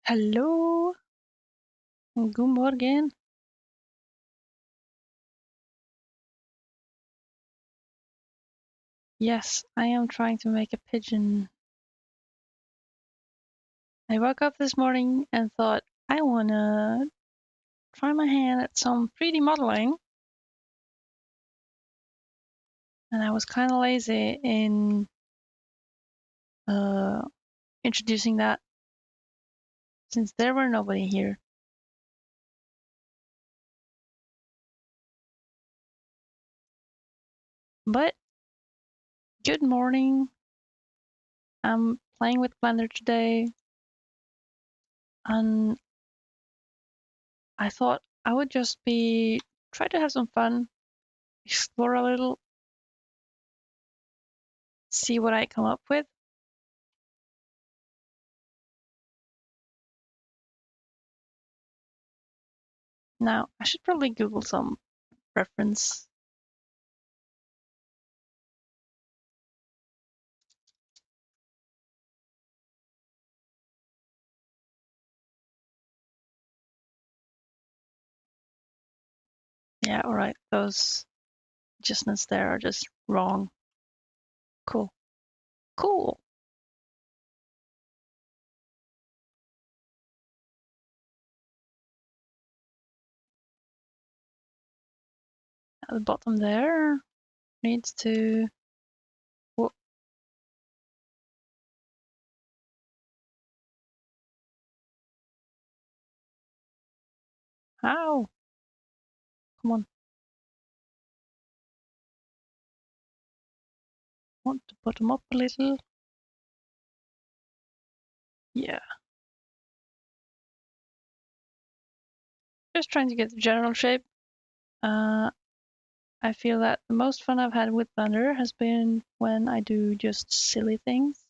Hallo, guten Morgen. Yes, I am trying to make a pigeon. I woke up this morning and thought, I wanna try my hand at some 3D modeling. And I was kind of lazy in uh, introducing that since there were nobody here. But good morning. I'm playing with Blender today, and I thought I would just try to have some fun, explore a little, see what I come up with. Now, I should probably Google some reference. Yeah, alright, those adjustments there are just wrong. Cool. Cool! At the bottom there needs to... Whoa. How? Come on. Want to bottom up a little. Yeah. Just trying to get the general shape. I feel that the most fun I've had with Blender has been when I do just silly things.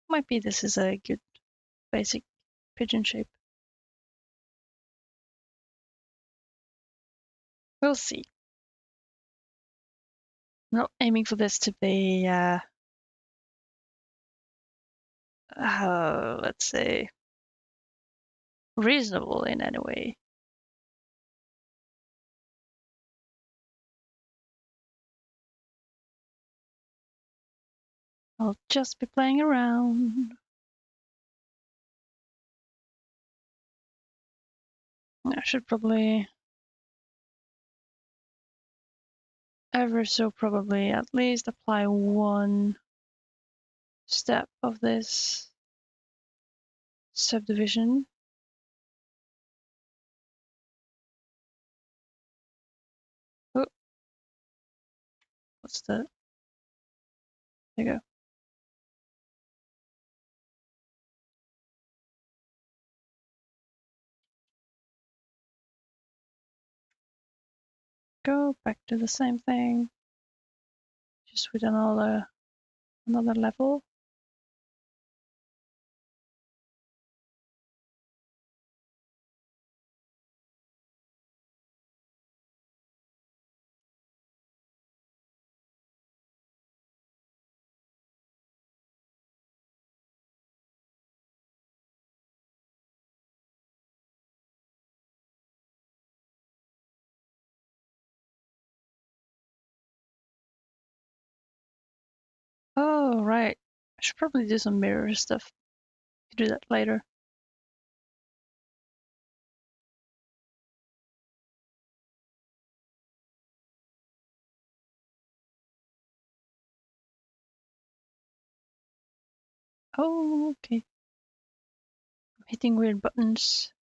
Might be this is a good basic pigeon shape. We'll see. I'm not aiming for this to be, let's say, reasonable in any way. I'll just be playing around. I should probably ever so probably at least apply one step of this subdivision. Oh, what's the... There you go. Go back to the same thing, just with another level. Oh, right. I should probably do some mirror stuff. Do that later. Oh, okay. I'm hitting weird buttons.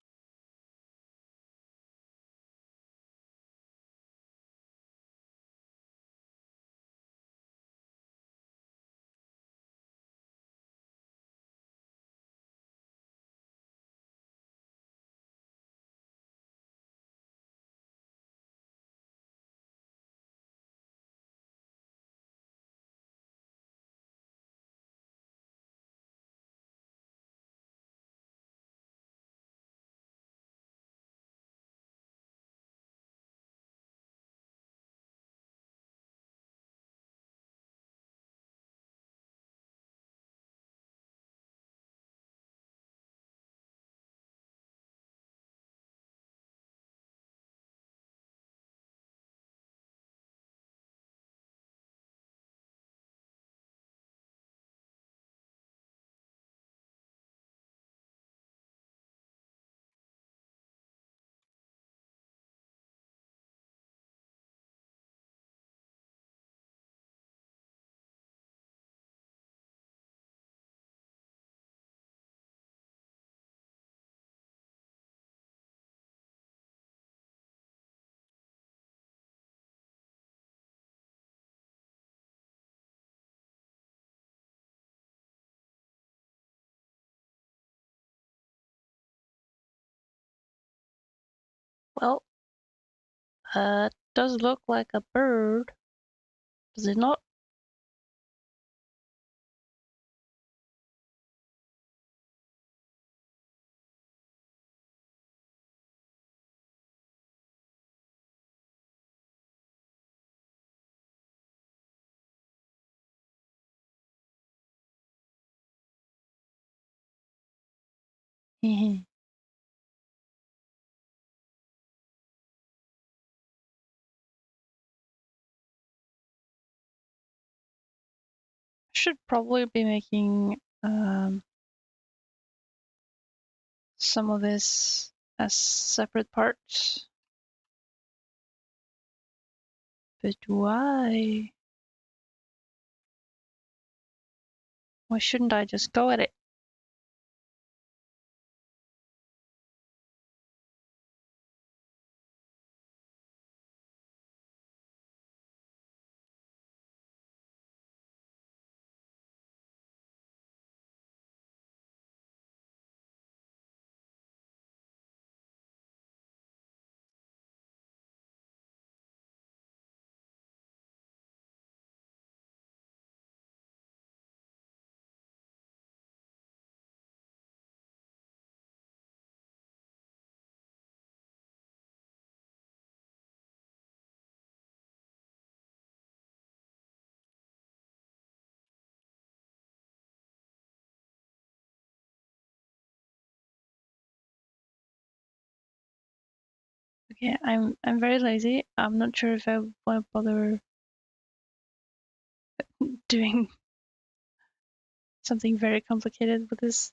Does look like a bird. Does it not? I should probably be making some of this as separate parts. But why? Why shouldn't I just go at it? Okay, I'm very lazy. I'm not sure if I want to bother doing something very complicated with this.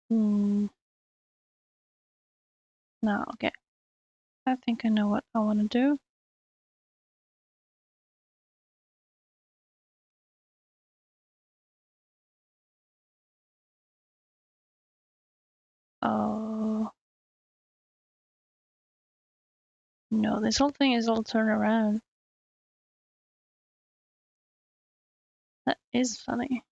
Hmm. No, okay. I think I know what I want to do. Oh no, this whole thing is all turned around. That is funny.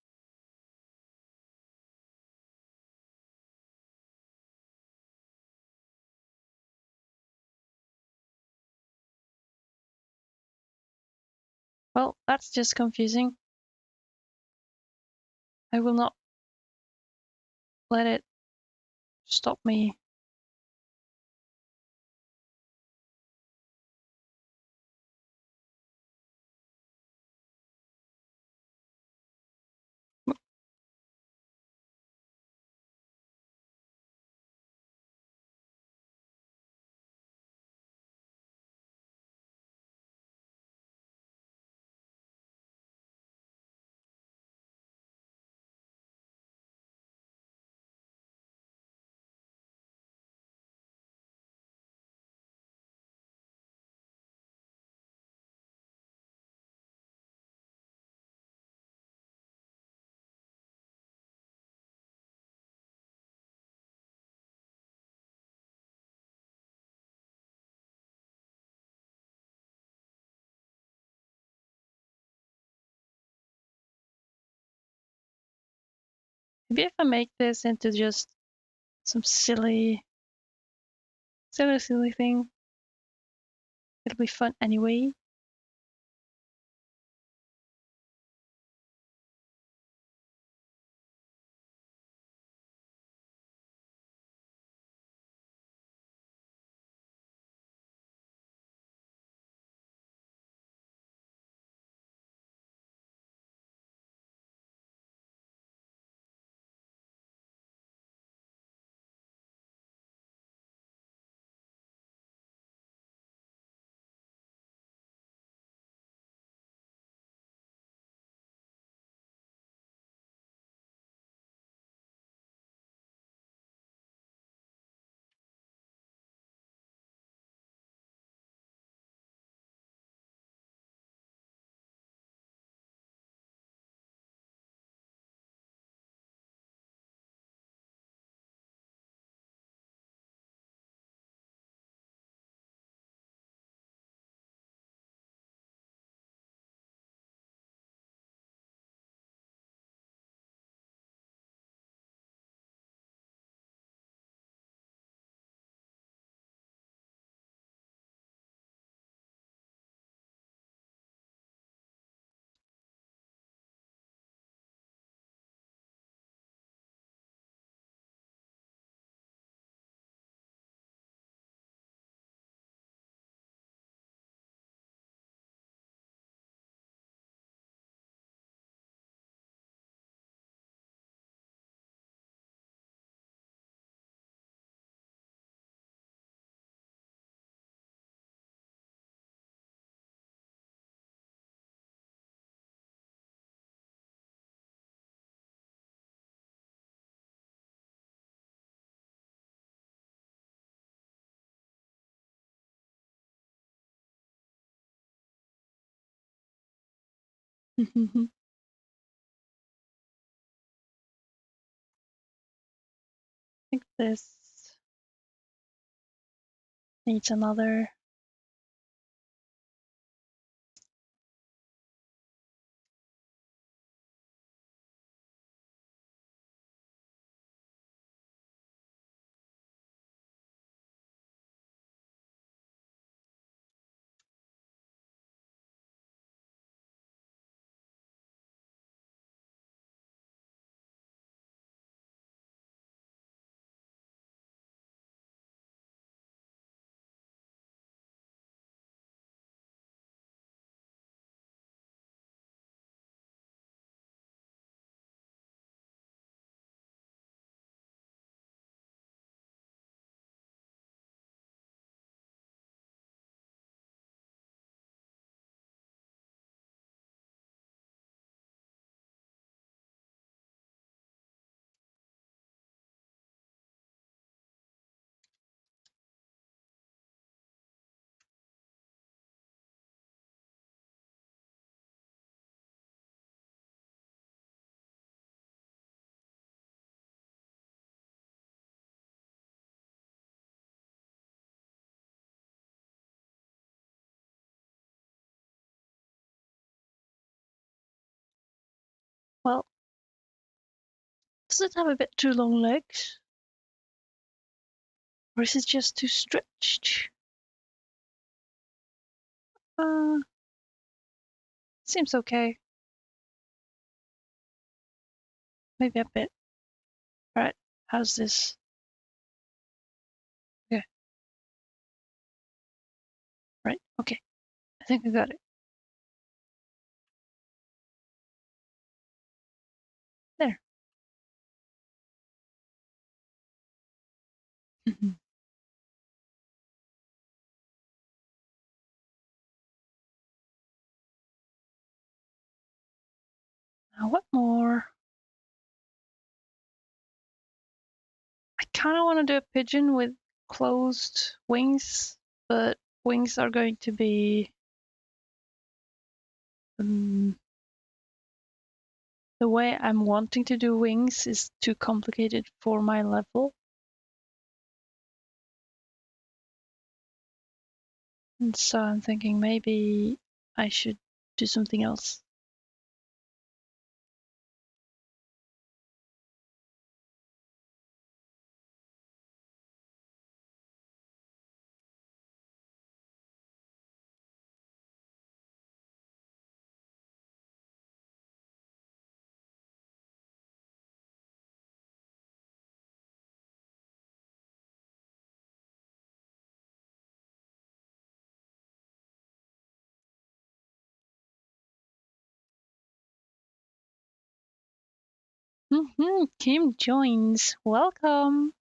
Well, that's just confusing. I will not let it stop me. Maybe if I make this into just some silly thing, it'll be fun anyway. I think this needs another. Well, does it have a bit too long legs? Or is it just too stretched? Seems okay. Maybe a bit. Alright, how's this? Okay, right, okay. I think I got it. There. Now what more? I kind of want to do a pigeon with closed wings, but wings are going to be the way I'm wanting to do wings is too complicated for my level. And so I'm thinking maybe I should do something else. Kim joins. Welcome.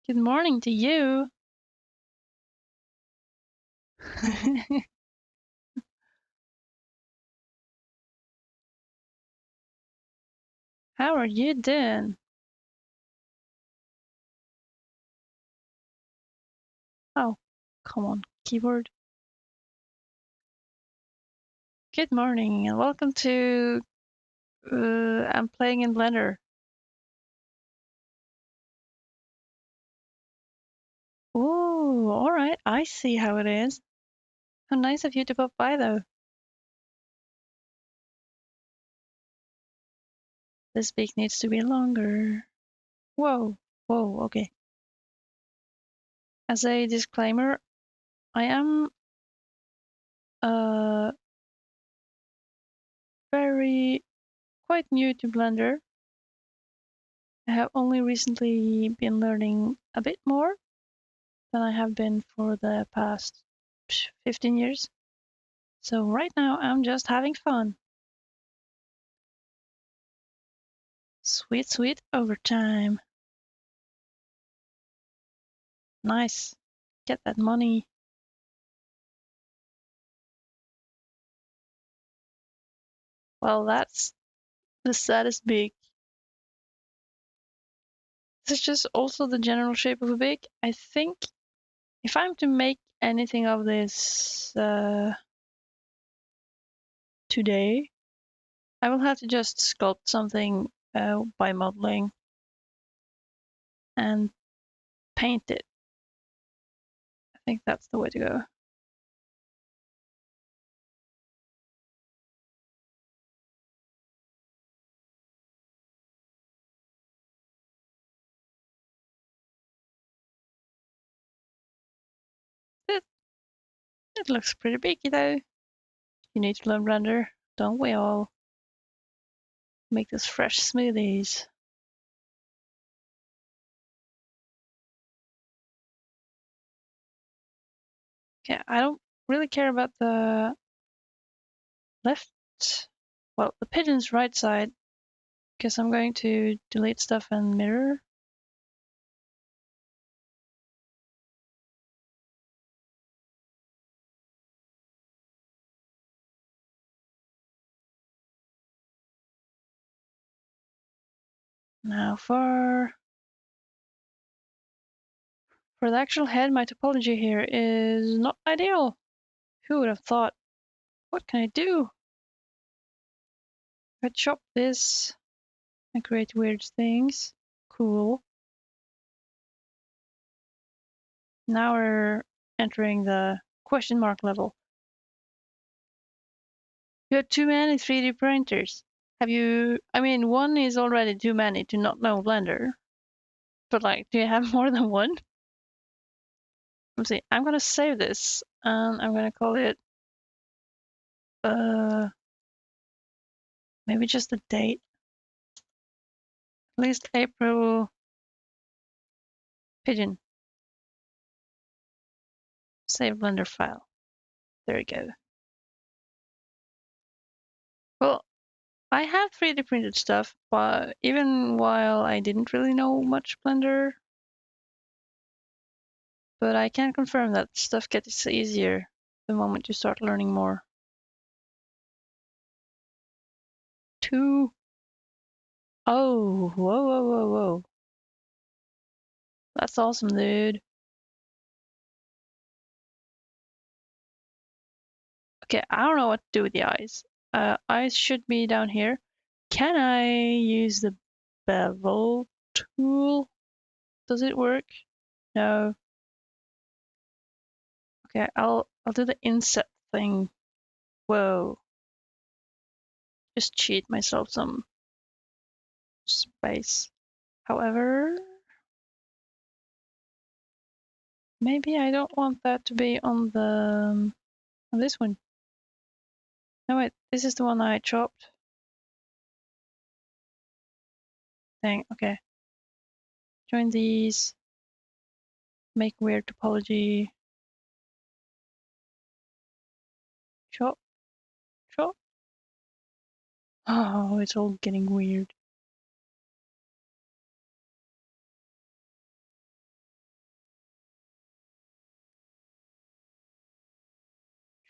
Good morning to you. How are you doing? Oh, come on, keyboard. Good morning and welcome to I'm playing in Blender. Ooh, alright, I see how it is. How nice of you to pop by though. This beak needs to be longer. Whoa, whoa, okay. As a disclaimer, I am quite new to Blender. I have only recently been learning a bit more than I have been for the past 15 years. So right now I'm just having fun. Sweet, sweet overtime. Nice. Get that money. Well, that's the saddest beak. This is just also the general shape of a beak. I think if I'm to make anything of this today, I will have to just sculpt something by modeling and paint it. I think that's the way to go. It looks pretty beaky though. You need to learn Blender, don't we all? Make those fresh smoothies. Okay, I don't really care about the left, well, the pigeon's right side, because I'm going to delete stuff and mirror. Now for the actual head, my topology here is not ideal. Who would have thought? What can I do? I chop this and create weird things. Cool. Now we're entering the question mark level. You have too many 3D printers. Have you, I mean, one is already too many to not know Blender. But like, do you have more than one? Let's see, I'm gonna save this and I'm gonna call it, maybe just the date. At least April Pigeon. Save Blender file. There we go. Well, I have 3D printed stuff, but even while I didn't really know much Blender, but I can confirm that stuff gets easier the moment you start learning more. 2. Oh, whoa, whoa, whoa, whoa. That's awesome, dude. Okay, I don't know what to do with the eyes. Eyes should be down here. Can I use the bevel tool? Does it work? No. Okay, I'll do the inset thing. Whoa. Just cheat myself some space. However, maybe I don't want that to be on the on this one. No wait, this is the one I chopped. Dang, okay. Join these. Make weird topology. Chop, chop. Oh, it's all getting weird.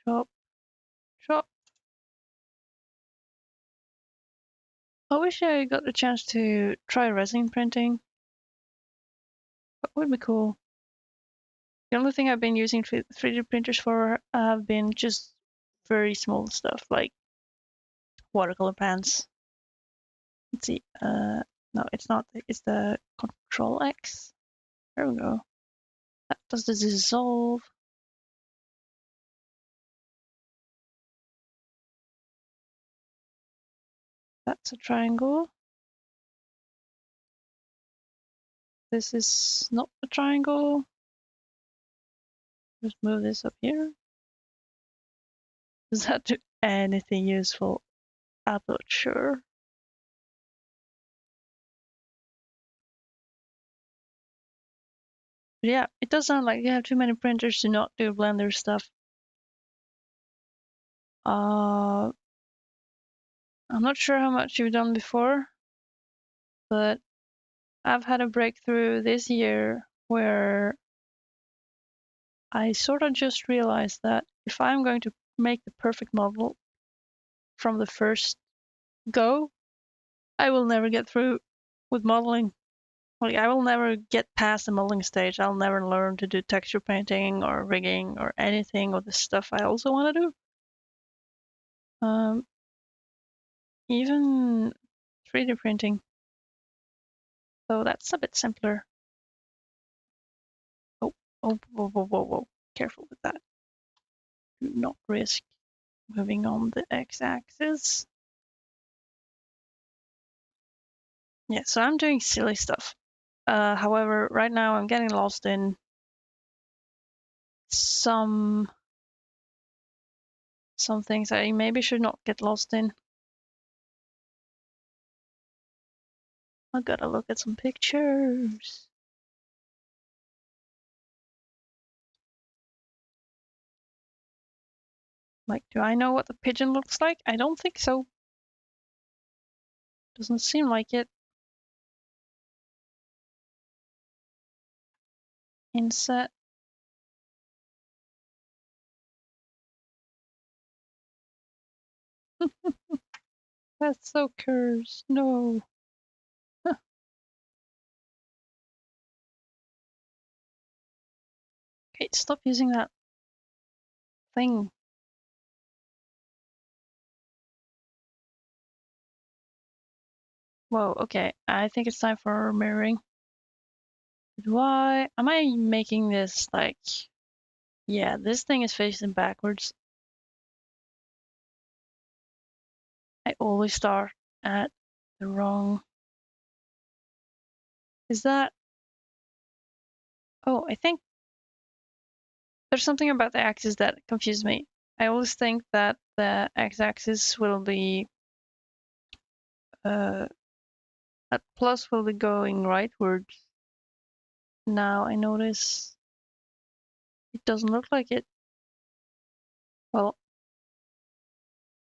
chop, chop. I wish I got the chance to try resin printing. That would be cool. The only thing I've been using 3D printers for have been just very small stuff like watercolor pens. Let's see. No, it's not. It's the Control X. There we go. That does the dissolve. That's a triangle. This is not a triangle. Just move this up here. Does that do anything useful? I'm not sure. But yeah, it does sound like you have too many printers to not do Blender stuff. I'm not sure how much you've done before, but I've had a breakthrough this year where I sort of just realized that if I'm going to make the perfect model from the first go, I will never get through with modeling. Like, I will never get past the modeling stage. I'll never learn to do texture painting or rigging or anything of the stuff I also want to do. Even 3D printing. So that's a bit simpler. Oh, oh, whoa, whoa, whoa, whoa. Careful with that. Do not risk moving on the x-axis. Yeah, so I'm doing silly stuff. However, right now I'm getting lost in some things I maybe should not get lost in. I gotta look at some pictures. Like, do I know what the pigeon looks like? I don't think so. Doesn't seem like it. Inset. That's so curves. No. Okay, stop using that thing. Whoa, okay. I think it's time for mirroring. Why am I making this like... Yeah, this thing is facing backwards. I always start at the wrong... Is that... Oh, I think there's something about the axis that confuses me. I always think that the x-axis will be... that plus will be going rightwards. Now I notice it doesn't look like it. Well,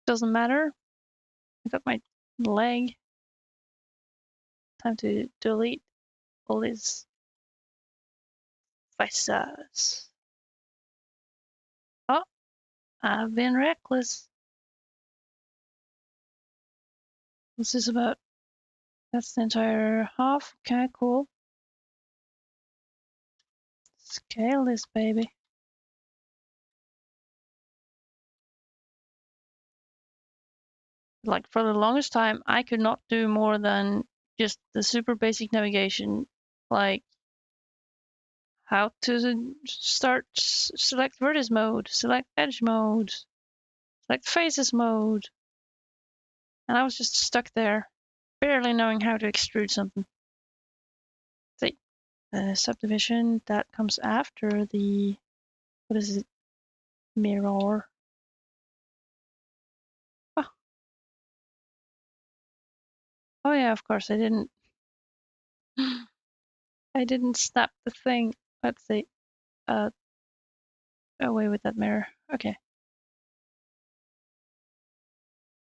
doesn't matter. I got my leg. Time to delete all these vices. Oh, I've been reckless. What's this about? That's the entire half. Okay, cool. Scale this baby. Like, for the longest time, I could not do more than just the super basic navigation, like how to start, select vertex mode, select edge mode, select faces mode. And I was just stuck there, barely knowing how to extrude something. See, the subdivision that comes after the, what is it, mirror. Oh, oh yeah, of course I didn't. I didn't snap the thing. Let's see. Away with that mirror. Okay.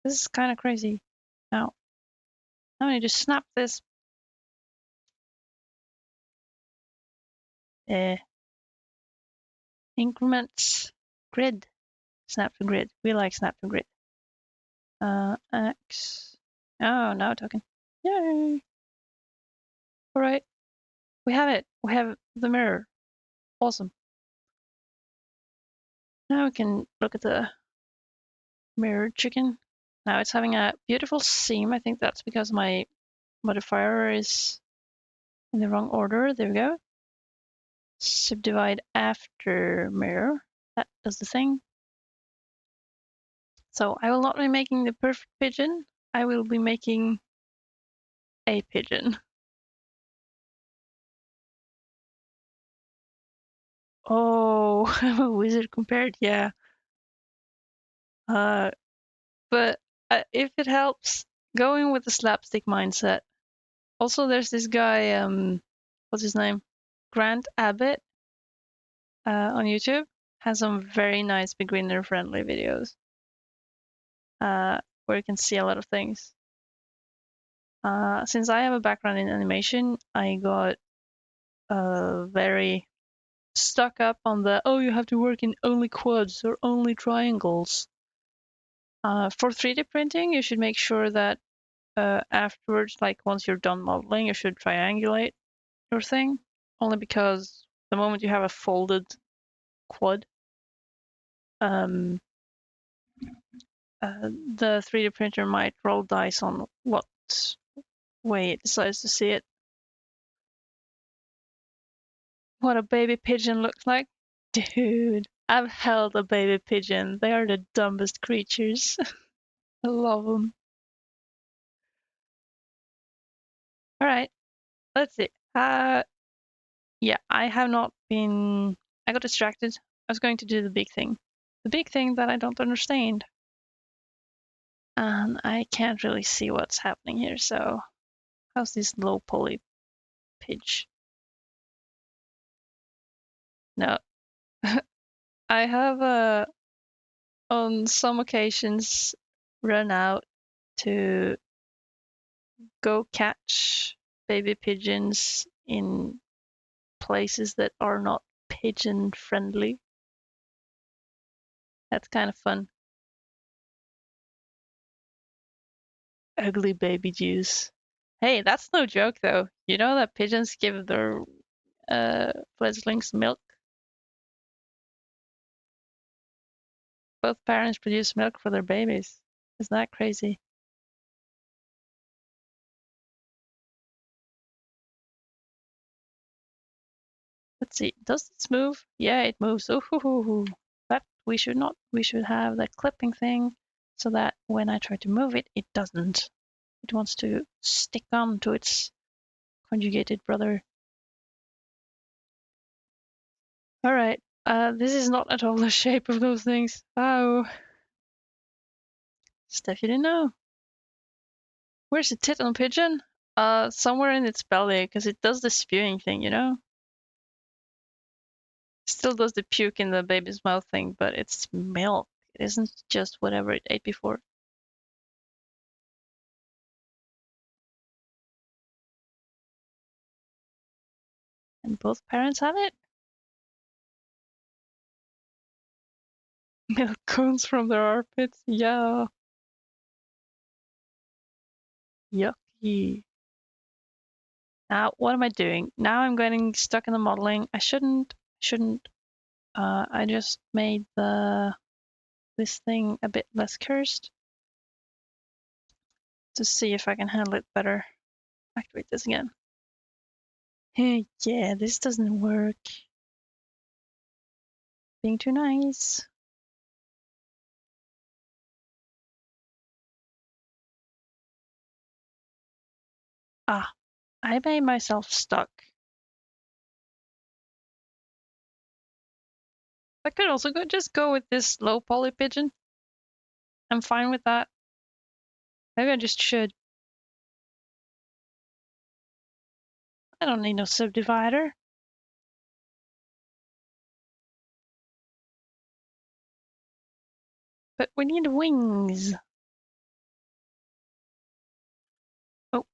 This is kind of crazy. Now I need to snap this. Increments, grid, Snap to grid. We like snap to grid. X. Oh, now talking. Yay! All right, we have it. We have the mirror. Awesome. Now we can look at the mirror chicken. Now it's having a beautiful seam. I think that's because my modifier is in the wrong order. There we go. Subdivide after mirror. That does the thing. So I will not be making the perfect pigeon. I will be making a pigeon. Oh, I'm a wizard compared, yeah. But if it helps, going with the slapstick mindset. Also, there's this guy, what's his name? Grant Abbott on YouTube. Has some very nice beginner-friendly videos where you can see a lot of things. Since I have a background in animation, I got very stuck up on the, oh, you have to work in only quads or only triangles. For 3D printing, you should make sure that afterwards, like once you're done modeling, you should triangulate your thing. Only because the moment you have a folded quad, the 3D printer might roll dice on what way it decides to see it. What a baby pigeon looks like. Dude, I've held a baby pigeon. They are the dumbest creatures. I love them. All right, let's see. Yeah, I have not been. I got distracted. I was going to do the big thing. The big thing that I don't understand. And I can't really see what's happening here, so how's this low poly Pidge? No. I have on some occasions run out to go catch baby pigeons in places that are not pigeon friendly. That's kind of fun. Ugly baby juice. Hey, that's no joke though. You know that pigeons give their fledglings milk? Both parents produce milk for their babies. Isn't that crazy? Let's see. Does this move? Yeah, it moves. Ooh, but we should not. We should have the clipping thing so that when I try to move it, it doesn't. It wants to stick on to its conjugated brother. All right. This is not at all the shape of those things. Oh. Stuff you didn't know. Where's the tit on pigeon? Somewhere in its belly, because it does the spewing thing, you know? Still does the puke in the baby's mouth thing, but it's milk. It isn't just whatever it ate before. And both parents have it? Milk cones from their armpits? Yeah. Yucky. Now, what am I doing? Now I'm getting stuck in the modeling. I shouldn't. I just made this thing a bit less cursed to see if I can handle it better. Activate this again. Yeah, this doesn't work. Being too nice. Ah, I made myself stuck. I could also just go with this low poly pigeon. I'm fine with that. Maybe I just should. I don't need no subdivider. But we need wings. Oh,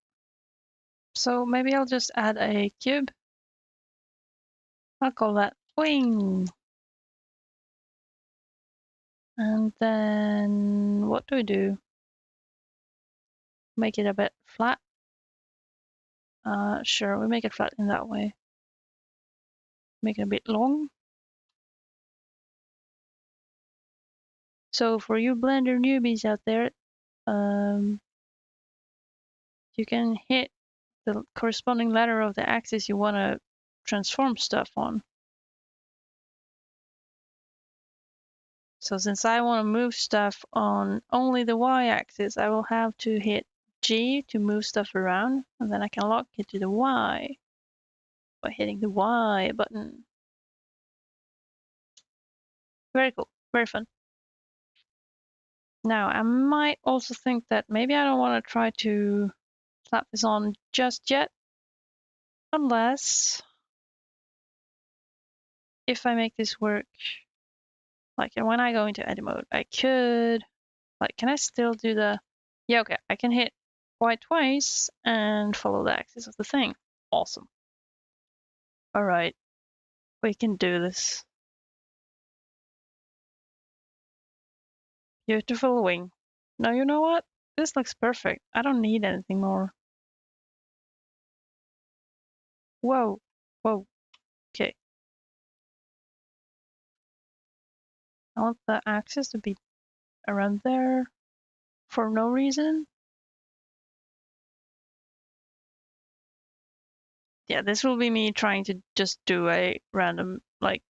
so maybe I'll just add a cube. I'll call that wing. And then what do we do? Make it a bit flat. Sure, we make it flat in that way. Make it a bit long. So for you Blender newbies out there, you can hit the corresponding letter of the axis you want to transform stuff on. So since I want to move stuff on only the y-axis, I will have to hit G to move stuff around, and then I can lock it to the Y by hitting the Y button. Very cool, very fun. Now, I might also think that maybe I don't want to try to slap this on just yet, unless if I make this work, like when I go into edit mode, I could, like, can I still do the, yeah, okay, I can hit Y twice and follow the axis of the thing. Awesome. All right, we can do this. Beautiful wing. Now, you know what? This looks perfect. I don't need anything more. Whoa, whoa, okay. I want the axis to be around there for no reason. Yeah, this will be me trying to just do a random, like,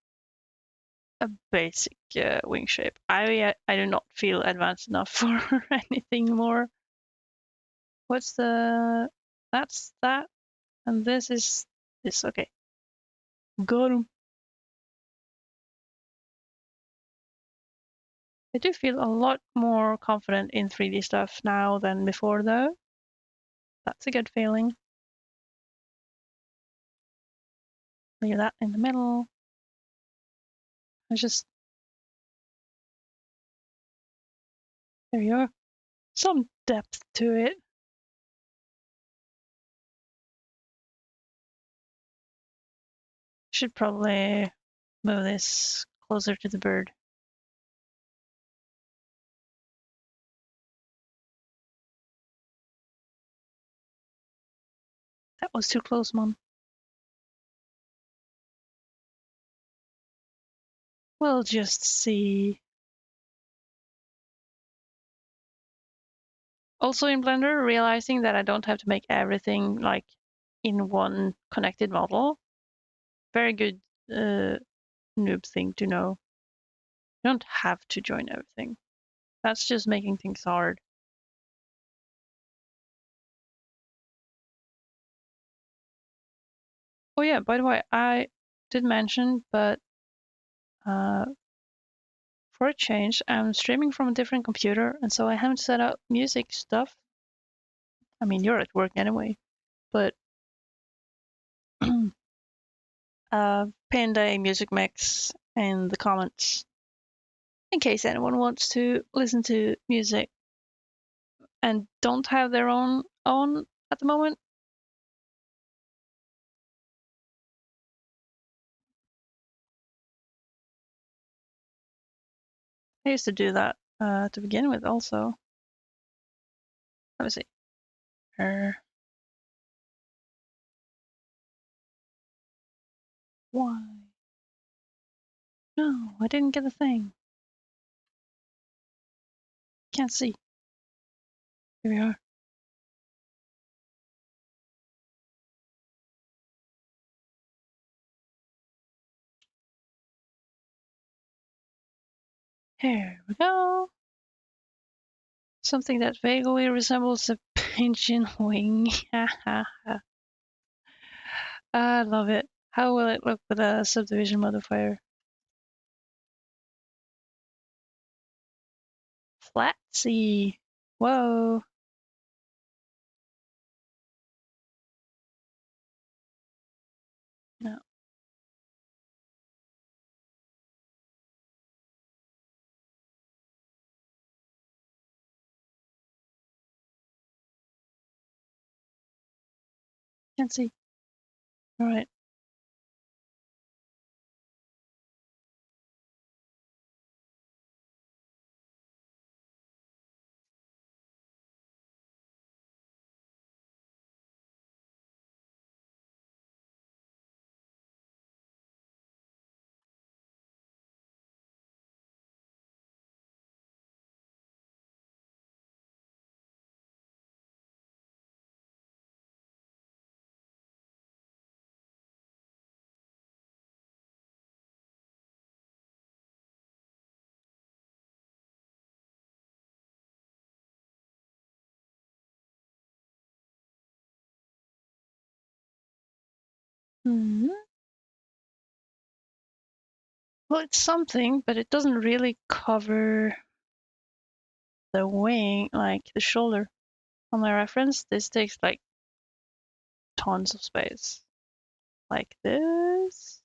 a basic wing shape. I do not feel advanced enough for anything more. What's the... That's that, and this is this. Okay. Got him. I do feel a lot more confident in 3D stuff now than before, though. That's a good feeling. Leave that in the middle. I just... There you are. Some depth to it. Should probably move this closer to the bird. That was too close, Mom. We'll just see. Also in Blender, realizing that I don't have to make everything like in one connected model. Very good noob thing to know. You don't have to join everything. That's just making things hard. Oh yeah, by the way, I did mention, but for a change, I'm streaming from a different computer, and so I haven't set up music stuff. I mean, you're at work anyway, but pinned a music mix in the comments in case anyone wants to listen to music and don't have their own on at the moment. I used to do that to begin with also. Let me see. Why? No, I didn't get a thing. Can't see. Here we are. Here we go. Something that vaguely resembles a pigeon wing. I love it. How will it look with a subdivision modifier? Flatsy. Whoa. No. Can't see. All right. Hmm. Well, it's something, but it doesn't really cover the wing, like the shoulder. On my reference, this takes like tons of space. Like this.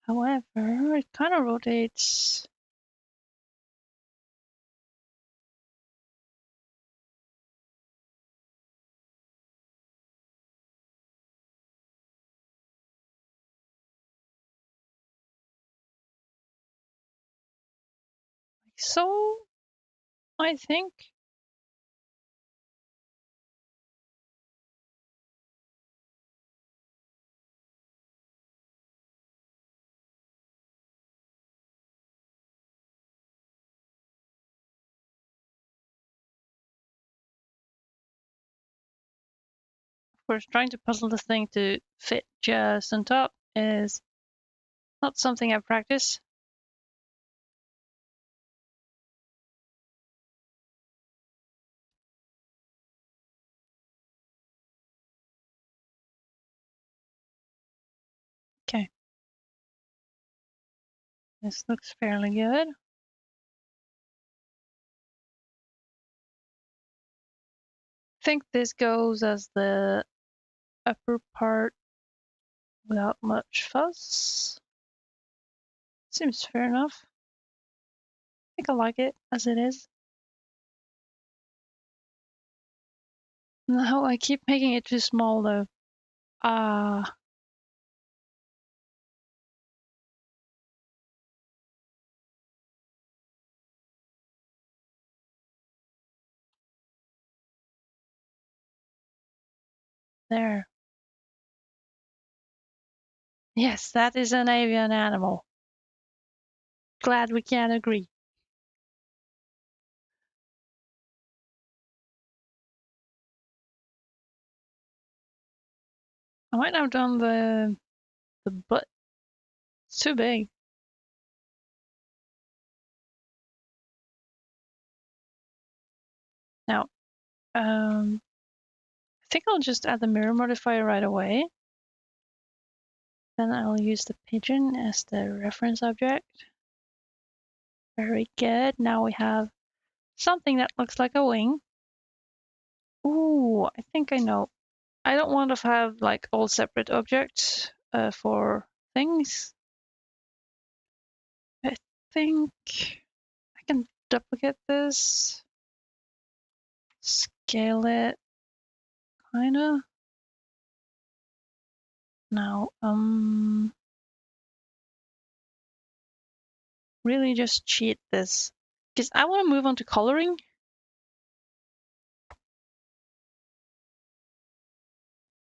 However, it kind of rotates. Like so, I think. Of course, trying to puzzle the thing to fit just on top is not something I practice. Okay. This looks fairly good. I think this goes as the upper part without much fuss. Seems fair enough. I think I like it as it is. No, I keep making it too small though. Ah, there. Yes, that is an avian animal. Glad we can agree. I might have done the butt. It's too big. Now, I think I'll just add the mirror modifier right away. Then I'll use the pigeon as the reference object. Very good. Now we have something that looks like a wing. Ooh, I think I know. I don't want to have like all separate objects for things. I think I can duplicate this, scale it, kinda. Now, really just cheat this because I want to move on to coloring.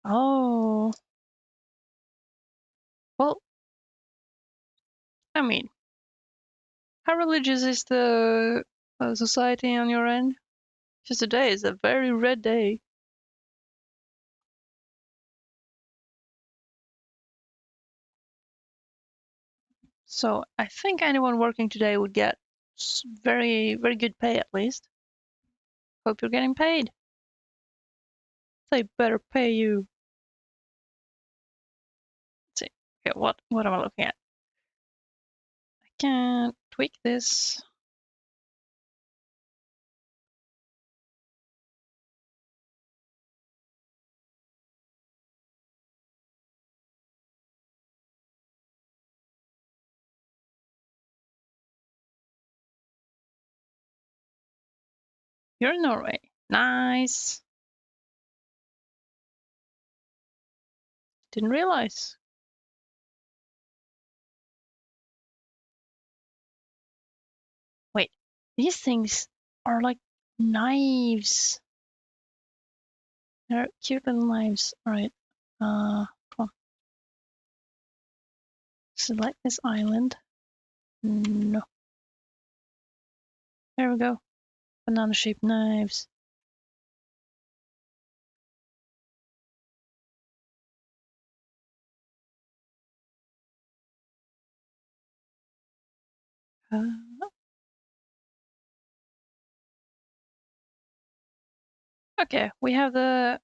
Oh, well, I mean, how religious is the society on your end? Because today is a very red day. So I think anyone working today would get very, very good pay at least. Hope you're getting paid. They better pay you. Let's see. Okay, what am I looking at? I can't tweak this. You're in Norway. Nice. Didn't realize. Wait, these things are like knives. They're cute little knives. Alright. Come on. Select this island. No. There we go. Banana shaped knives. Okay, we have the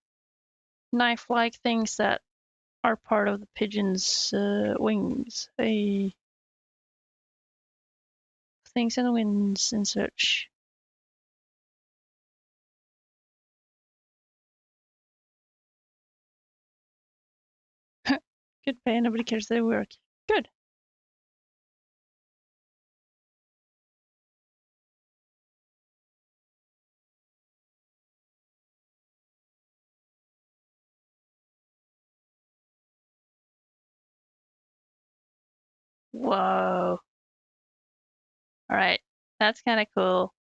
knife-like things that are part of the pigeon's wings. Things and winds and such. Good pay, nobody cares they work. Good. Whoa. All right, that's kind of cool.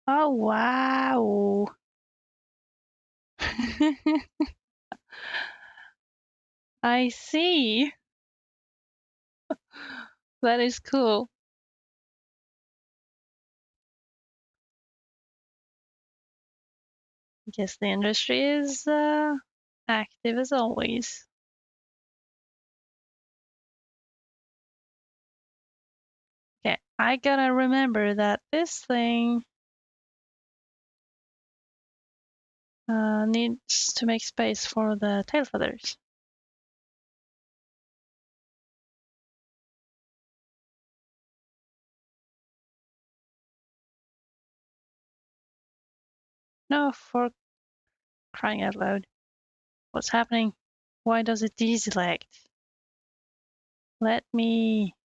Oh, wow. I see. That is cool. I guess the industry is active as always. Okay, I gotta remember that this thing needs to make space for the tail feathers. No, for crying out loud. What's happening? Why does it deselect? Let me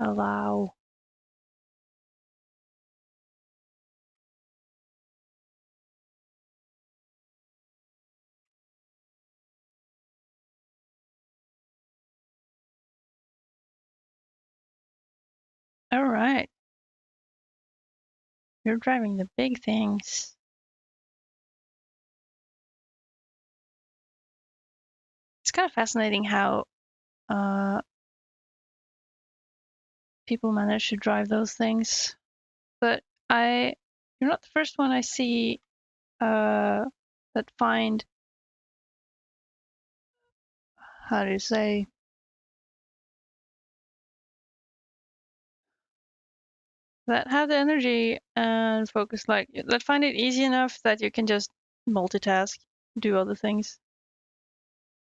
allow. All right. You're driving the big things. It's kind of fascinating how people manage to drive those things. But you're not the first one I see that find, how do you say, that have the energy and focus, like that find it easy enough that you can just multitask, do other things,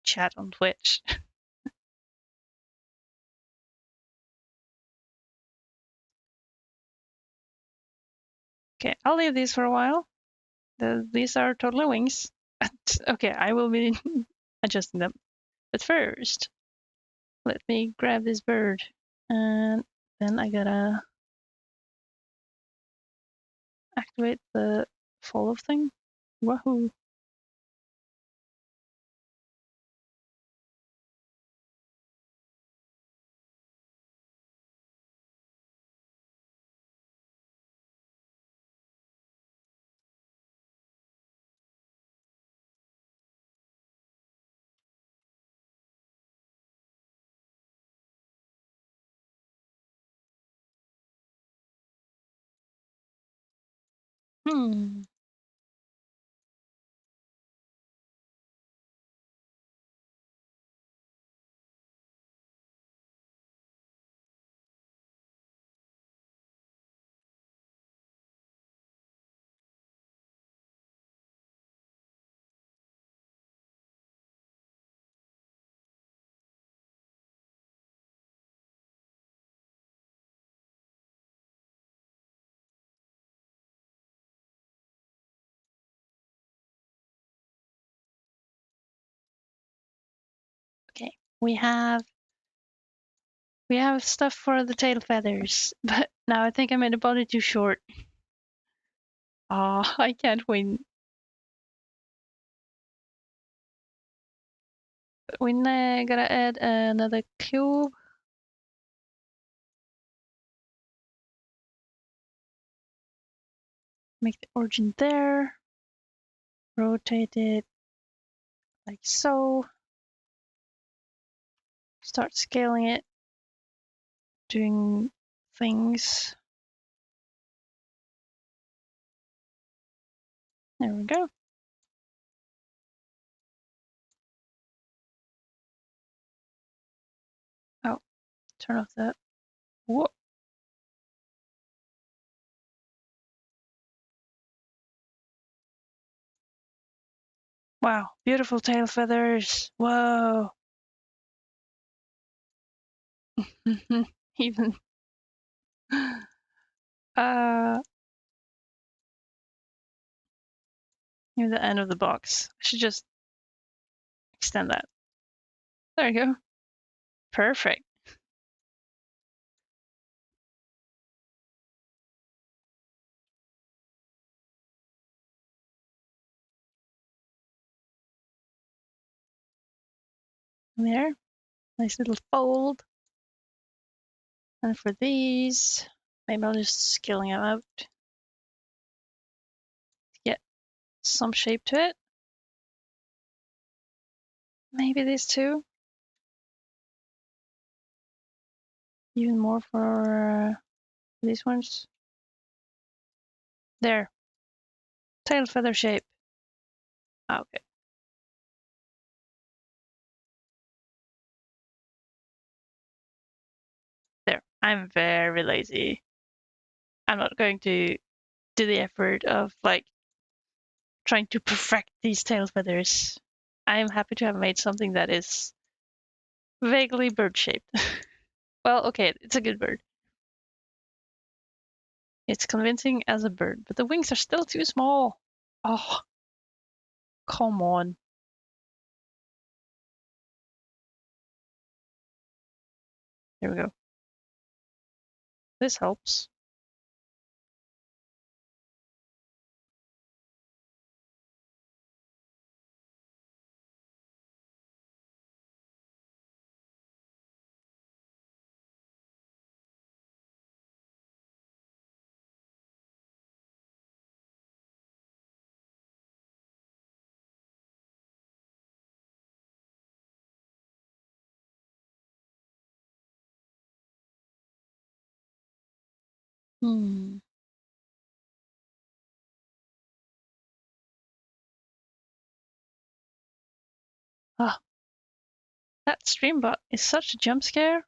chat on Twitch. Okay, I'll leave these for a while. These are totally wings. Okay, I will be adjusting them. But first, let me grab this bird. And then I gotta activate the follow thing. Wahoo. Hmm. Okay, we have stuff for the tail feathers, but now I think I made the body too short. Ah, I can't win. We gotta add another cube. Make the origin there. Rotate it like so. Start scaling it. Doing things. There we go. Oh, turn off that. Whoa. Wow, beautiful tail feathers. Whoa. Even near the end of the box. I should just extend that. There you go. Perfect. There. Nice little fold. And for these, maybe I'll just scaling them out to get some shape to it. Maybe these two. Even more for these ones. There. Tail feather shape. Okay. There. I'm very lazy. I'm not going to do the effort of like trying to perfect these tail feathers. I'm happy to have made something that is vaguely bird shaped. Well, okay, it's a good bird. It's convincing as a bird, but the wings are still too small. Oh, come on. There we go. This helps. Hmm. Ah, that streambot is such a jump scare.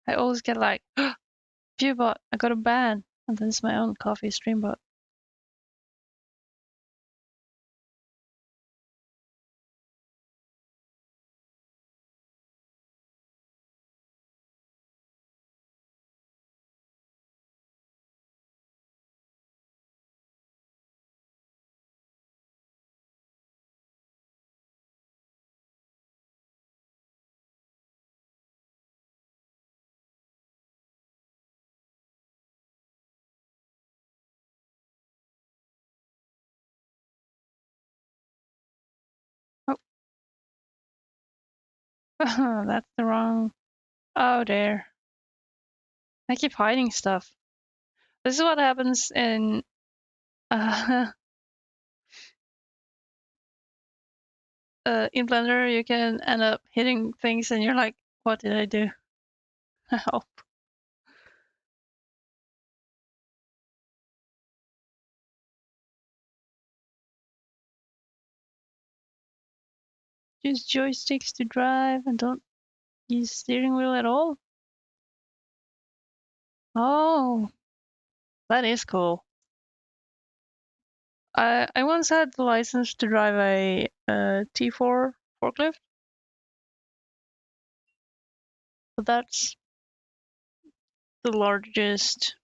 I always get like, viewbot, I got a ban. And then it's my own coffee streambot. Oh, that's the wrong. Oh, there. I keep hiding stuff. This is what happens uh, in Blender. You can end up hitting things, and you're like, "What did I do?" Help! Use joysticks to drive, and don't use steering wheel at all. Oh, that is cool. I once had the license to drive a T4 forklift, but that's the largest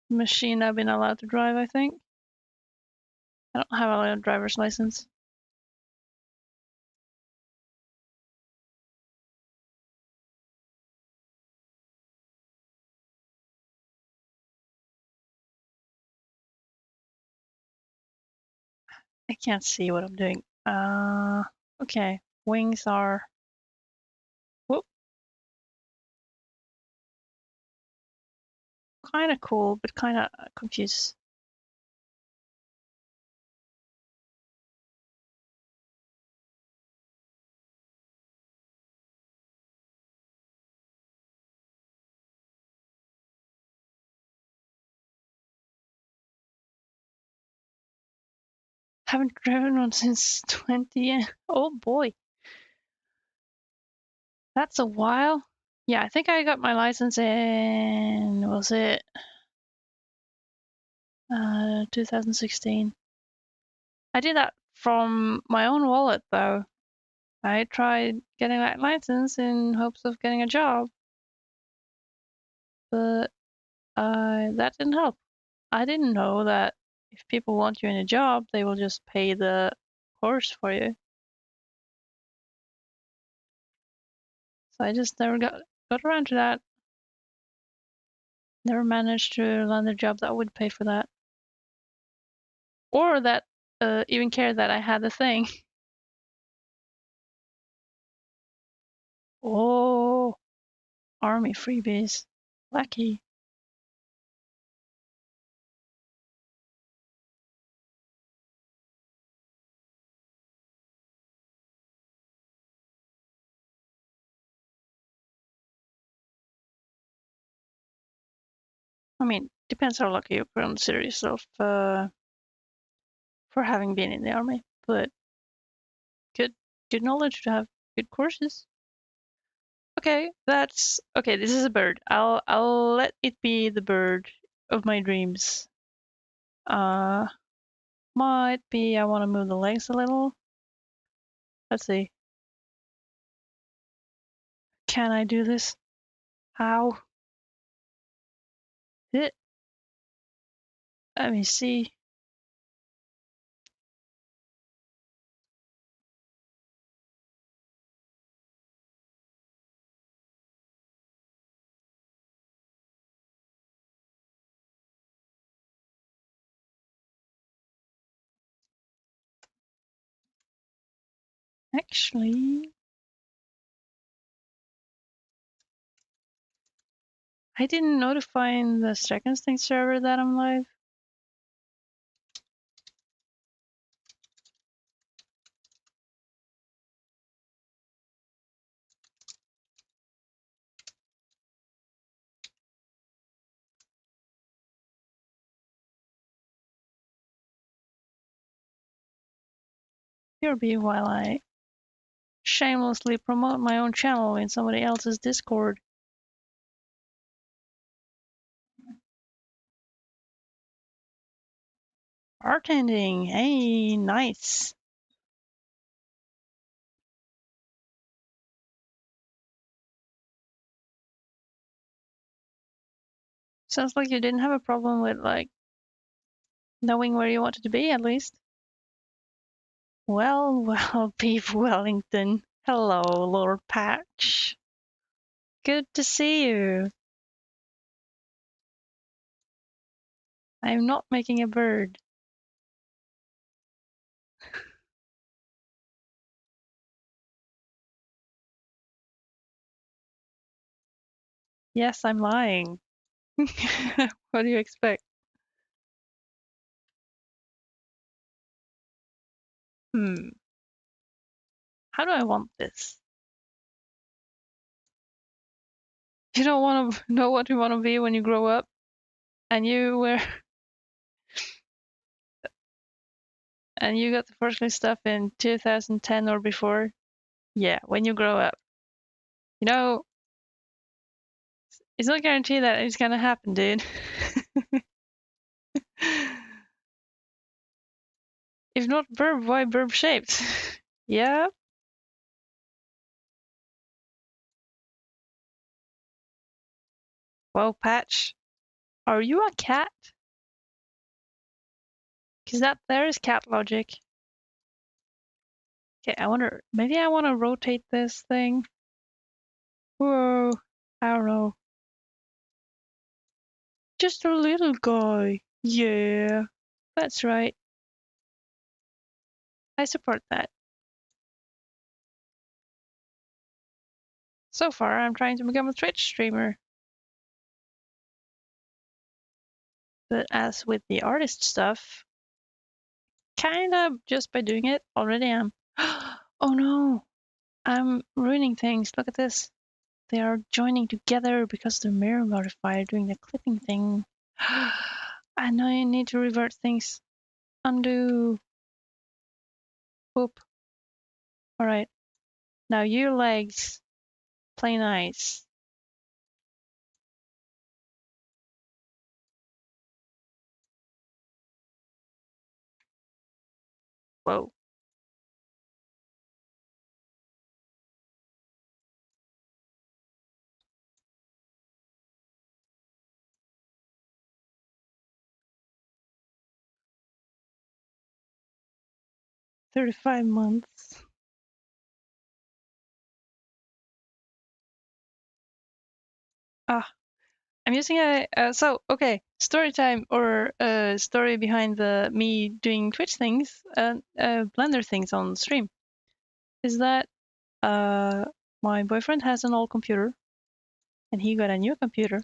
machine I've been allowed to drive, I think. I don't have a driver's license. I can't see what I'm doing. Okay. Wings are. Whoop. Kind of cool, but kind of confused. Haven't driven one since 20. Oh boy, that's a while. Yeah, I think I got my license in, was it 2016? I did that from my own wallet though. I tried getting that license in hopes of getting a job, but that didn't help. I didn't know that if people want you in a job, they will just pay the course for you. So I just never got around to that. Never managed to land a job that would pay for that, or that even cared that I had the thing. Oh, army freebies, lucky. I mean, depends how lucky you consider yourself for having been in the army, but good good knowledge to have good courses. Okay, that's okay. This is a bird. I'll let it be the bird of my dreams. Uh, might be I want to move the legs a little. Let's see. Can I do this? How? It. Let me see. Actually, I didn't notify in the second thing server that I'm live. Here be while I shamelessly promote my own channel in somebody else's Discord. Bartending, hey, nice. Sounds like you didn't have a problem with like knowing where you wanted to be at least. Well, well, Beef Wellington. Hello, Lord Patch. Good to see you. I'm not making a bird. Yes, I'm lying. What do you expect? Hmm. How do I want this? You don't want to know what you want to be when you grow up, and you were, and you got the first stuff in 2010 or before. Yeah, when you grow up, you know, it's not guaranteed that it's gonna happen, dude. If not verb, why verb shaped? Yeah. Well, Patch, are you a cat? Because that there is cat logic. Okay, I wonder, maybe I want to rotate this thing. Whoa, I don't know. Just a little guy. Yeah, that's right. I support that. So far, I'm trying to become a Twitch streamer. But as with the artist stuff, kind of just by doing it already am. Oh no, I'm ruining things. Look at this. They are joining together because the mirror modifier doing the clipping thing. I know you need to revert things. Undo. Boop. Alright. Now your legs. Play nice. Whoa. $35 months. Ah, I'm using a okay, story time or story behind the me doing Twitch things, Blender things on stream is that my boyfriend has an old computer and he got a new computer,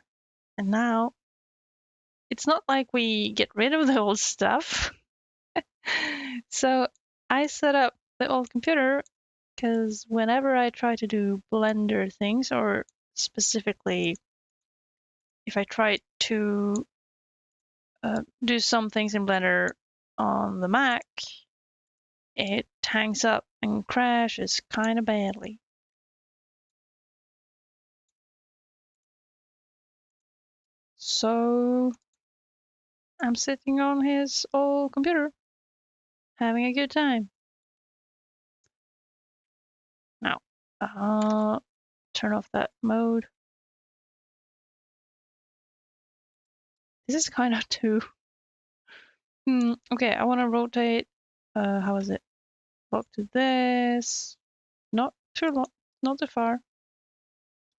and now it's not like we get rid of the old stuff. So I set up the old computer because whenever I try to do Blender things, or specifically if I try to do some things in Blender on the Mac, it hangs up and crashes kind of badly. So I'm sitting on his old computer, having a good time. Now, turn off that mode. This is kind of too. Okay, I want to rotate. How is it? Lock to this. Not too long, not too far.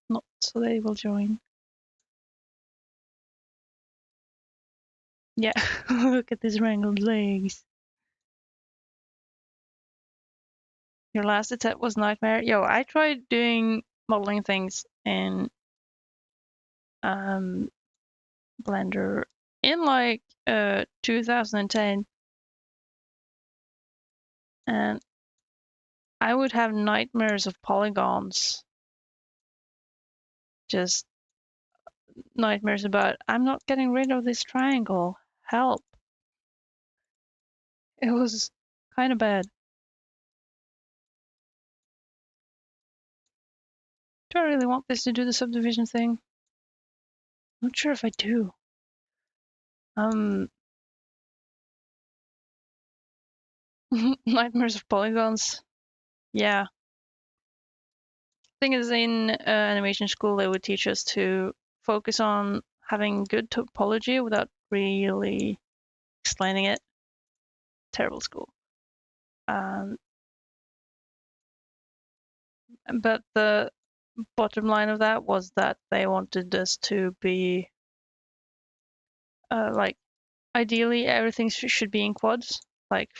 Not so they will join. Yeah, look at these wrangled legs. Your last attempt was nightmare. Yo, I tried doing modeling things in Blender in like 2010, and I would have nightmares of polygons. Just nightmares about I'm not getting rid of this triangle. Help. It was kind of bad. Do I really want this to do the subdivision thing? Not sure if I do. Nightmares of polygons. Yeah. Thing is, in animation school, they would teach us to focus on having good topology without really explaining it. Terrible school. But the bottom line of that was that they wanted us to be like, ideally everything should be in quads, like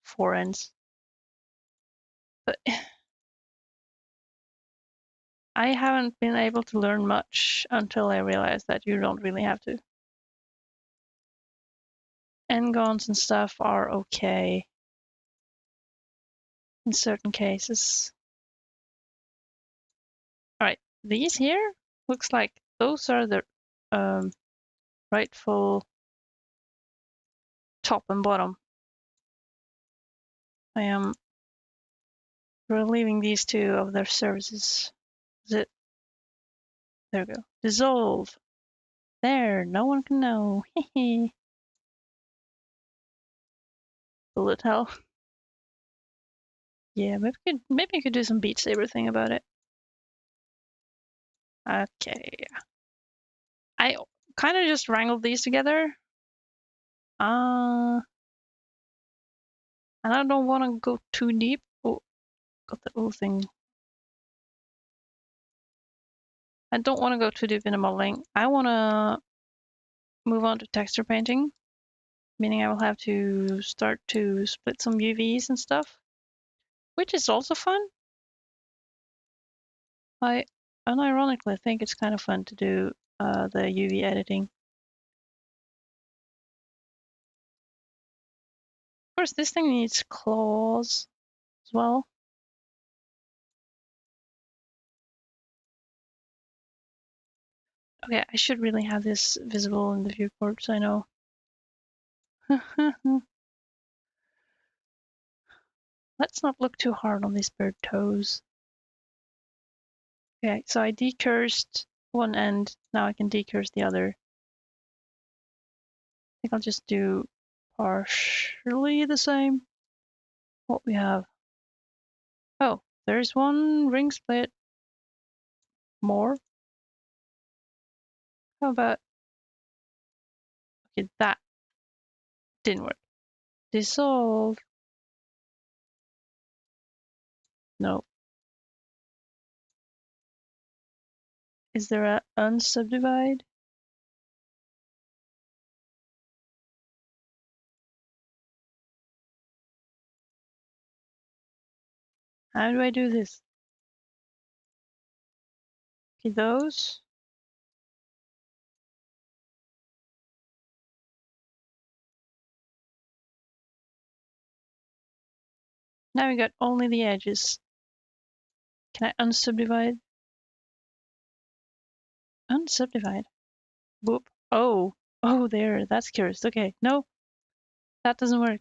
4 ends. But I haven't been able to learn much until I realized that you don't really have to. N-gons and stuff are okay in certain cases. Alright, these here looks like those are the rightful top and bottom. I am relieving these two of their services. Is it? There we go. Dissolve. There, no one can know. Hehe. Bullet hell. Yeah, maybe you could do some Beat Saber thing about it. Okay. I kind of just wrangled these together. And I don't want to go too deep. Oh, got the little thing. I don't want to go too deep into modeling. I want to move on to texture painting. meaning I will have to start to split some UVs and stuff, which is also fun. I unironically think it's kind of fun to do the UV editing. Of course, this thing needs claws as well. Okay, I should really have this visible in the viewport so I know. Let's not look too hard on these bird toes. Okay, so I decursed one end, now I can decurse the other. I think I'll just do partially the same. What we have. Oh, there's one ring split more. How about... Okay, that didn't work. Dissolve. No. Is there a unsubdivide? How do I do this? Okay, those. Now we got only the edges. Can I unsubdivide? Unsubdivide. Whoop. Oh. Oh, there. That's curious. Okay. No. That doesn't work.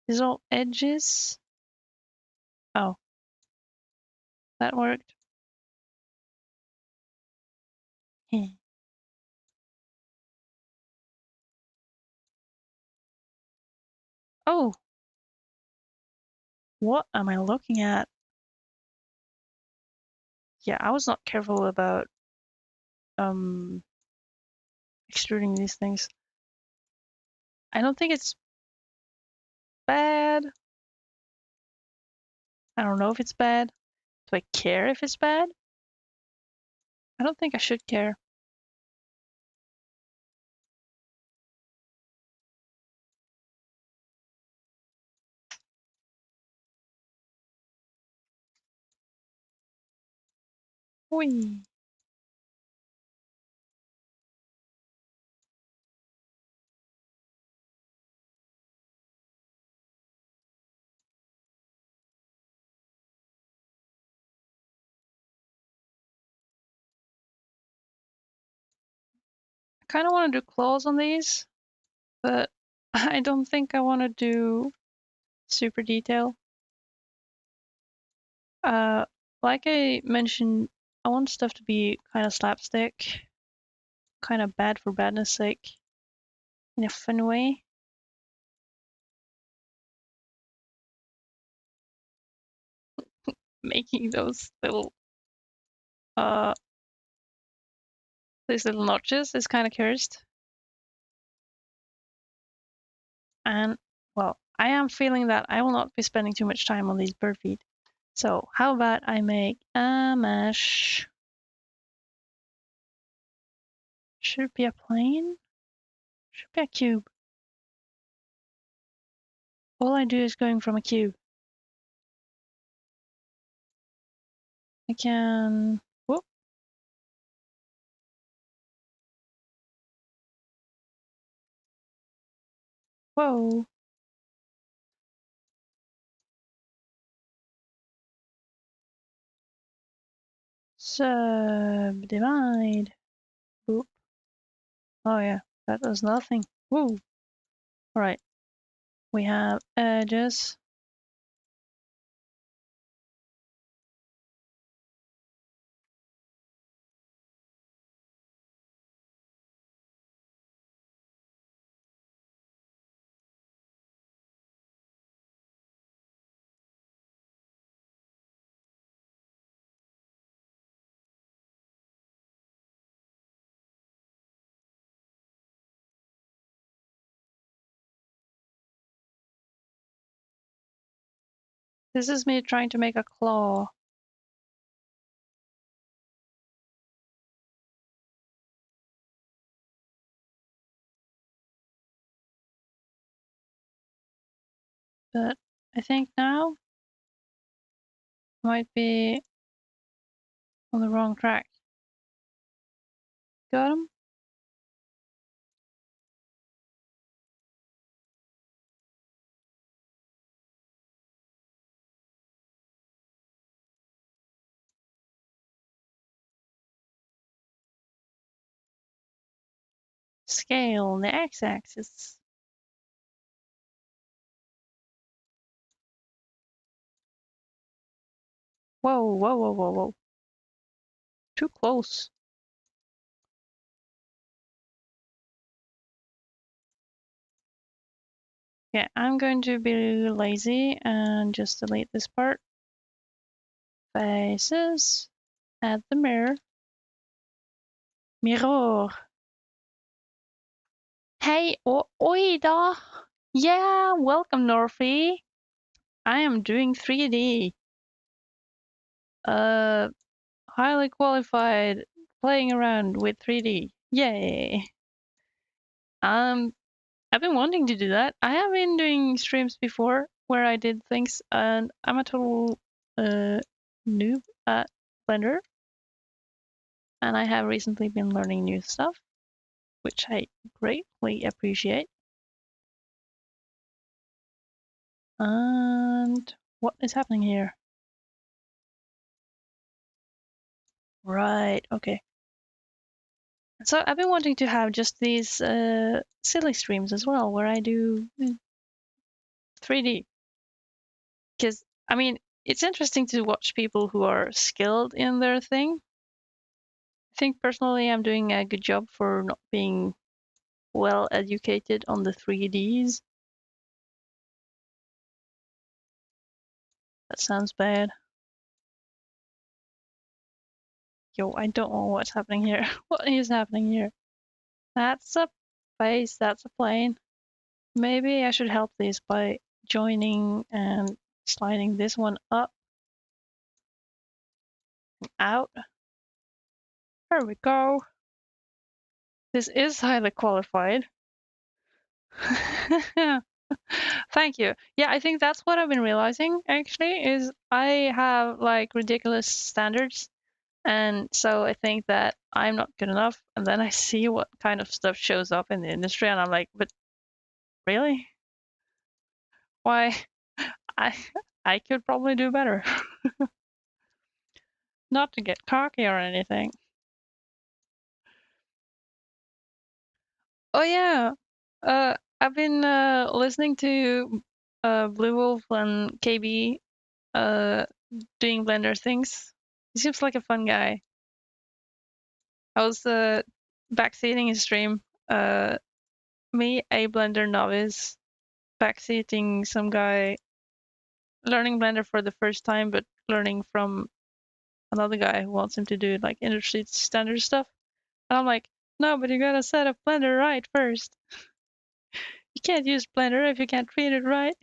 These are all edges. Oh. That worked. Oh. What am I looking at? Yeah, I was not careful about extruding these things. I don't think it's bad. I don't know if it's bad. Do I care if it's bad? I don't think I should care. Whee. I kind of want to do claws on these, but I don't think I want to do super detail. Like I mentioned, I want stuff to be kind of slapstick, kind of bad for badness sake, in a fun way. Making uh, these little notches is kind of cursed. And, well, I am feeling that I will not be spending too much time on these bird feet. So how about I make a mesh? Should it be a plane? Should be a cube. All I do is going from a cube. I can... Whoop. Whoa. Subdivide. Boop. Oh yeah, that does nothing. Woo. Alright. We have edges. This is me trying to make a claw. but I think now might be on the wrong track. Got him? Scale on the x-axis. Whoa, whoa, whoa, whoa, whoa. Too close. Yeah, I'm going to be lazy and just delete this part. Faces. Add the mirror. Mirror. Hey, oi da. Yeah, welcome Norfie. I am doing 3D. Highly qualified, playing around with 3D. Yay. I've been wanting to do that. I have been doing streams before where I did things, and I'm a total noob at Blender. And I have recently been learning new stuff, which I greatly appreciate. And what is happening here? Right, okay. So I've been wanting to have just these silly streams as well, where I do 3D. Because, I mean, it's interesting to watch people who are skilled in their thing. I think personally I'm doing a good job for not being well educated on the 3Ds. That sounds bad. Yo, I don't know what's happening here. What is happening here? That's a face, that's a plane. Maybe I should help this by joining and sliding this one up and out. There we go. This is highly qualified. Thank you. Yeah, I think that's what I've been realizing actually is I have like ridiculous standards. And so I think that I'm not good enough. And then I see what kind of stuff shows up in the industry and I'm like, but really? Why? I I could probably do better. Not to get cocky or anything. Oh yeah. I've been listening to Blue Wolf and KB uh doing Blender things. He seems like a fun guy. I was backseating his stream. Me, a Blender novice, backseating some guy learning Blender for the first time, but learning from another guy who wants him to do like industry standard stuff. And I'm like, no, but you gotta set up Blender right first. You can't use Blender if you can't treat it right.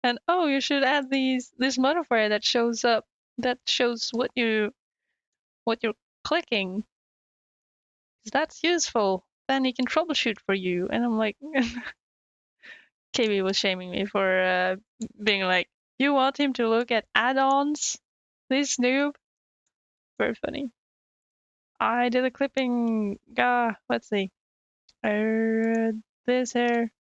And oh, you should add this modifier that shows up that shows what you're clicking. 'Cause that's useful. Then he can troubleshoot for you. And I'm like, KB was shaming me for being like, you want him to look at add-ons? This noob? Very funny. I did a clipping. Let's see. This here.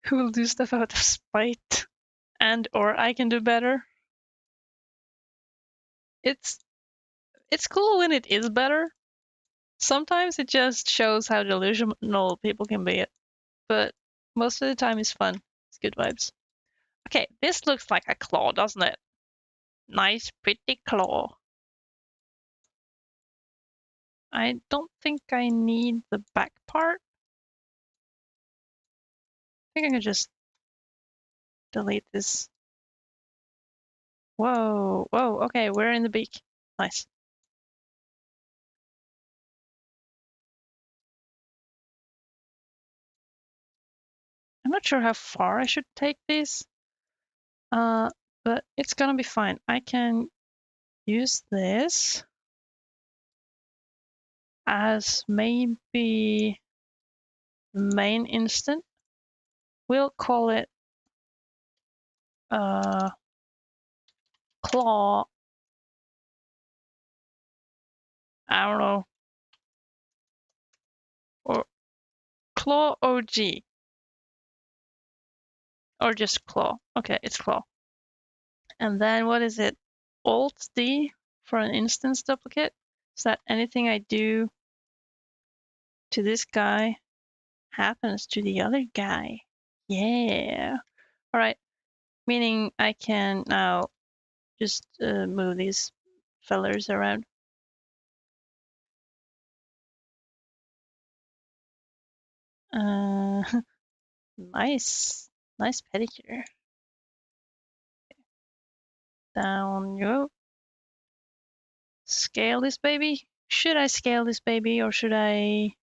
Who will do stuff out of spite, and or I can do better. It's cool when it is better. Sometimes it just shows how delusional people can be. But most of the time it's fun. It's good vibes. Okay, this looks like a claw, doesn't it? Nice, pretty claw. I don't think I need the back part. I think I can just delete this. Whoa, whoa, okay, we're in the beak. Nice. I'm not sure how far I should take this. but it's gonna be fine. I can use this as maybe the main instant. We'll call it claw. I don't know, or claw OG, or just claw. Okay, it's claw. And then what is it? Alt D for an instance duplicate. So that anything I do to this guy happens to the other guy. Yeah. All right. Meaning I can now just move these fellers around. Nice. Nice pedicure. Down you go. Scale this baby. Should I scale this baby, or should I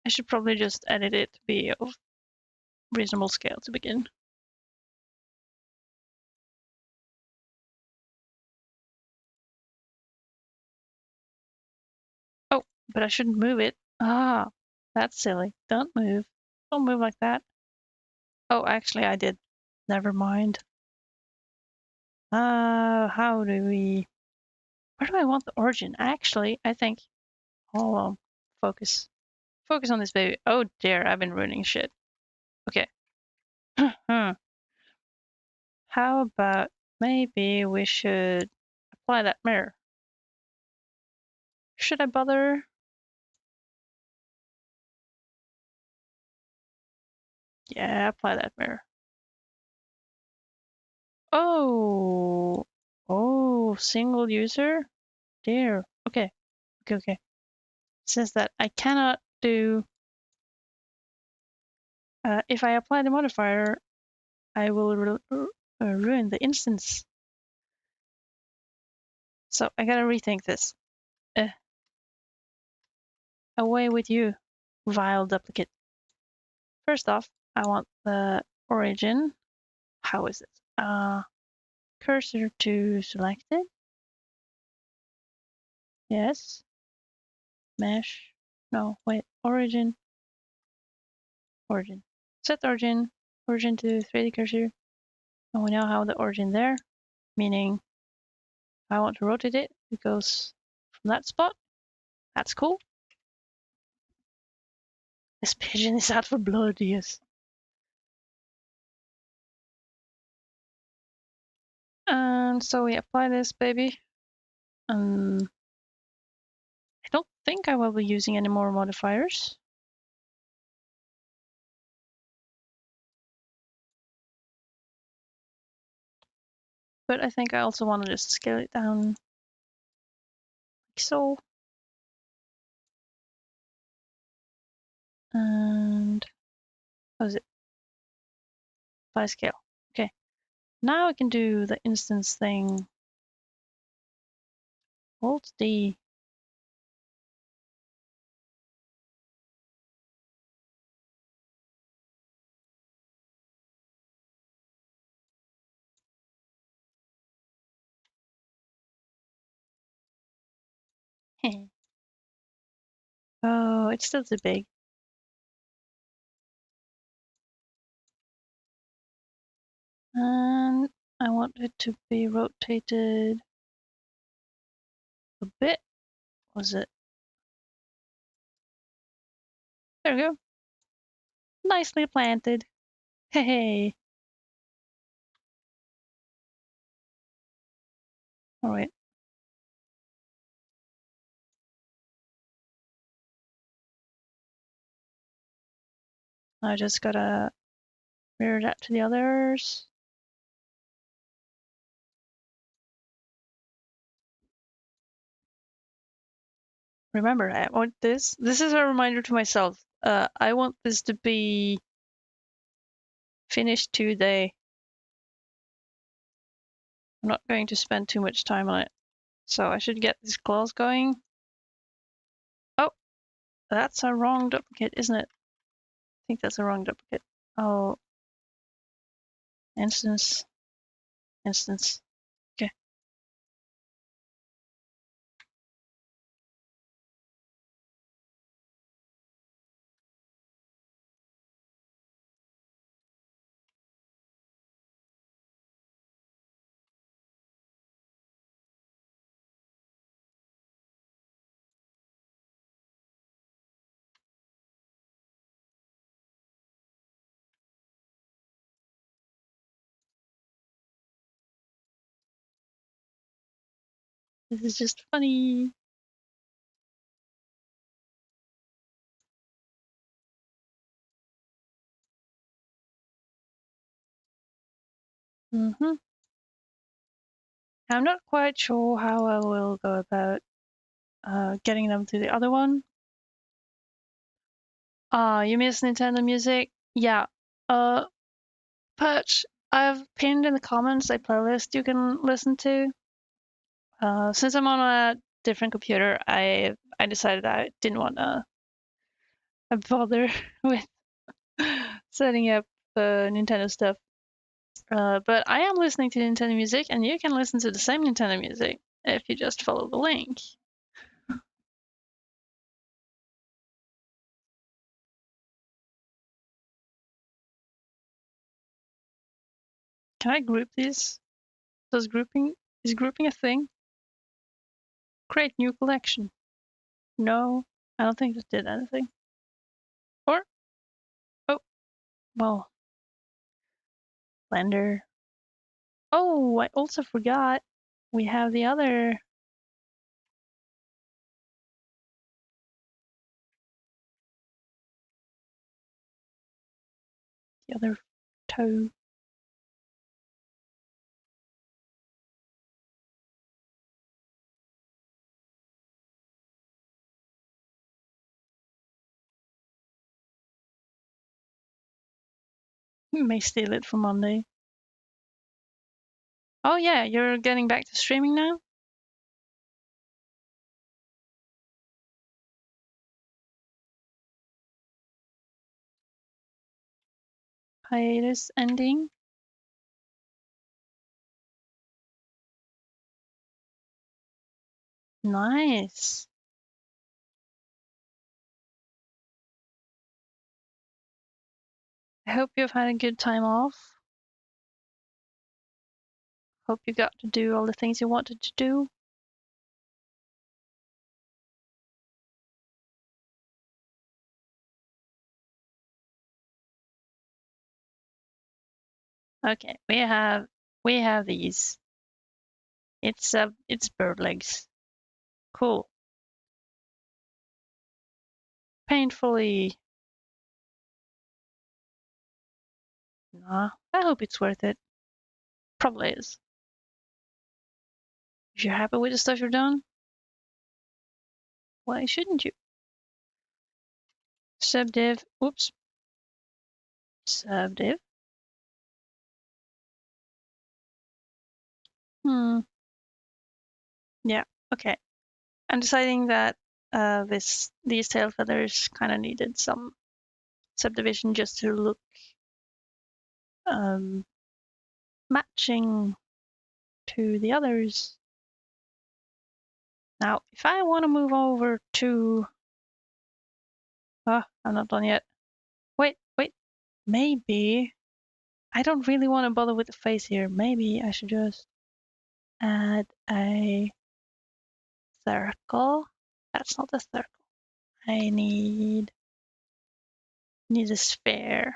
should probably just edit it to be of reasonable scale to begin. Oh, but I shouldn't move it. Ah, that's silly. Don't move. Don't move like that. Oh, actually I did. Never mind. How do we... Where do I want the origin? Actually, I think... Hold on. Focus. Focus on this baby. Oh dear, I've been ruining shit. Okay. How about maybe we should apply that mirror? Should I bother? Yeah, apply that mirror. Oh, oh, single user? Dear. Okay, okay. It says that I cannot do, if I apply the modifier, I will ruin the instance. So I gotta rethink this. Away with you, vile duplicate. First off, I want the origin. How is it? Cursor to selected. Yes. Mesh. No, wait. Origin. Origin. Set origin. Origin to 3D cursor. And we now have the origin there, meaning if I want to rotate it, it goes from that spot. That's cool. This pigeon is out for blood, yes. And so we apply this baby. I don't think I will be using any more modifiers. But I think I also want to just scale it down like so. And how is it? By scale. Okay. Now I can do the instance thing. Alt D. Oh, it's still too big. And I want it to be rotated a bit. Was it? There we go. Nicely planted. Hey. All right. I just gotta mirror that to the others. Remember, I want this. This is a reminder to myself. I want this to be finished today. I'm not going to spend too much time on it. So I should get these claws going. Oh, that's a wrong duplicate, isn't it? I think that's a wrong duplicate. Oh, instance. instance. Okay. This is just funny. Mm-hmm. I'm not quite sure how I will go about getting them to the other one. You miss Nintendo Music? Yeah. Pidge, I've pinned in the comments a playlist you can listen to. Since I'm on a different computer, I decided I didn't want to bother with setting up Nintendo stuff. But I am listening to Nintendo Music, and you can listen to the same Nintendo Music if you just follow the link. Can I group these? Is grouping a thing? Create new collection. No, I don't think it did anything. Or oh, well, Blender. Oh, I also forgot we have the other toe. We may steal it for Monday. Oh yeah, you're getting back to streaming now? Hiatus ending? Nice. I hope you've had a good time off. Hope you got to do all the things you wanted to do. Okay, we have these. It's bird legs. Cool. Painfully. Nah, I hope it's worth it. Probably is. If you're happy with the stuff you've done, why shouldn't you? Subdiv. Oops. Subdiv. Yeah. Okay. I'm deciding that these tail feathers kind of needed some subdivision just to look matching to the others. Now, if I want to move over to... Oh, I'm not done yet. Wait. Maybe... I don't really want to bother with the face here. Maybe I should just add a circle. That's not a circle. I need a sphere.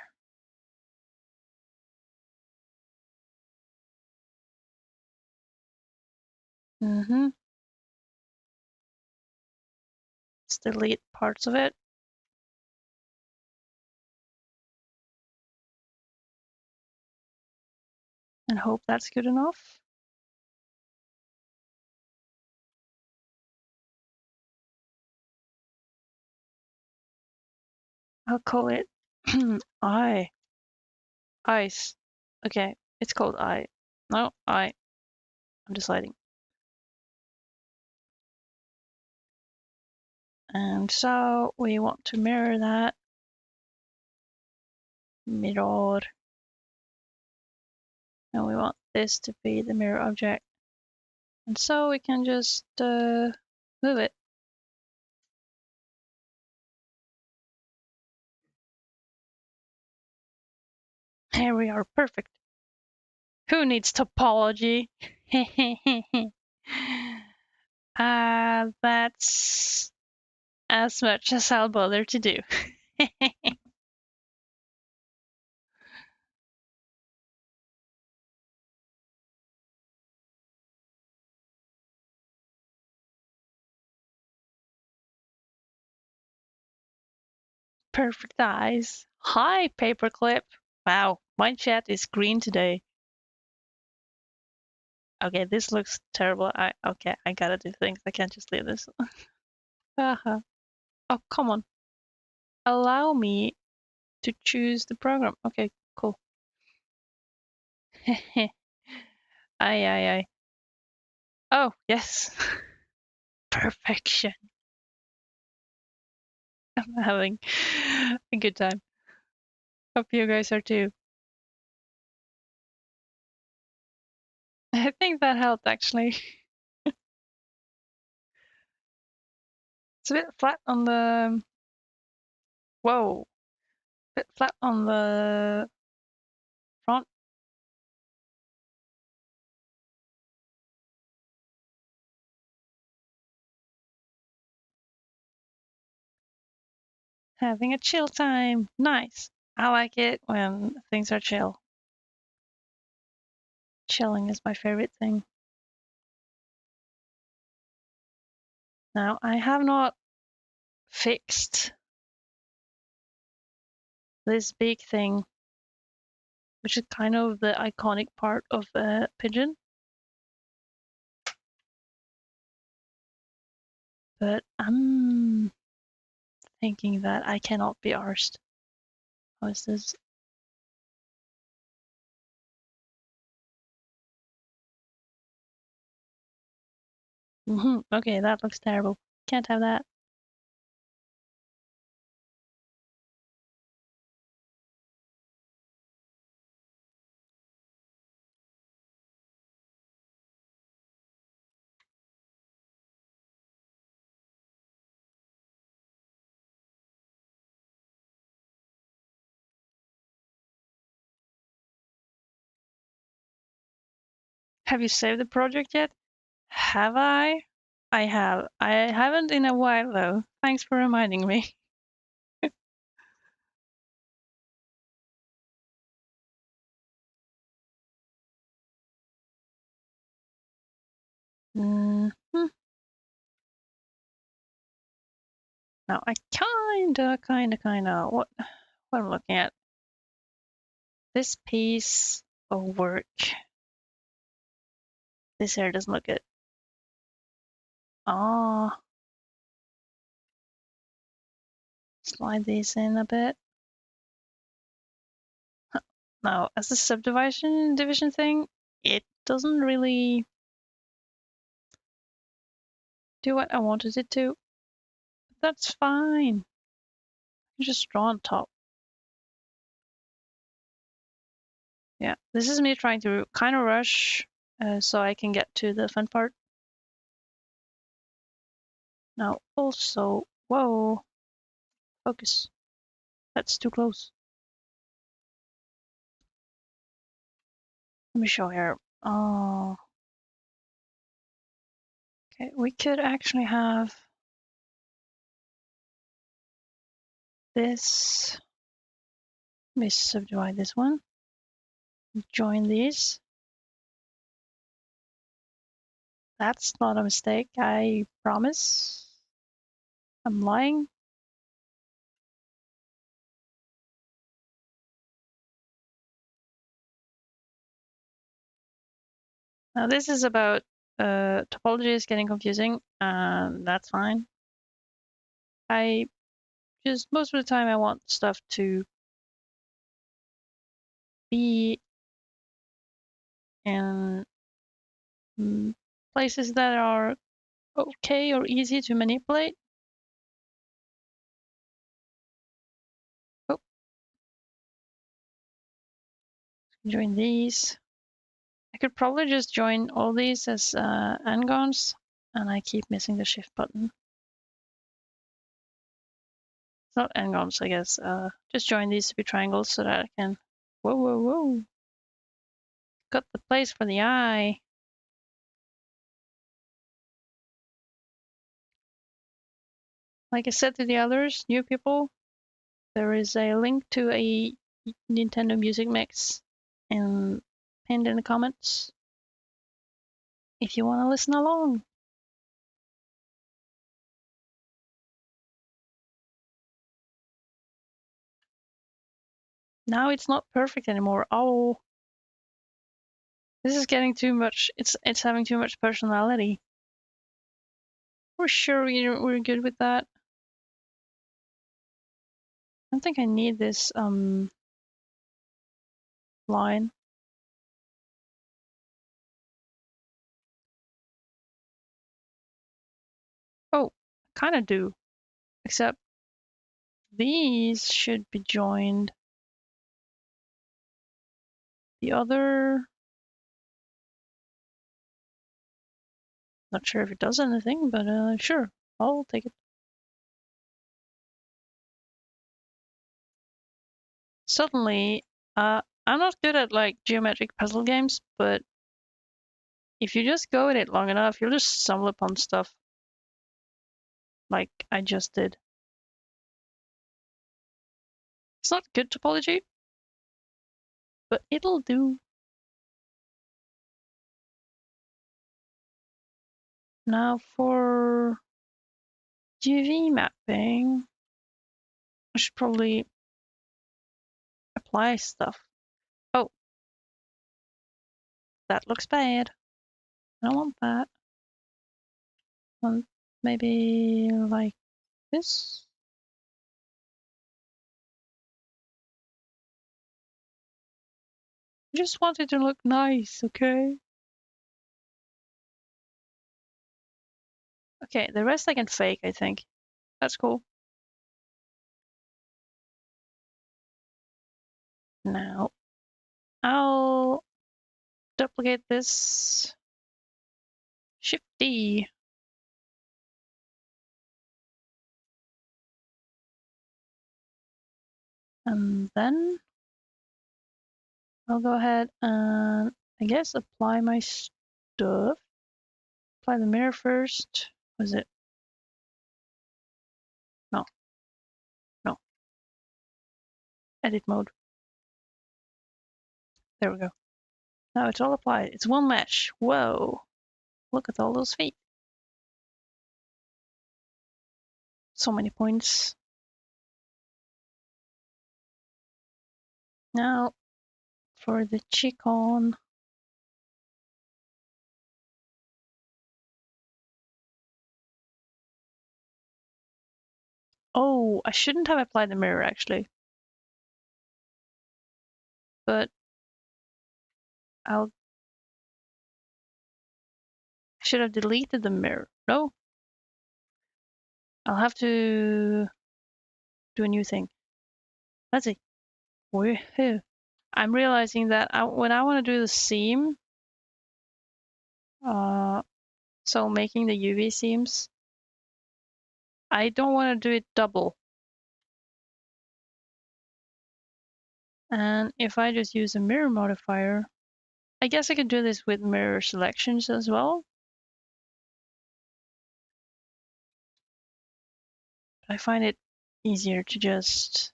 Let's delete parts of it. And hope that's good enough. I'll call it I. Ice. Okay, it's called I. No, I. I'm deciding. And so we want to mirror that. Mirror. And we want this to be the mirror object. And so we can just move it. Here we are, perfect. Who needs topology? That's as much as I'll bother to do. Perfect eyes. Hi, paperclip. Wow, my chat is green today. Okay, this looks terrible. Okay, I gotta do things. I can't just leave this. Oh, come on. Allow me to choose the program. Okay, cool. Aye, aye, aye. Oh, yes. Perfection. I'm having a good time. Hope you guys are too. I think that helped actually. It's a bit flat on the. Whoa. A bit flat on the front. Having a chill time. Nice. I like it when things are chill. Chilling is my favorite thing. Now, I have not fixed this big thing, which is kind of the iconic part of Pigeon. But I'm thinking that I cannot be arsed. How is this? Okay, that looks terrible. Can't have that. Have you saved the project yet? Have I? I have. I haven't in a while though. Thanks for reminding me. Mm -hmm. Now I kinda what I'm looking at. This piece of work. This here doesn't look good. Ah, slide these in a bit. Now, as a subdivision division thing, it doesn't really do what I wanted it to. But that's fine. You just draw on top. Yeah, this is me trying to kind of rush so I can get to the fun part. Now, also, whoa, focus. That's too close. Let me show here. Oh, okay, we could actually have this. Let me subdivide this one. Join these. That's not a mistake, I promise. I'm lying. Now this is about topology is getting confusing, and that's fine. I just most of the time I want stuff to be in places that are okay or easy to manipulate. Oh, join these. I could probably just join all these as angons, and I keep missing the shift button. It's not angons, I guess. Just join these to be triangles so that I can... Whoa, whoa, whoa. Got the place for the eye. Like I said to the others, new people, there is a link to a Nintendo Music Mix and pinned in the comments if you want to listen along. Now it's not perfect anymore. Oh, this is getting too much. It's having too much personality. We're sure we're good with that. I don't think I need this line. Oh, I kind of do. Except these should be joined. The other... Not sure if it does anything, but sure, I'll take it. Suddenly, I'm not good at like geometric puzzle games, but if you just go at it long enough, you'll just stumble upon stuff like I just did. It's not good topology, but it'll do. Now for UV mapping, I should probably apply stuff. Oh, that looks bad. I don't want that. Maybe like this. I just want it to look nice, okay? Okay, the rest I can fake, I think. That's cool. Now, I'll duplicate this. Shift D. And then I'll go ahead and I guess apply my stuff. Apply the mirror first. Was it? No. No. Edit mode. There we go. Now it's all applied. It's one mesh. Whoa. Look at all those feet. So many points. Now for the chicken. Oh, I shouldn't have applied the mirror actually. But I should have deleted the mirror. No. I'll have to do a new thing. Let's see. Woohoo. I'm realizing that when I want to do the seam, so making the UV seams, I don't want to do it double. And if I just use a mirror modifier, I guess I could do this with mirror selections as well. But I find it easier to just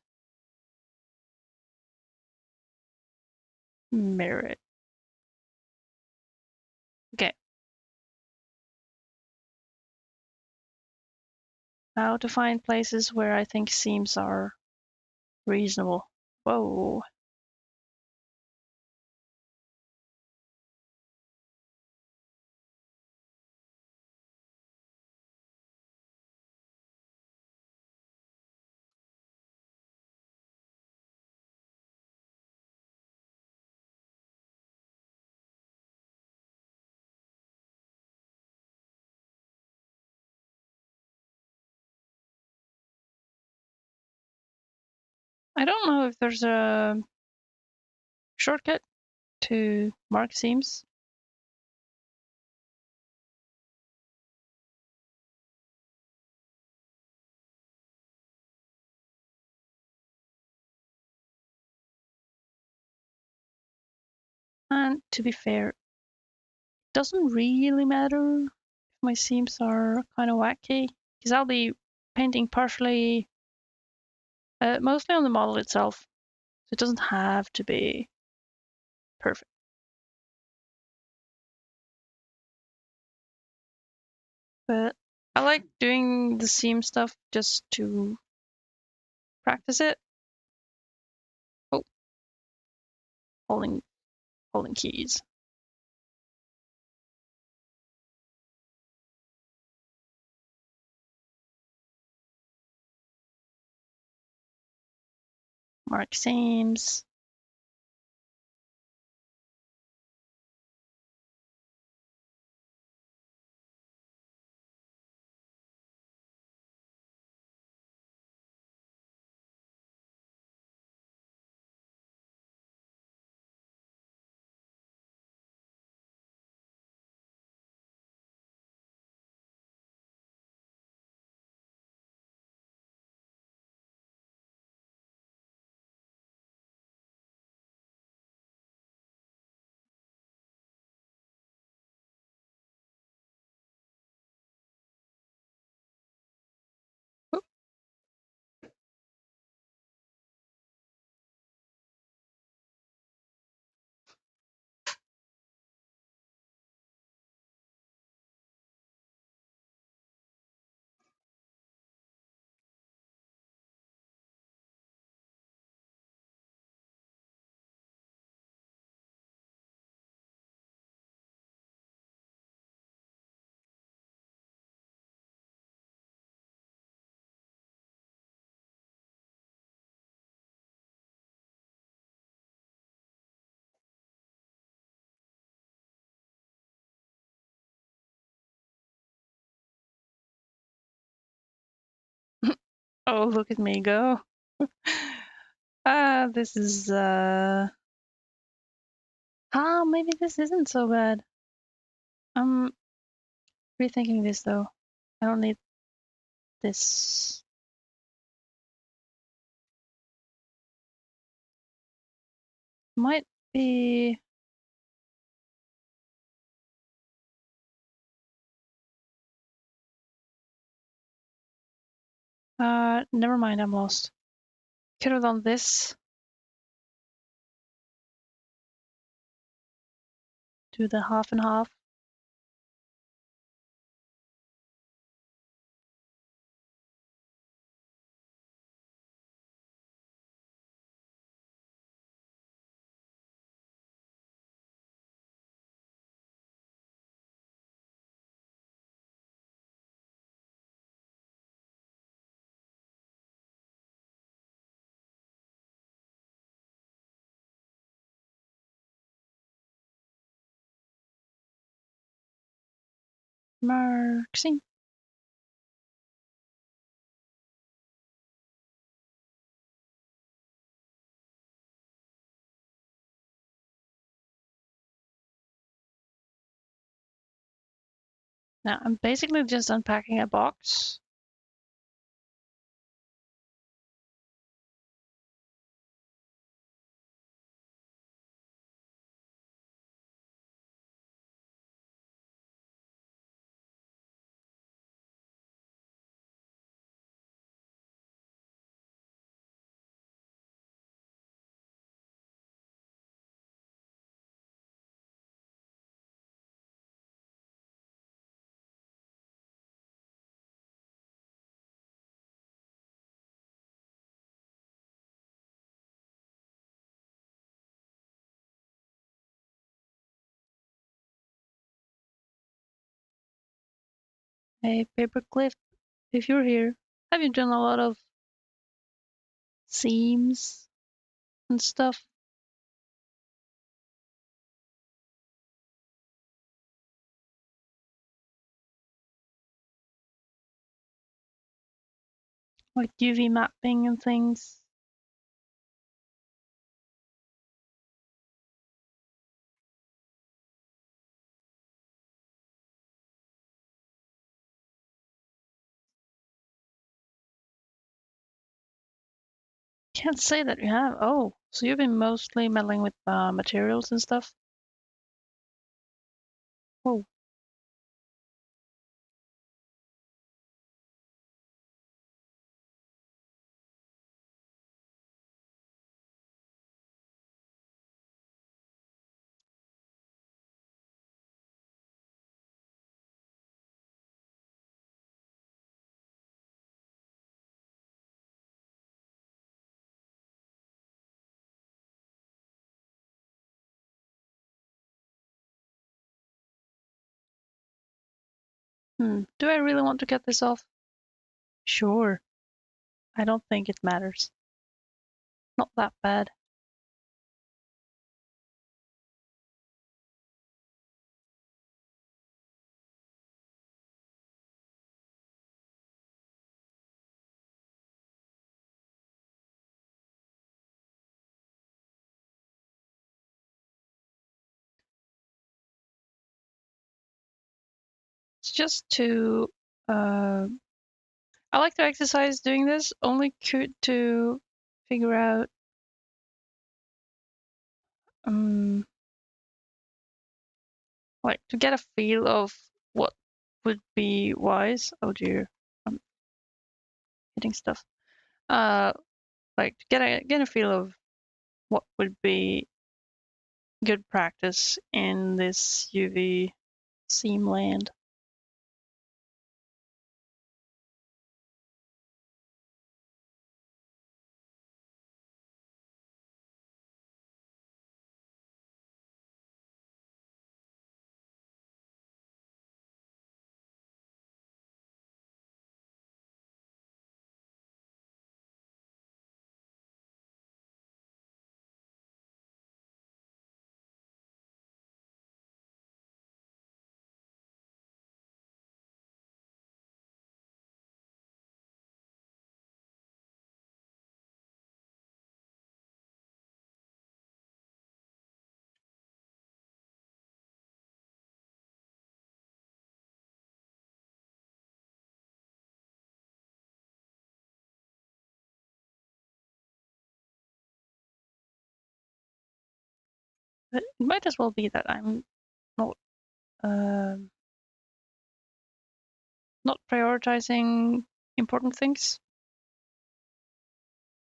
mirror it. Okay. Now to find places where I think seams are reasonable. Whoa. I don't know if there's a shortcut to mark seams. And to be fair, it doesn't really matter if my seams are kind of wacky, because I'll be painting partially, mostly on the model itself. So it doesn't have to be perfect. But I like doing the seam stuff just to practice it. Oh, holding keys. Mark seams. Oh, look at me go. This is, maybe this isn't so bad. I'm rethinking this though. I don't need this. Might be. Never mind, I'm lost. Could have done this. Do the half and half. Marking. Now I'm basically just unpacking a box. A paperclip. If you're here, have you done a lot of seams and stuff? Like UV mapping and things? Can't say that you have. Oh, so you've been mostly meddling with materials and stuff? Whoa. Do I really want to cut this off? Sure. I don't think it matters. Not that bad. It's just to I like to exercise doing this only to figure out like to get a feel of what would be wise. Oh dear, I'm hitting stuff. Like to get a feel of what would be good practice in this UV seam land. But it might as well be that I'm not um, not prioritizing important things.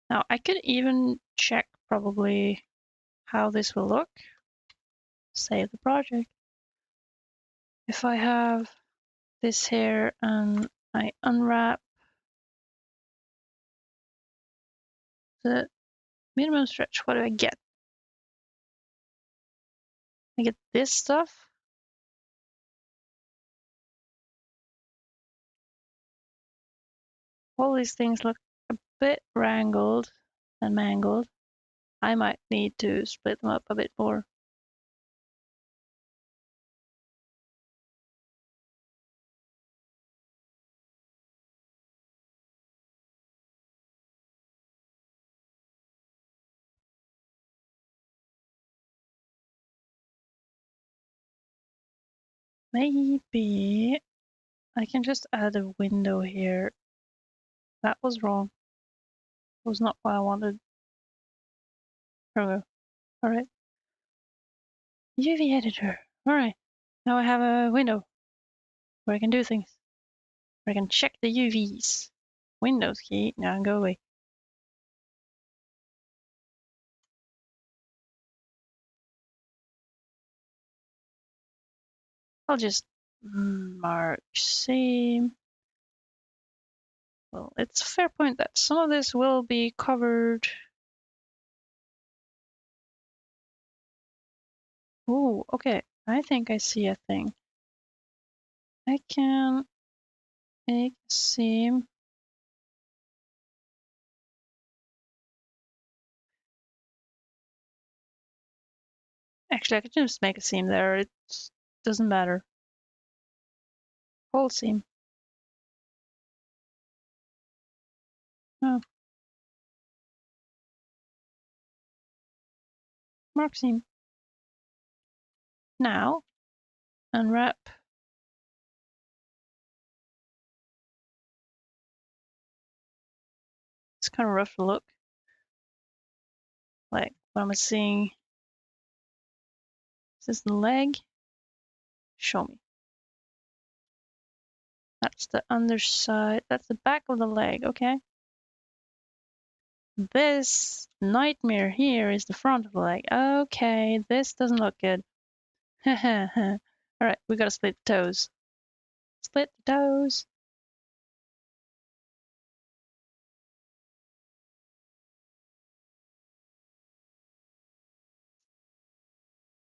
Now I could even check probably how this will look. Save the project. If I have this here and I unwrap the minimum stretch, what do I get? I get this stuff. All these things look a bit wrangled and mangled. I might need to split them up a bit more. Maybe I can just add a window here. That was wrong. It was not what I wanted. There we go. Alright. UV editor. Alright. Now I have a window where I can do things. Where I can check the UVs. Windows key. Now go away. I'll just mark same. Well, it's a fair point that some of this will be covered. Oh, okay. I think I see a thing. I can make a seam. Actually, I could just make a seam there. It doesn't matter. Whole seam. Oh, mark seam. Now, unwrap. It's kind of rough to look. Like, what am I seeing? Is this the leg? Show me. That's the underside. That's the back of the leg. Okay. This nightmare here is the front of the leg. Okay, this doesn't look good. Alright, we gotta split the toes. Split the toes.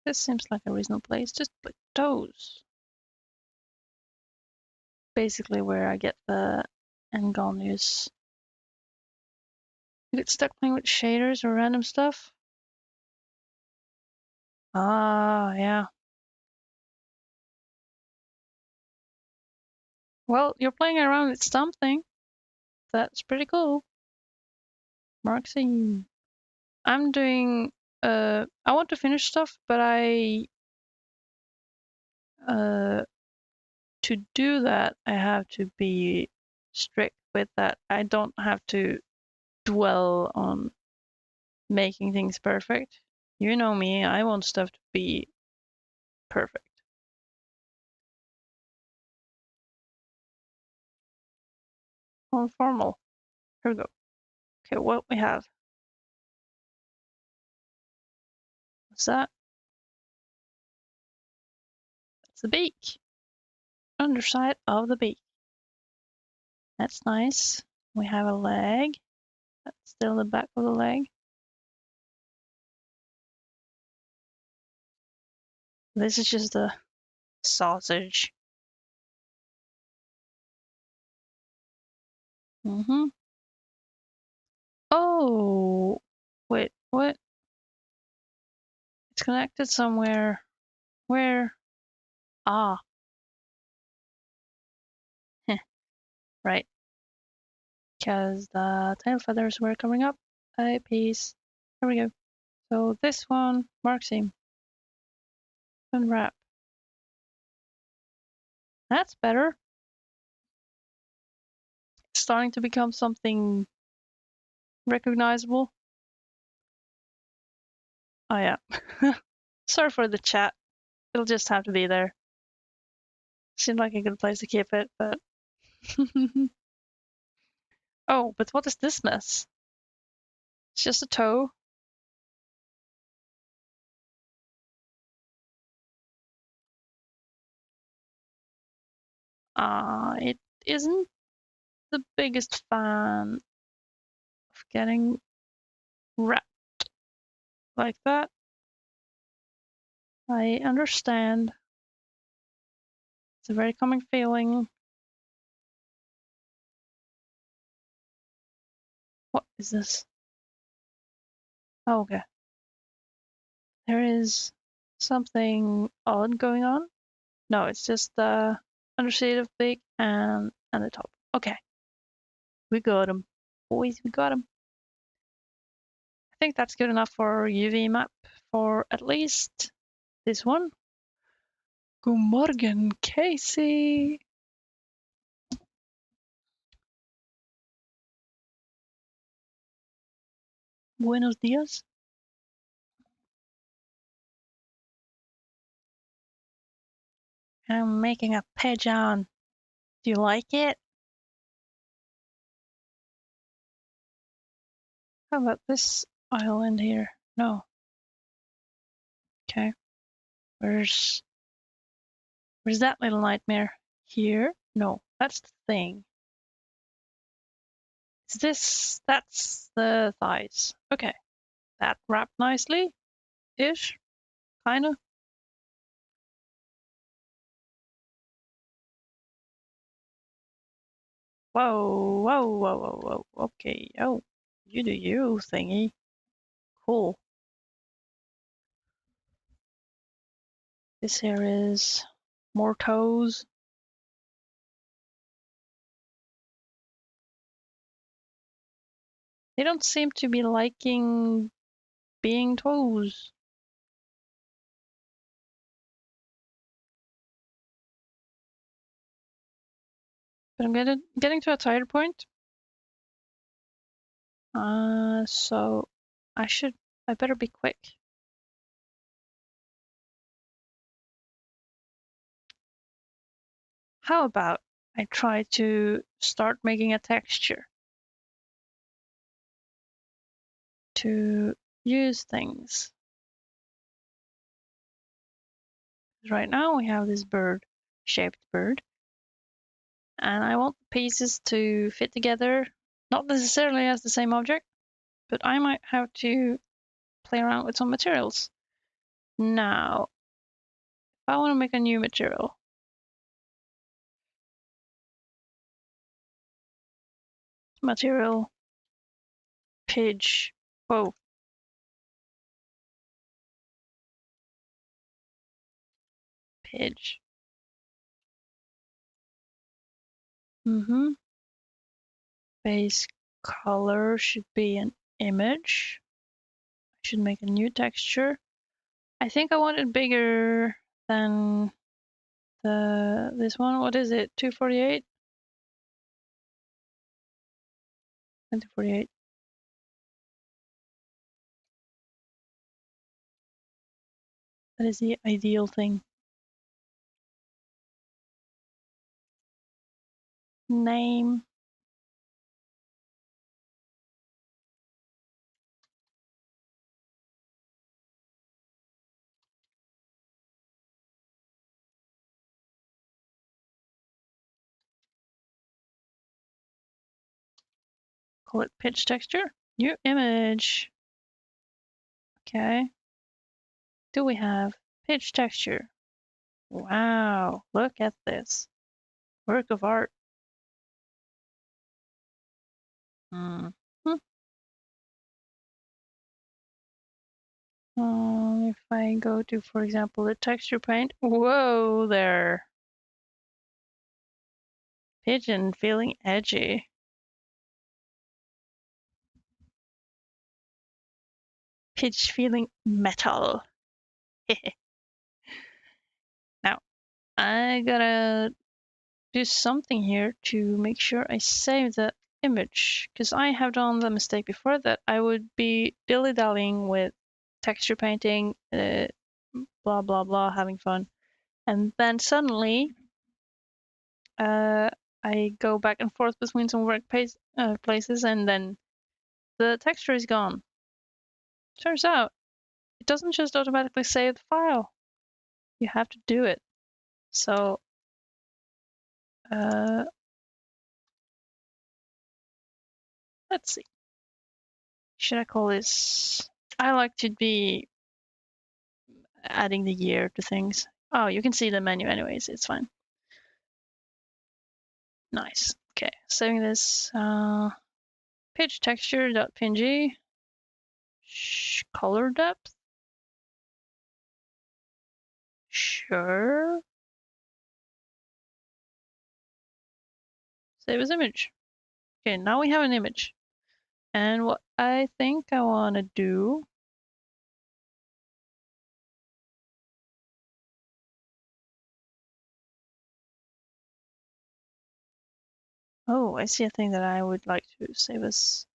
This seems like a reasonable place. Just split toes. Basically where I get the Angonius. You get stuck playing with shaders or random stuff? Ah, yeah. Well, you're playing around with something. That's pretty cool. Marxing. I'm doing I want to finish stuff, but to do that I have to be strict with that. I don't have to dwell on making things perfect. You know me, I want stuff to be perfect. On formal. Here we go. Okay, what we have. What's that? That's the beak. Underside of the beak. That's nice. We have a leg. That's still the back of the leg. This is just a sausage. Mm-hmm. Oh, wait, what? It's connected somewhere. Where? Ah, right. Because the tail feathers were covering up a piece. Here we go. So this one marks him. Unwrap. That's better. It's starting to become something recognizable. Oh yeah. Sorry for the chat. It'll just have to be there. Seemed like a good place to keep it, but oh, but what is this mess? It's just a toe. It isn't the biggest fan of getting wrapped like that. I understand. It's a very common feeling. What is this? Oh, okay. There is something odd going on. No, it's just the underside of the beak and the top. Okay, we got him. Boys, we got him. I think that's good enough for UV map for at least this one. Good morgen, Casey. Buenos dias. I'm making a pigeon. Do you like it? How about this island here? No. Okay. Where's that little nightmare? Here? No, that's the thing. Is this? That's the thighs. Okay. That wrapped nicely. Ish. Kinda. Whoa, whoa, whoa, whoa, whoa. Okay. Oh, you do you, thingy. Cool. This here is more toes. They don't seem to be liking being toes. But I'm getting to a tired point. So I better be quick. how about I try to start making a texture to use things. Right now we have this shaped bird, and I want the pieces to fit together, not necessarily as the same object, but I might have to play around with some materials. Now, if I want to make a new material, Pidge. Whoa. Pidge. Base color should be an image. I should make a new texture. I think I want it bigger than this one. What is it? 248? 248. That is the ideal thing. Name. Call it pitch texture. New image. Okay. Do we have pitch texture? Wow, look at this. Work of art. Hmm. If I go to, for example, the texture paint. Whoa there. Pigeon feeling edgy. Pidge feeling metal. Now, I gotta do something here to make sure I save the image, because I have done the mistake before that I would be dilly-dallying with texture painting, blah blah blah, having fun, and then suddenly I go back and forth between some places, and then the texture is gone. Turns out it doesn't just automatically save the file. You have to do it. So let's see. Should I call this? I like to be adding the year to things. Oh, you can see the menu anyways. It's fine. Nice. Okay, saving this. Pitch texture.png. Color depth. Sure. Save as image. Okay, now we have an image. And what I think I want to do. Oh, I see a thing that I would like to save as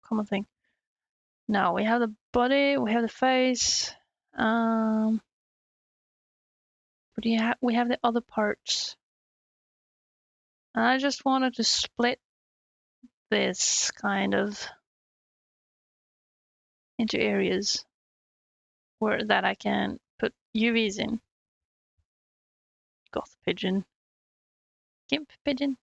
common thing. Now we have the body, we have the face, but we have the other parts. And I just wanted to split this kind of into areas where that I can put UVs in. Goth pigeon, gimp pigeon.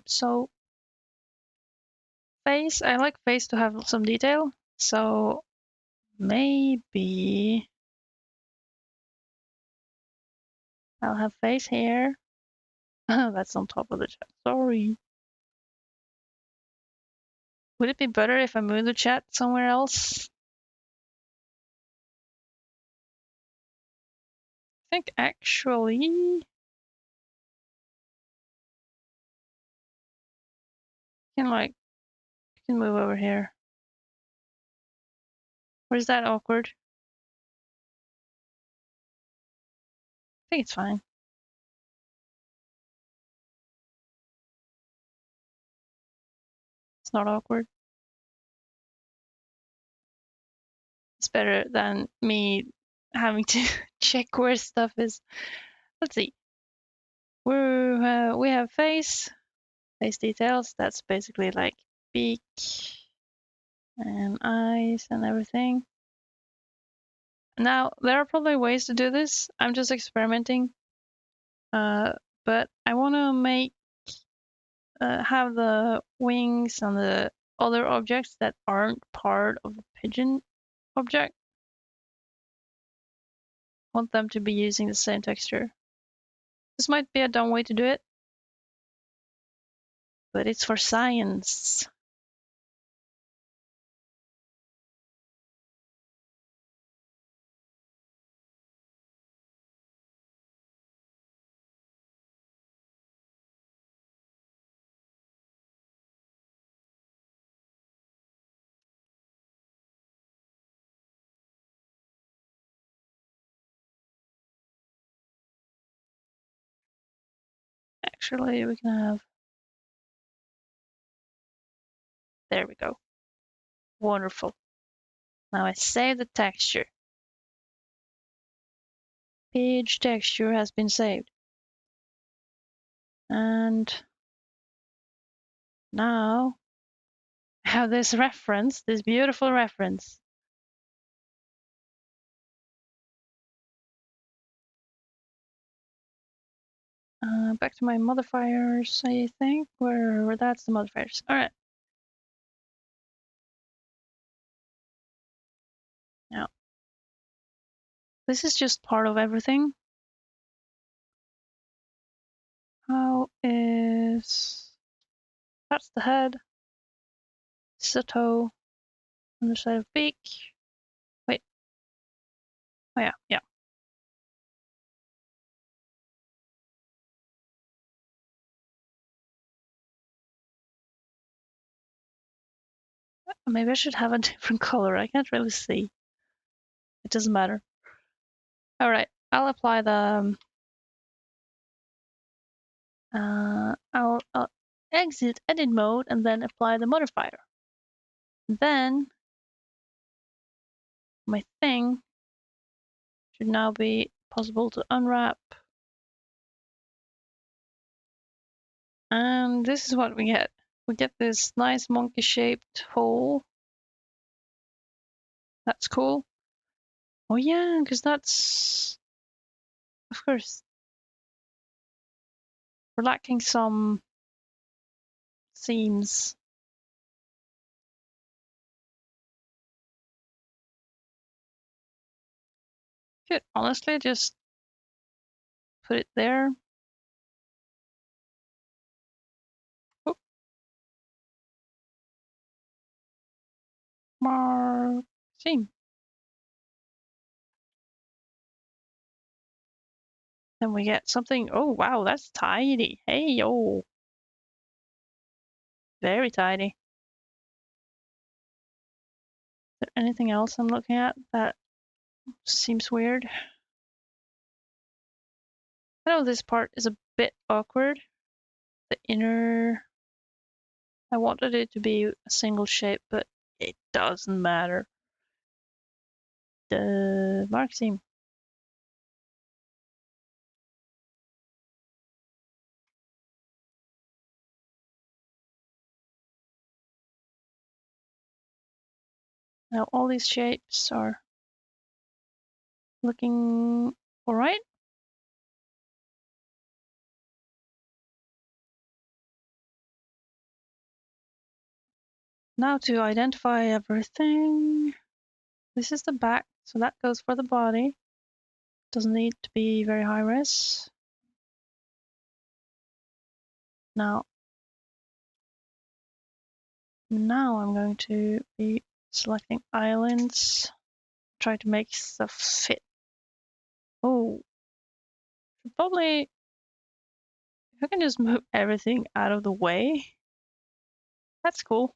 So face, I like face to have some detail. So maybe I'll have face here. That's on top of the chat. Sorry. Would it be better if I move the chat somewhere else? I think actually you can move over here. Or is that awkward? I think it's fine. It's not awkward. It's better than me having to check where stuff is. Let's see. We have face details. That's basically like beak and eyes and everything. Now, there are probably ways to do this. I'm just experimenting. But I want to make have the wings and the other objects that aren't part of the pigeon object. I want them to be using the same texture. This might be a dumb way to do it, but it's for science. Actually, we can have... There we go. Wonderful. Now I save the texture. Page texture has been saved. And now I have this reference, this beautiful reference. Back to my modifiers, I think. Where that's the modifiers. All right. Now, this is just part of everything. How is... That's the head. This is a toe. Underside of beak. Wait. Oh yeah, yeah. Maybe I should have a different color. I can't really see. It doesn't matter. All right, I'll apply the... I'll exit edit mode and then apply the modifier. Then my thing should now be possible to unwrap. And this is what we get. We get this nice monkey-shaped hole. That's cool. Oh yeah, because that's... Of course. We're lacking some seams. Could honestly just put it there. Oh. Mark seam. Then we get something... Oh wow, that's tiny. Hey yo. Very tiny. Is there anything else I'm looking at that seems weird? I know this part is a bit awkward. The inner... I wanted it to be a single shape, but it doesn't matter. The mark seam. Now all these shapes are looking all right. Now to identify everything. This is the back, so that goes for the body. Doesn't need to be very high res. Now I'm going to be selecting islands. Try to make stuff fit. Oh, probably... If I can just move everything out of the way. That's cool.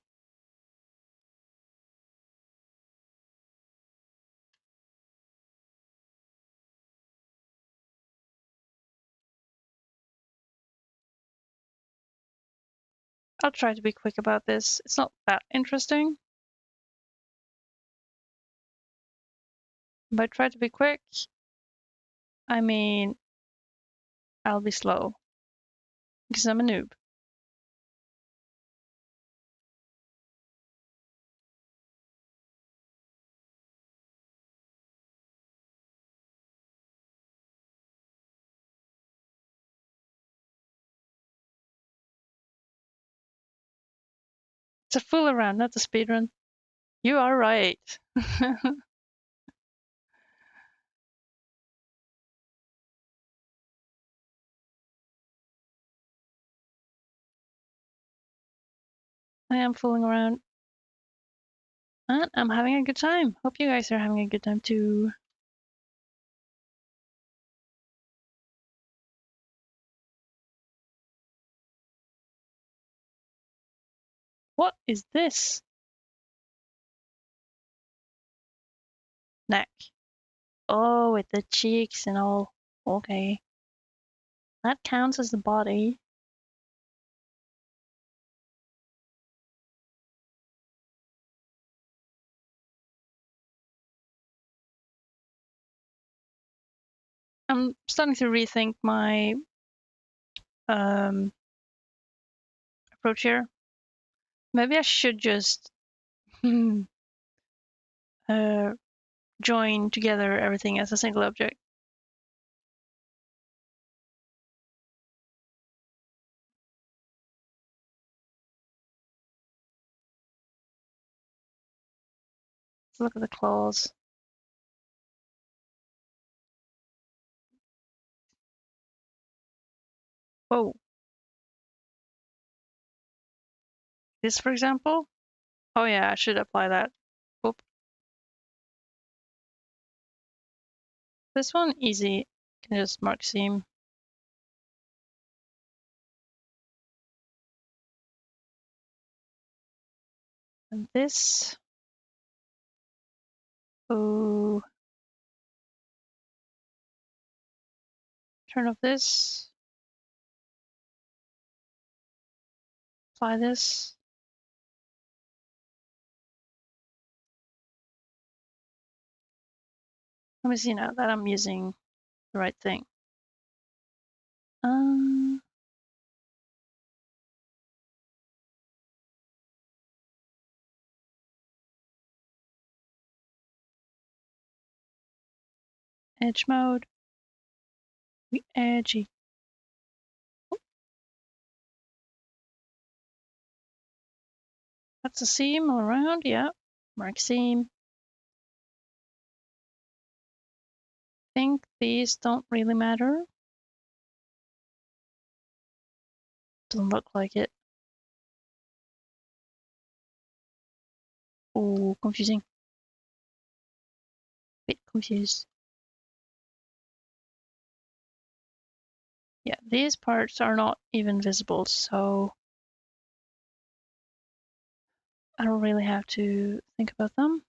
I'll try to be quick about this. It's not that interesting. If I try to be quick, I mean, I'll be slow. Because I'm a noob. It's a fool around, not a speedrun. You are right. I am fooling around. And I'm having a good time. Hope you guys are having a good time too. What is this? Neck. Oh, with the cheeks and all. Okay. That counts as the body. I'm starting to rethink my approach here. Maybe I should just join together everything as a single object. Let's look at the claws. Whoa. This, for example. Oh yeah, I should apply that. Whoop. This one, easy. Can just mark seam. And this. Oh. Turn off this. Apply this. Let me see now that I'm using the right thing. Edge mode. We edgy. That's a seam all around, yeah. Mark seam. Think these don't really matter. Doesn't look like it. Oh, confusing. Bit confused. Yeah, these parts are not even visible, so I don't really have to think about them.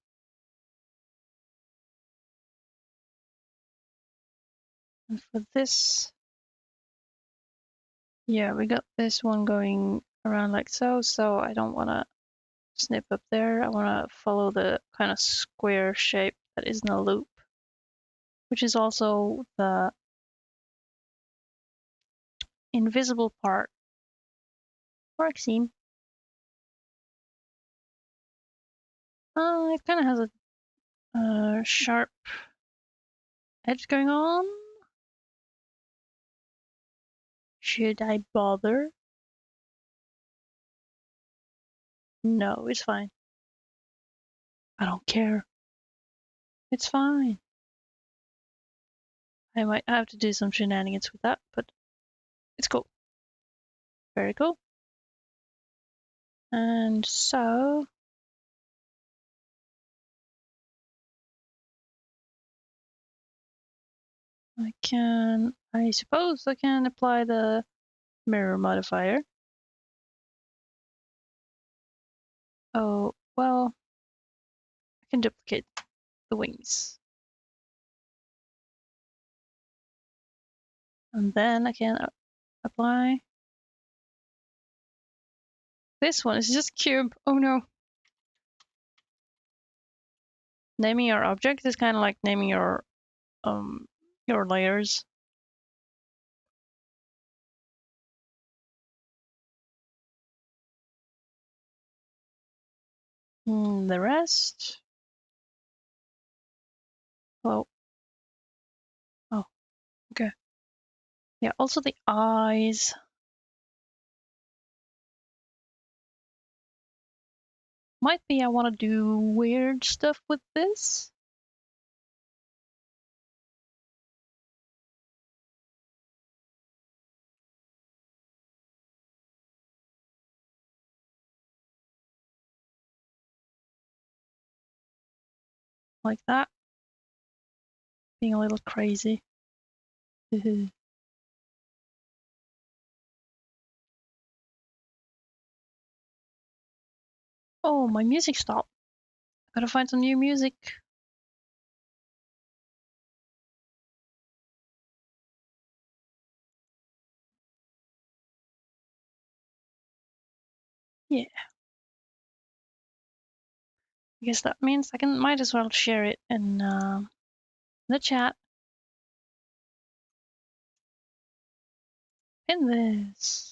And for this, yeah, we got this one going around like so, so I don't want to snip up there. I want to follow the kind of square shape that is in a loop, which is also the invisible part. Work seam. It kind of has a sharp edge going on. Should I bother? No, it's fine. I don't care. It's fine. I might have to do some shenanigans with that, but it's cool. Very cool. And so I suppose I can apply the mirror modifier. Oh, well, I can duplicate the wings. And then I can apply. This one is just cube. Oh no. Naming your object is kind of like naming your layers. The rest. Oh. Oh. Okay. Yeah. Also the eyes. Might be I want to do weird stuff with this. Like that. Being a little crazy. Oh, my music stopped. Gotta find some new music. Yeah. I guess that means I might as well share it in the chat. In this.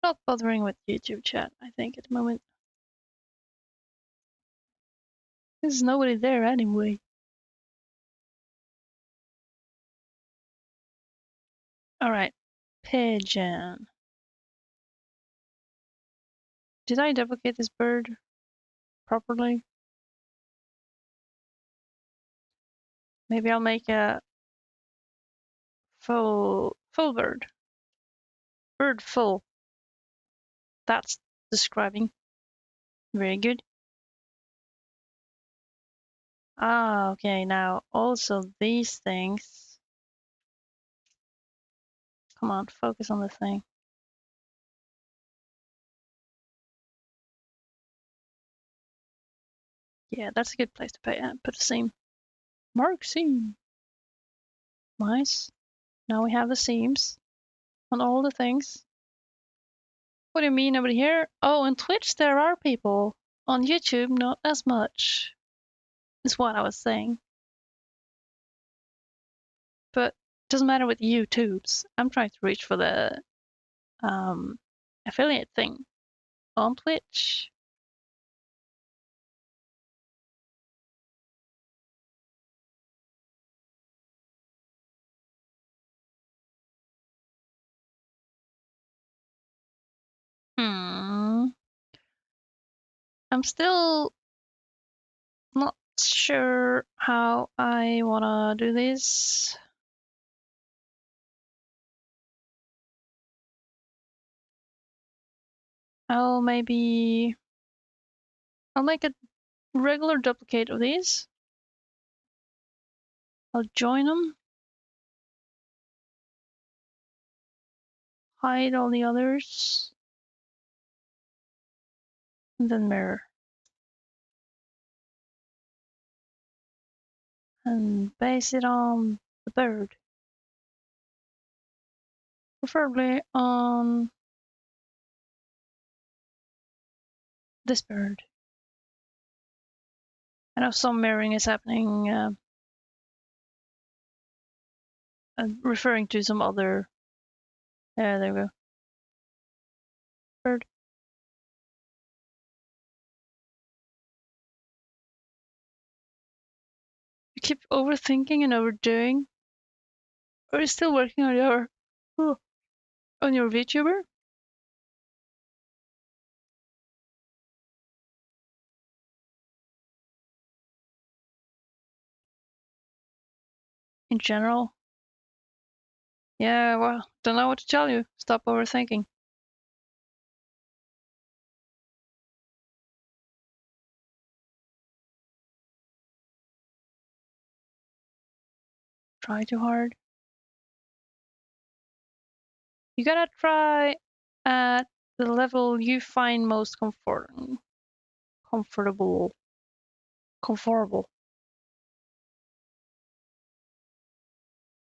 Not bothering with YouTube chat, I think, at the moment. There's nobody there anyway. Alright. Pigeon. Did I duplicate this bird properly? Maybe I'll make a full bird. Bird full. That's describing. Very good. Ah, okay, now also these things. Come on, focus on the thing. Yeah, that's a good place to put a seam. Mark seam. Nice. Now we have the seams on all the things. What do you mean nobody here? Oh, on Twitch there are people. On YouTube, not as much. Is what I was saying. But it doesn't matter with YouTubes. I'm trying to reach for the affiliate thing on Twitch. I'm still not sure how I wanna do this. I'll make a regular duplicate of these. I'll join them. Hide all the others. And then mirror. And base it on the bird. Preferably on this bird. I know some mirroring is happening, referring to some other. Yeah, there we go. Bird. You keep overthinking and overdoing. Are you still working on your VTuber? In general? Yeah, well, don't know what to tell you. Stop overthinking. Try too hard. You gotta try at the level you find most comfortable.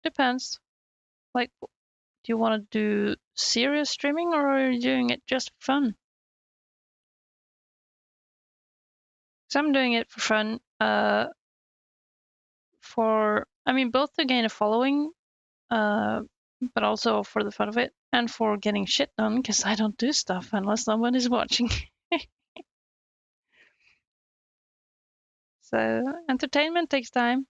Depends. Like, do you want to do serious streaming or are you doing it just for fun? So I'm doing it for fun. I mean, both to gain a following, but also for the fun of it, and for getting shit done, because I don't do stuff unless someone is watching. So entertainment takes time.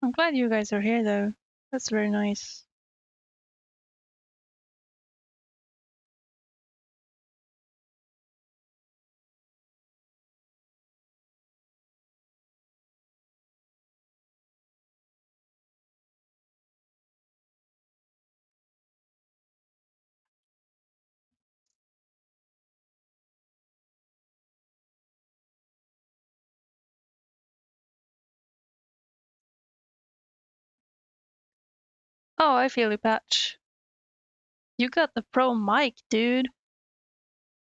I'm glad you guys are here, though. That's very nice. Oh, I feel you, Patch. You got the pro mic, dude.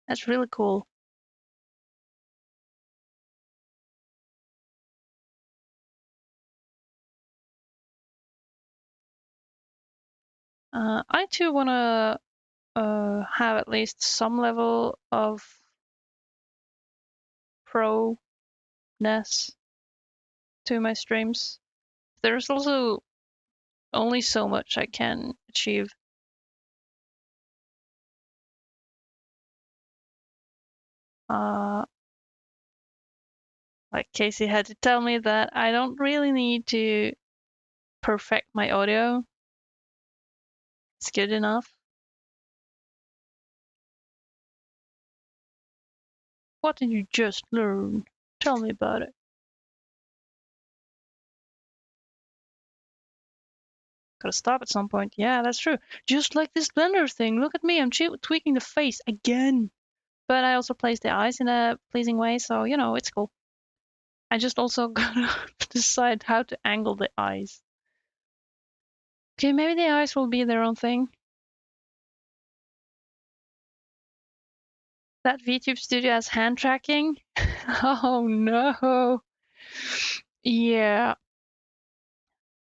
That's really cool. I too wanna have at least some level of pro-ness to my streams. There's also only so much I can achieve. Like Casey had to tell me that I don't really need to perfect my audio. It's good enough. What did you just learn? Tell me about it. Gotta stop at some point. Yeah, that's true. Just like this blender thing. Look at me, I'm tweaking the face again. But I also place the eyes in a pleasing way, so you know, it's cool. I just also gotta decide how to angle the eyes. Okay, maybe the eyes will be their own thing. That VTube studio has hand tracking? Oh no. Yeah,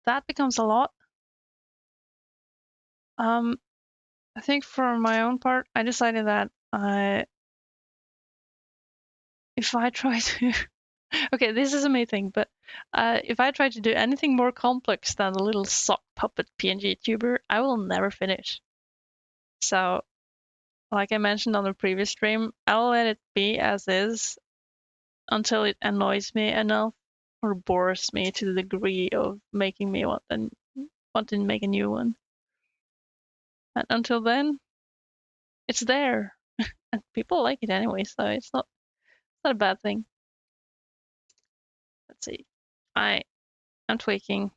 that becomes a lot. I think for my own part, I decided that if I try to, okay, this is a me thing, but if I try to do anything more complex than the little sock puppet PNG tuber, I will never finish. So, like I mentioned on the previous stream, I'll let it be as is until it annoys me enough or bores me to the degree of making me want to make a new one. And until then, it's there, and people like it anyway, so it's not a bad thing. Let's see. I'm tweaking.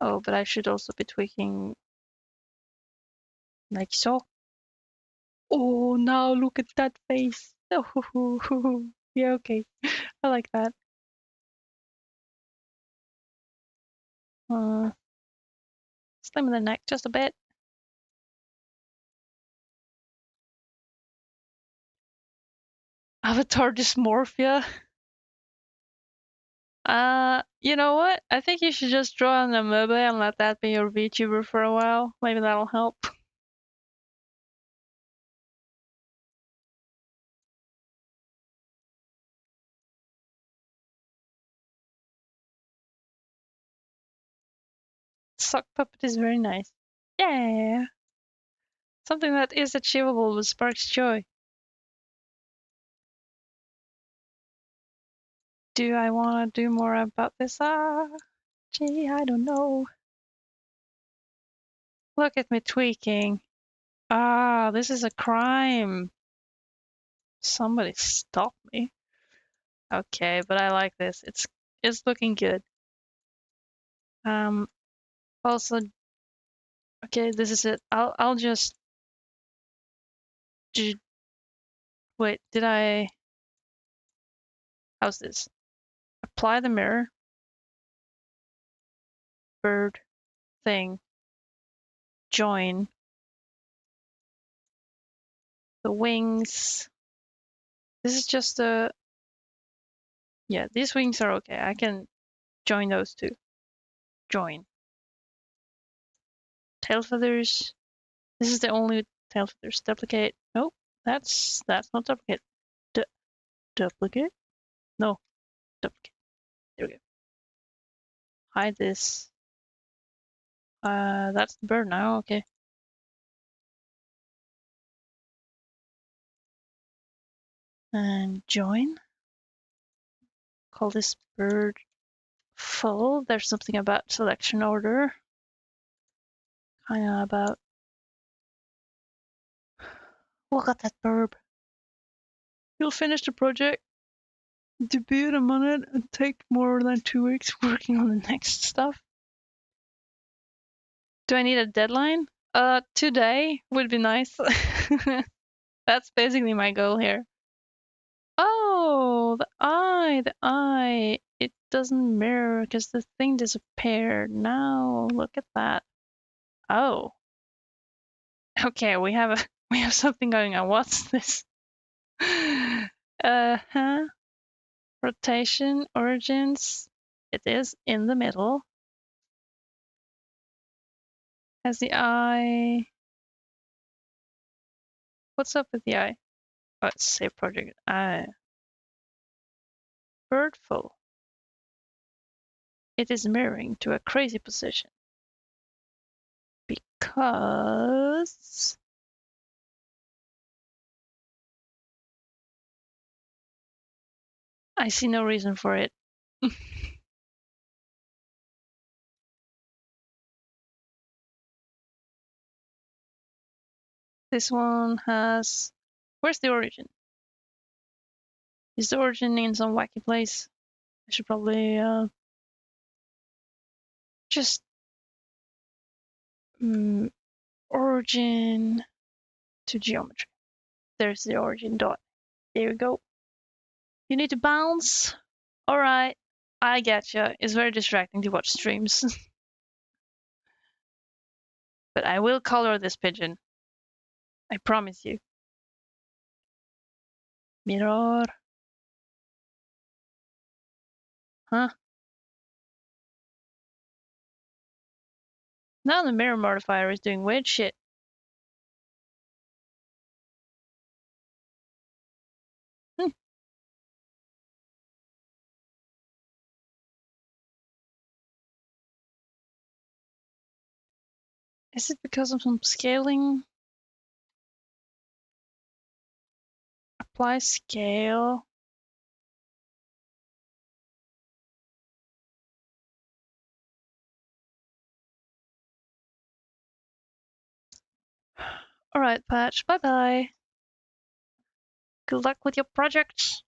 Oh, but I should also be tweaking like so. Oh, now look at that face. Oh, yeah, okay. I like that. Uh, Slim the neck just a bit. Avatar dysmorphia. You know what? I think you should just draw an amoeba and let that be your VTuber for a while. Maybe that'll help. Sock puppet is very nice. Yeah. Something that is achievable but sparks joy. Do I want to do more about this? Gee, I don't know. Look at me tweaking. This is a crime. Somebody stop me. Okay, but I like this. It's looking good. Um, Also, okay, this is it. I'll just wait. How's this? Apply the mirror, bird thing, join, the wings. This is just a... Yeah, these wings are okay. I can join those two. Join. Tail feathers. This is the only tail feathers. Duplicate. Nope, that's not duplicate. Duplicate? No, duplicate. There we go. Hide this. That's the bird now. Okay. And join. Call this bird full. There's something about selection order. Kind of about... Look at that bird. You'll finish the project, debut them on it, and take more than 2 weeks working on the next stuff. Do I need a deadline? Today would be nice. That's basically my goal here. Oh, the eye. It doesn't mirror because the thing disappeared. Now look at that. Oh. Okay, we have something going on. What's this? Uh-huh. Rotation, origins. It is in the middle. Has the eye. What's up with the eye? Oh, it's save project. Eye. Bird full. It is mirroring to a crazy position. Because I see no reason for it. This one has... Where's the origin? Is the origin in some wacky place? I should probably just origin to geometry. There's the origin dot. There you go. You need to bounce. All right, I getcha. It's very distracting to watch streams. But I will color this pigeon. I promise you. Mirror. Huh? Now the mirror modifier is doing weird shit. Is it because of some scaling? Apply scale. Alright, Patch, bye bye. Good luck with your projects.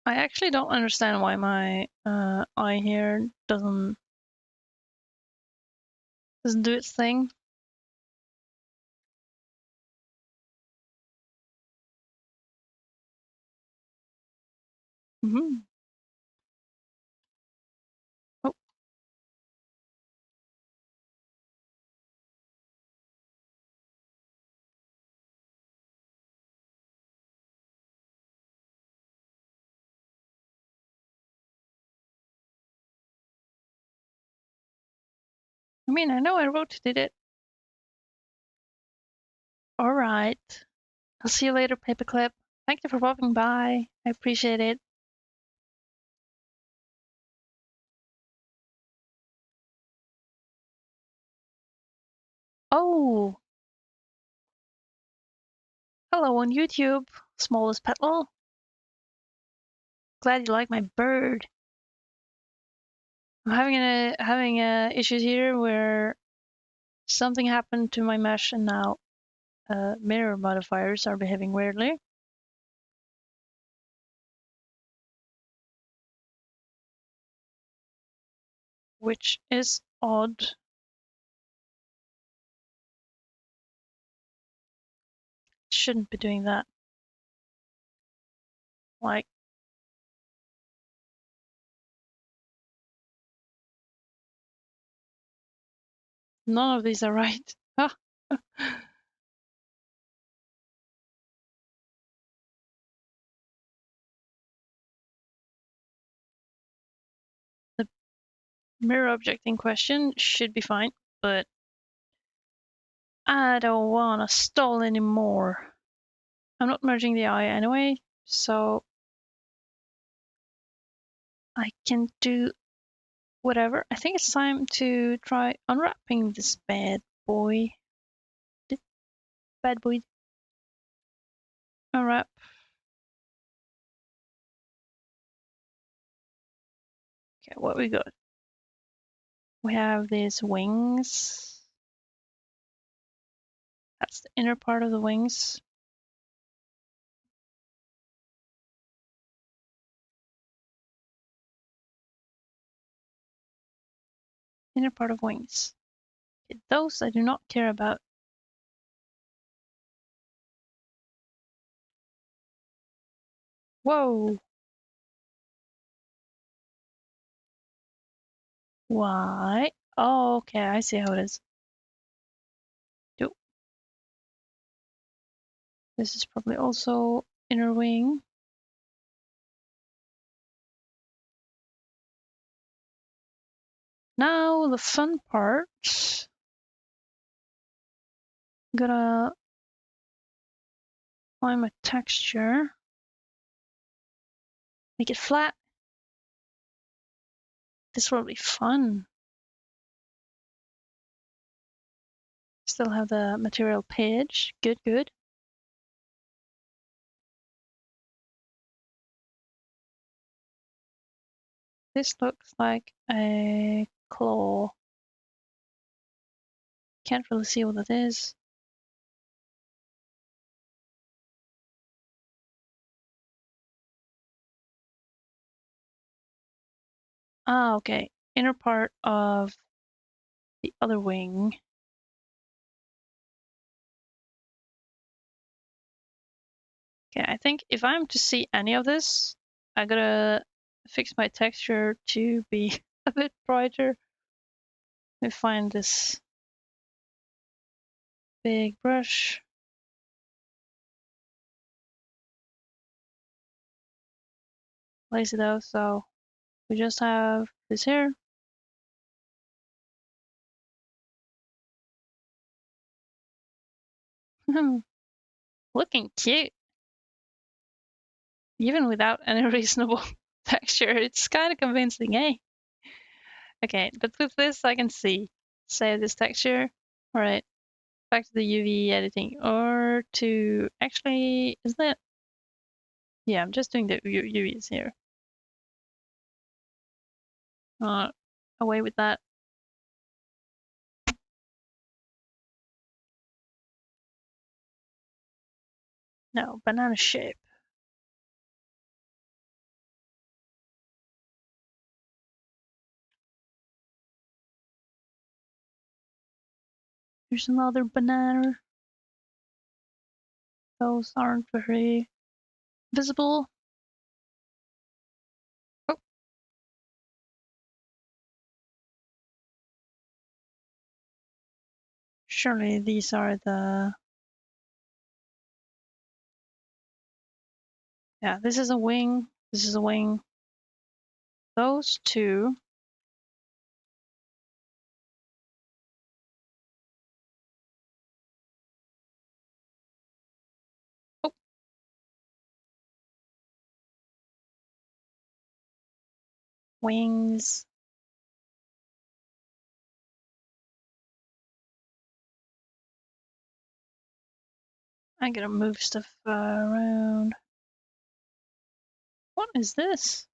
I actually don't understand why my eye here doesn't do its thing. Oh. I mean, I know I rotated it. Alright. I'll see you later, Paperclip. Thank you for popping by. I appreciate it. Oh! Hello on YouTube, Smallest Petal. Glad you like my bird. I'm having a issues here where something happened to my mesh and now mirror modifiers are behaving weirdly. Which is odd. Shouldn't be doing that. Like, None of these are right. Ah. The mirror object in question should be fine, but I don't want to stall anymore. I'm not merging the eye anyway, so I can do whatever. I think it's time to try unwrapping this bad boy. Bad boy. Unwrap. Okay, what we got? We have these wings. That's the inner part of the wings. Inner part of wings. Okay, those I do not care about. Whoa! Why? Oh, okay, I see how it is. Yep. This is probably also inner wing. Now the fun part. I'm gonna find my texture. Make it flat. This will be fun. Still have the material Pidge. Good, good. This looks like a claw. Can't really see what that is. Ah, okay. Inner part of the other wing. Okay, I think if I'm to see any of this, I gotta fix my texture to be a bit brighter. Let me find this big brush. Place it out, so we just have this here. Looking cute. Even without any reasonable texture, it's kind of convincing, eh? Okay, but with this I can see. Save this texture. Alright, back to the UV editing. Or to actually, isn't it? Yeah, I'm just doing the UVs here. Away with that. No, banana shape. There's another banana. Those aren't very visible. Oh. Surely these are the... Yeah, this is a wing. This is a wing. Those two. Oh. Wings. I'm gonna move stuff around. What is this?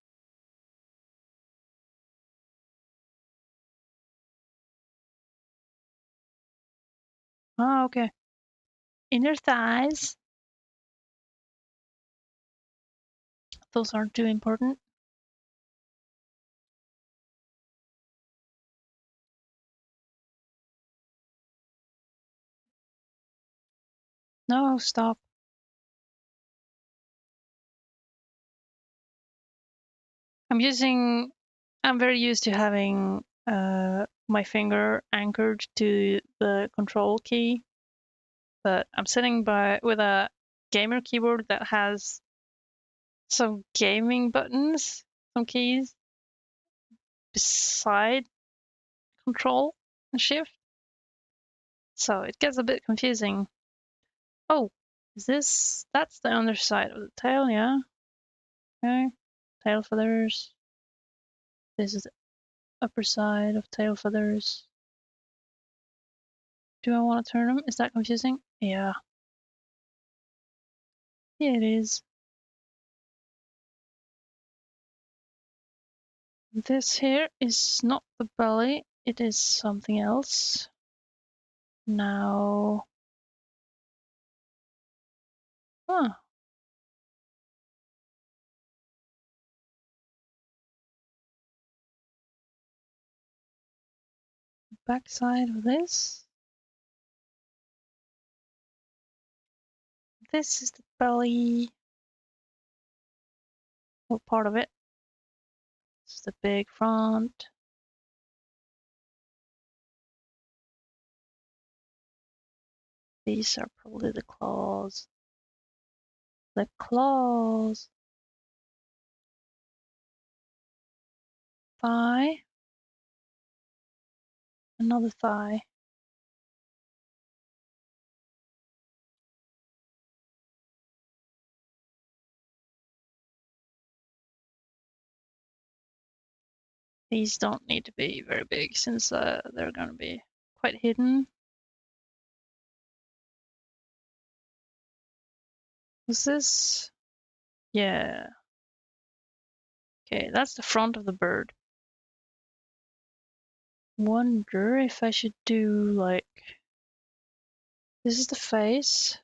Oh, okay. Inner thighs. Those aren't too important. No, stop. I'm very used to having my finger anchored to the control key, but I'm sitting with a gamer keyboard that has some gaming buttons, some keys beside control and shift. So it gets a bit confusing. Oh, that's the underside of the tail, yeah. Okay, tail feathers. This is the upper side of tail feathers. Do I want to turn them? Is that confusing? Yeah. Yeah, it is. This here is not the belly, it is something else. Now, huh, backside of this. This is the belly, or part of it. This is the big front. These are probably the claws. The claws. Thigh. Another thigh. These don't need to be very big since they're going to be quite hidden. What's this? Yeah. Okay, that's the front of the bird. Wonder if I should do like... This is the face.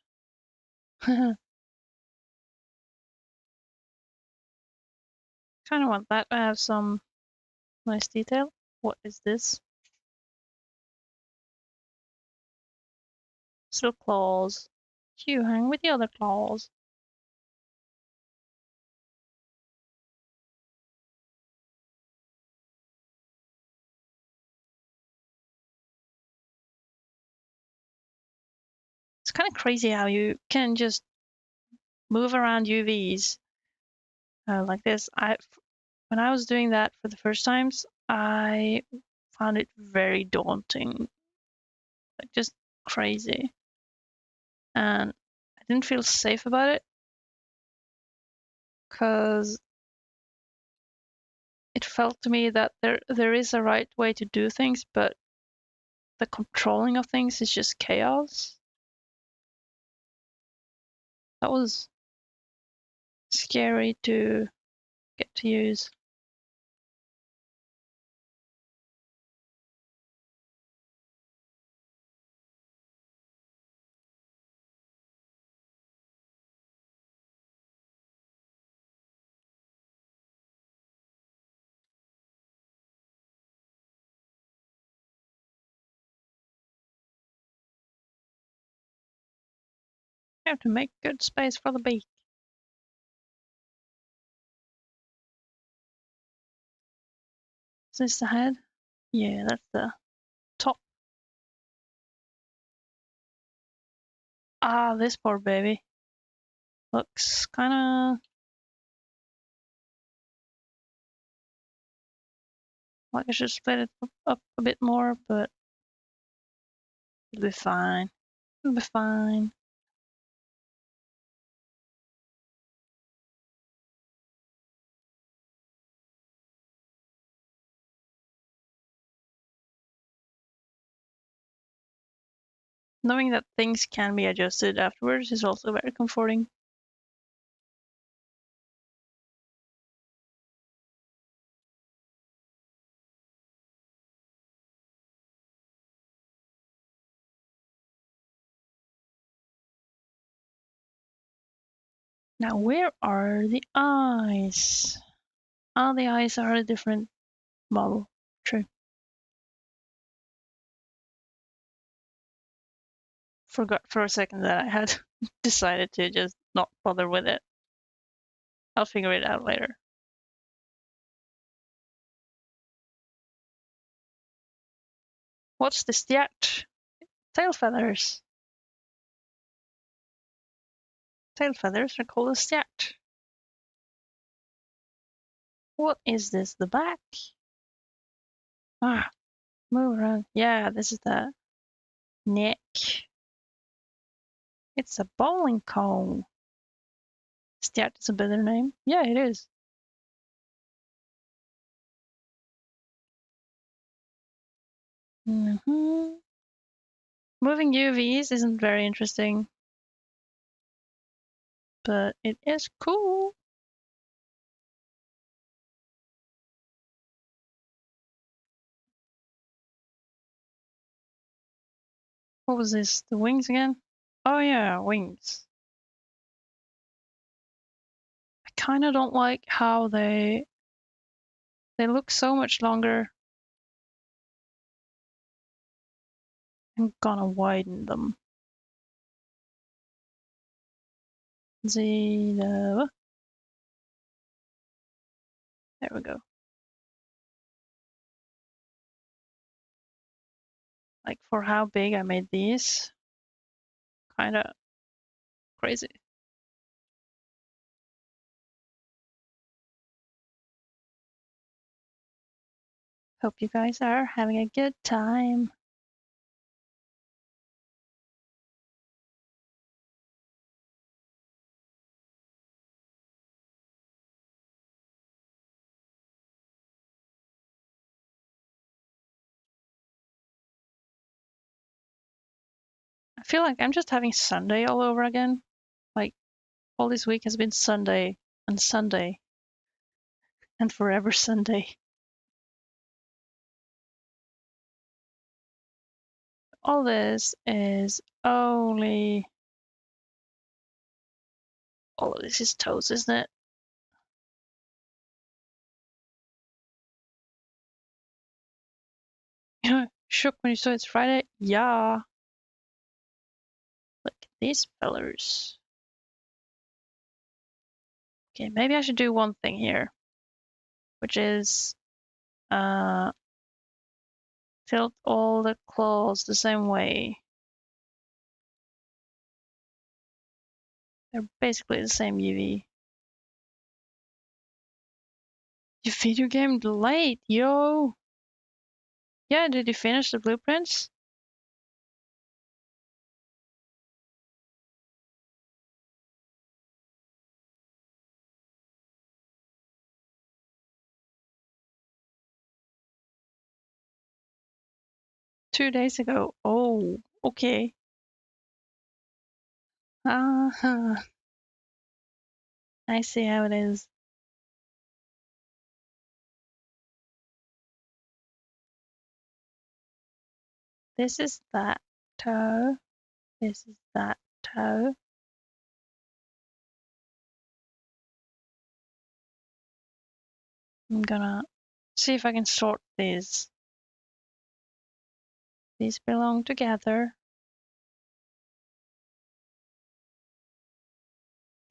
Kind of want that to have some nice detail. What is this? Still claws. You hang with the other claws. It's kind of crazy how you can just move around UVs like this. When I was doing that for the first times, I found it very daunting, like just crazy, and I didn't feel safe about it because it felt to me that there is a right way to do things, but the controlling of things is just chaos. That was scary to get to use. You have to make good space for the beak. Is this the head? Yeah, that's the top. Ah, this poor baby. Looks kinda like I should split it up a bit more, but it'll be fine. It'll be fine. Knowing that things can be adjusted afterwards is also very comforting. Now, where are the eyes? Ah, the eyes are a different model. True. Forgot for a second that I had decided to just not bother with it. I'll figure it out later. What's this yet? Tail feathers. Tail feathers are called a stjärt. What is this? The back? Ah, move around. Yeah, this is the neck. It's a bowling cone. Stjärt is a better name. Yeah, it is. Moving UVs isn't very interesting, but it is cool. What was this? The wings again? Oh yeah, wings. I kind of don't like how they look so much longer. I'm gonna widen them. There we go. Like for how big I made these, kind of crazy. Hope you guys are having a good time. I feel like I'm just having Sunday all over again. Like all this week has been Sunday and Sunday and forever Sunday. All this is only... all of this is toes, isn't it? Shook when you saw it's Friday? Yeah. Look at these fellers. Okay, maybe I should do one thing here, which is tilt all the claws the same way. They're basically the same UV. You video gamed late, yo! Yeah, did you finish the blueprints? Two days ago. Oh, okay. Uh-huh. I see how it is. This is that toe. This is that toe. I'm gonna see if I can sort these. These belong together.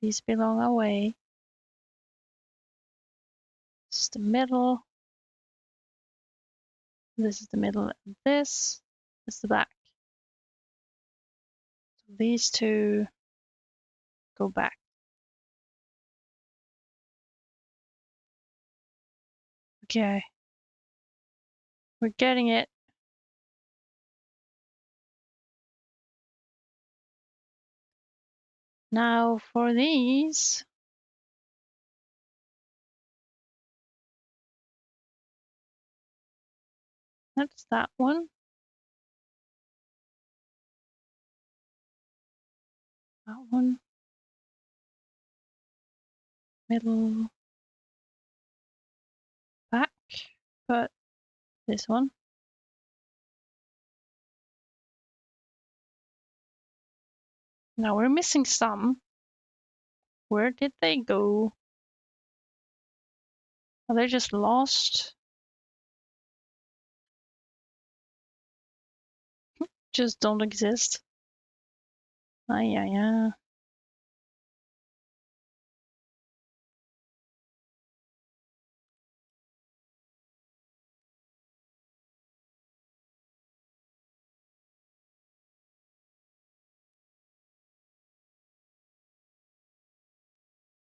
These belong away. This is the middle. This is the middle, and this is the back. So these two go back. Okay. We're getting it. Now for these. That's that one. That one. Middle. Back. But this one. Now we're missing some. Where did they go? Are they just lost? Just don't exist. Yeah.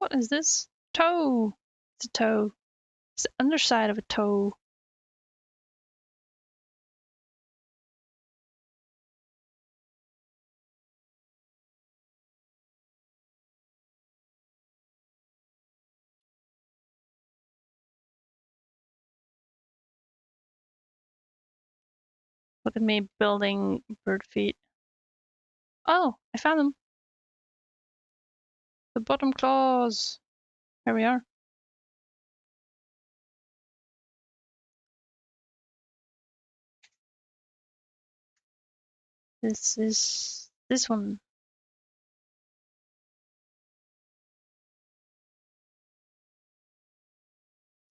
What is this? Toe! It's a toe. It's the underside of a toe. Look at me building bird feet. Oh, I found them. The bottom claws. Here we are. This is this one.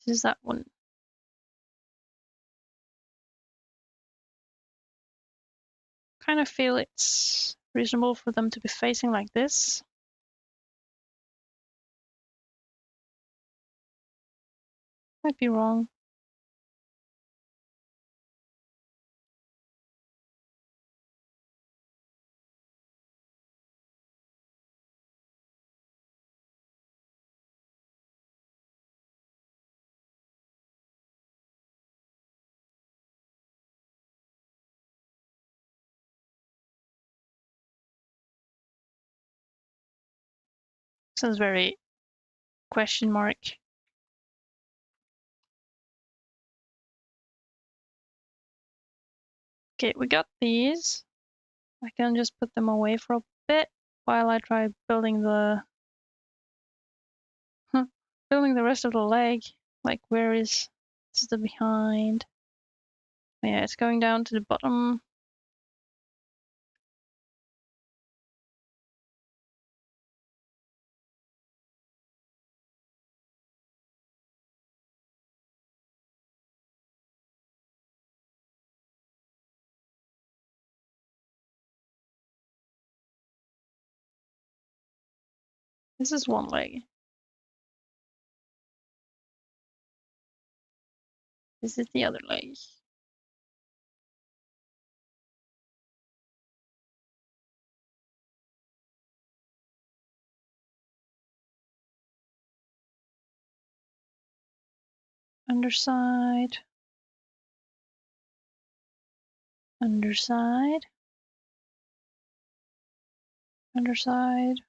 This is that one. Kind of feel it's reasonable for them to be facing like this. Might be wrong. Sounds very question mark. Okay, we got these. I can just put them away for a bit while I try building the building the rest of the leg. Like, where is this? Is the behind? Yeah, it's going down to the bottom. This is one leg. This is the other leg. Underside. Underside. Underside.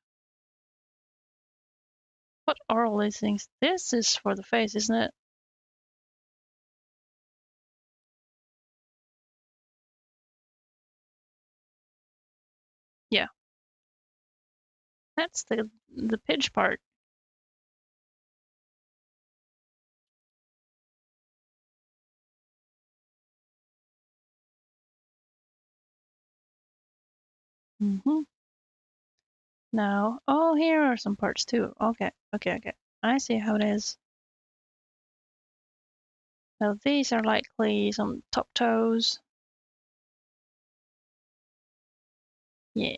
What are all these things? This is for the face, isn't it? Yeah. That's the Pidge part. Mm-hmm. Now, oh, here are some parts too. Okay, okay, okay. I see how it is. Now these are likely some top toes. Yeah.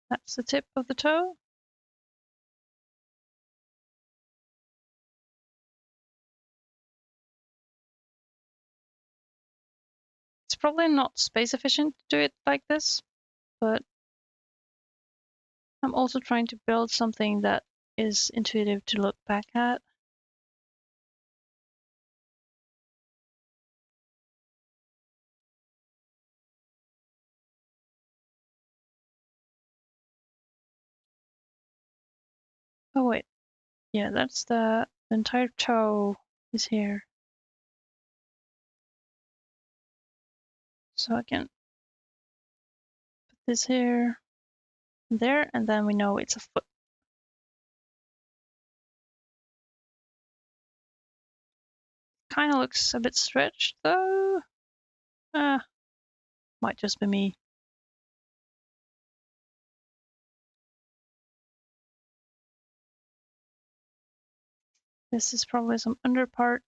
That's the tip of the toe. It's probably not space efficient to do it like this, but I'm also trying to build something that is intuitive to look back at. Oh wait, yeah, that's the entire toe is here. So I can put this here, there, and then we know it's a foot. Kind of looks a bit stretched though. Might just be me. This is probably some under part.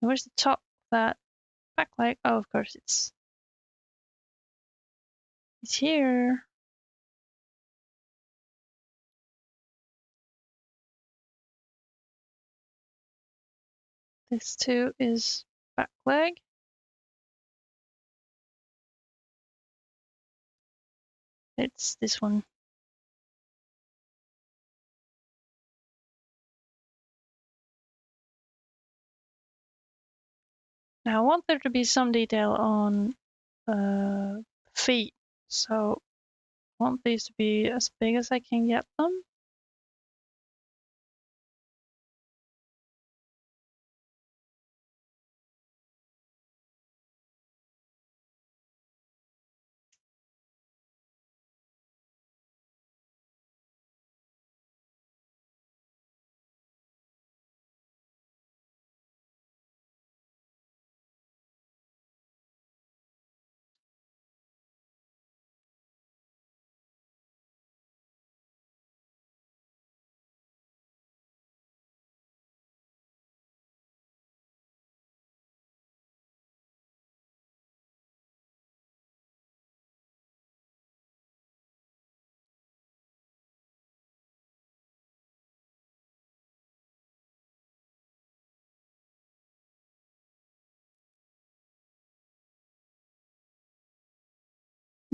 Where's the top of that back leg? Oh, of course it's here. This too is back leg. It's this one. Now I want there to be some detail on feet, so I want these to be as big as I can get them.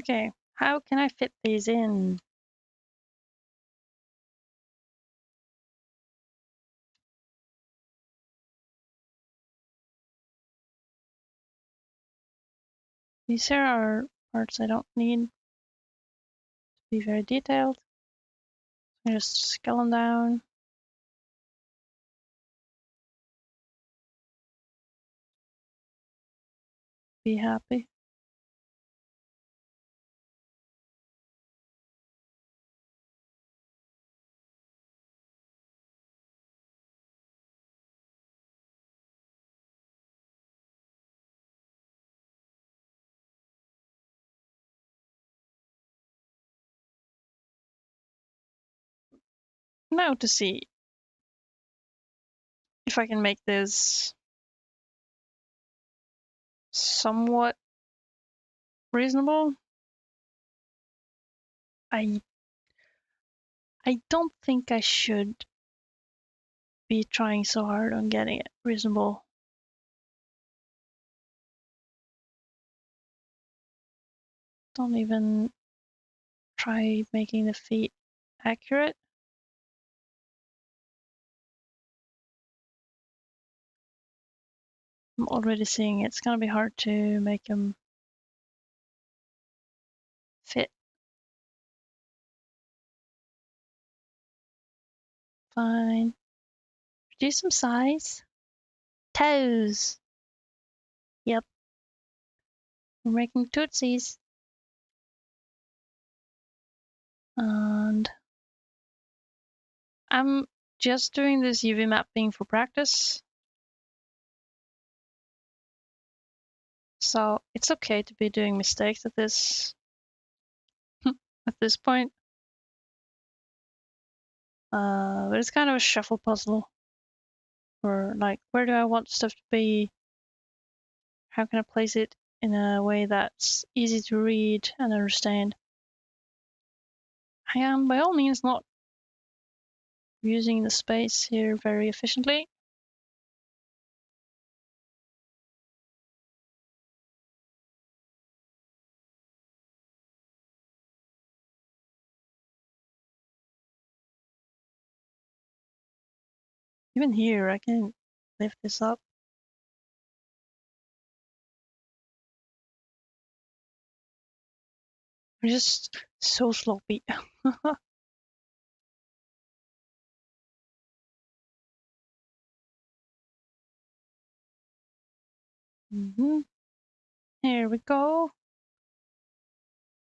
Okay, how can I fit these in? These here are parts I don't need to be very detailed. I just scale them down. Be happy. Now to see if I can make this somewhat reasonable. I don't think I should be trying so hard on getting it reasonable. Don't even try making the feet accurate. I'm already seeing it's gonna be hard to make them fit. Fine. Reduce some size. Toes. Yep. We're making tootsies. And I'm just doing this UV mapping for practice. So it's okay to be doing mistakes at this point. But it's kind of a shuffle puzzle. Or like, where do I want stuff to be? How can I place it in a way that's easy to read and understand? I am by all means not using the space here very efficiently. Even here, I can lift this up. I'm just so sloppy. Here we go.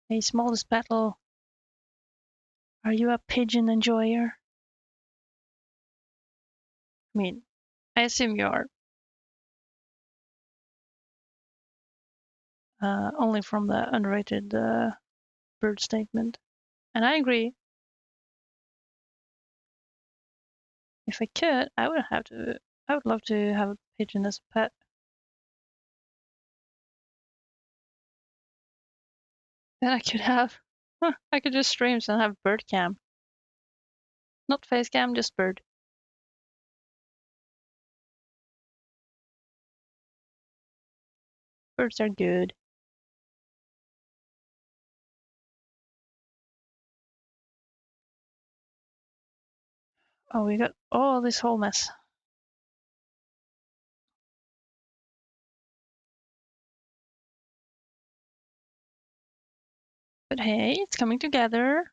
A smallest battle. Are you a pigeon enjoyer? I mean, I assume you are. Only from the underrated bird statement. And I agree. If I could, I would love to have a pigeon as a pet. Then I could have, I could just streams and have bird cam. Not face cam, just bird. Birds are good. Oh, we got all this whole mess. But hey, it's coming together.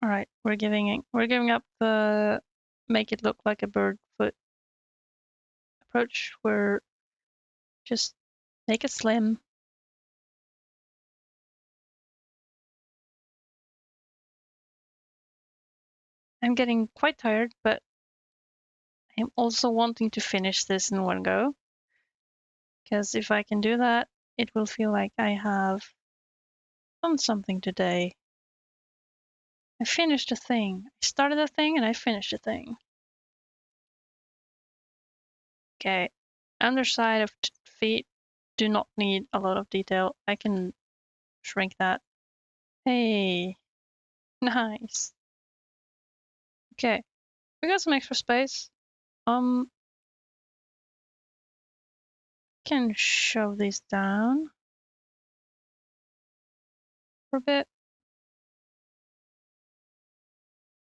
All right, we're giving up the make it look like a bird foot approach. We're just make it slim. I'm getting quite tired, but I'm also wanting to finish this in one go. Because if I can do that, it will feel like I have done something today. I finished a thing. I started a thing and I finished a thing. Okay, underside of feet do not need a lot of detail. I can shrink that. Hey, nice. Okay, we got some extra space. Can shove these down for a bit.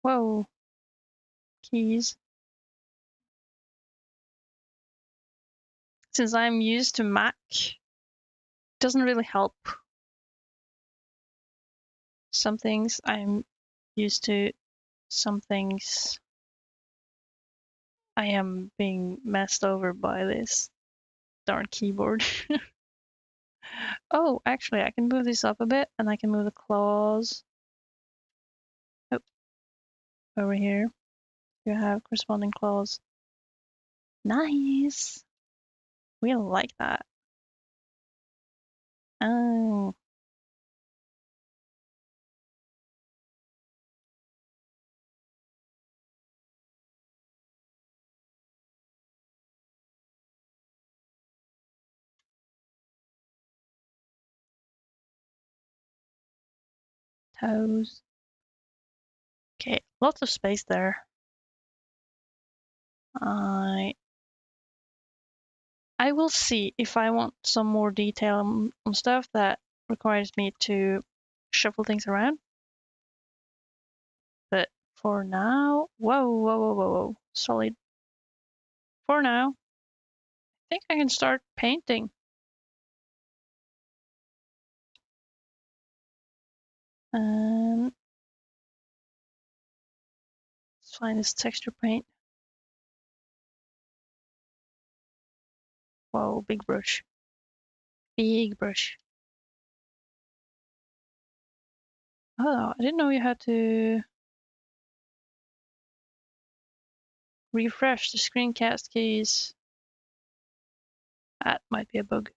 Whoa, keys. Since I'm used to Mac, it doesn't really help. Some things I'm used to, some things I am being messed over by this darn keyboard. Oh, actually, I can move this up a bit and I can move the claws up over here. You have corresponding claws. Nice. We like that. Oh, toes. Okay, lots of space there. I will see if I want some more detail on stuff that requires me to shuffle things around. But for now, whoa. Solid. For now, I think I can start painting. And let's find this texture paint. Whoa, big brush. Big brush. Oh, I didn't know you had to refresh the screencast keys. That might be a bug.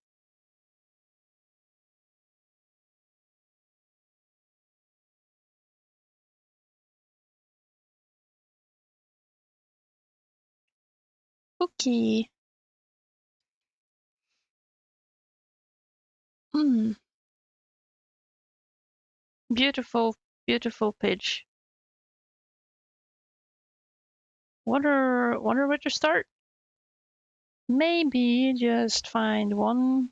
Okay. Beautiful, beautiful Pidge. Wonder where to start. Maybe just find one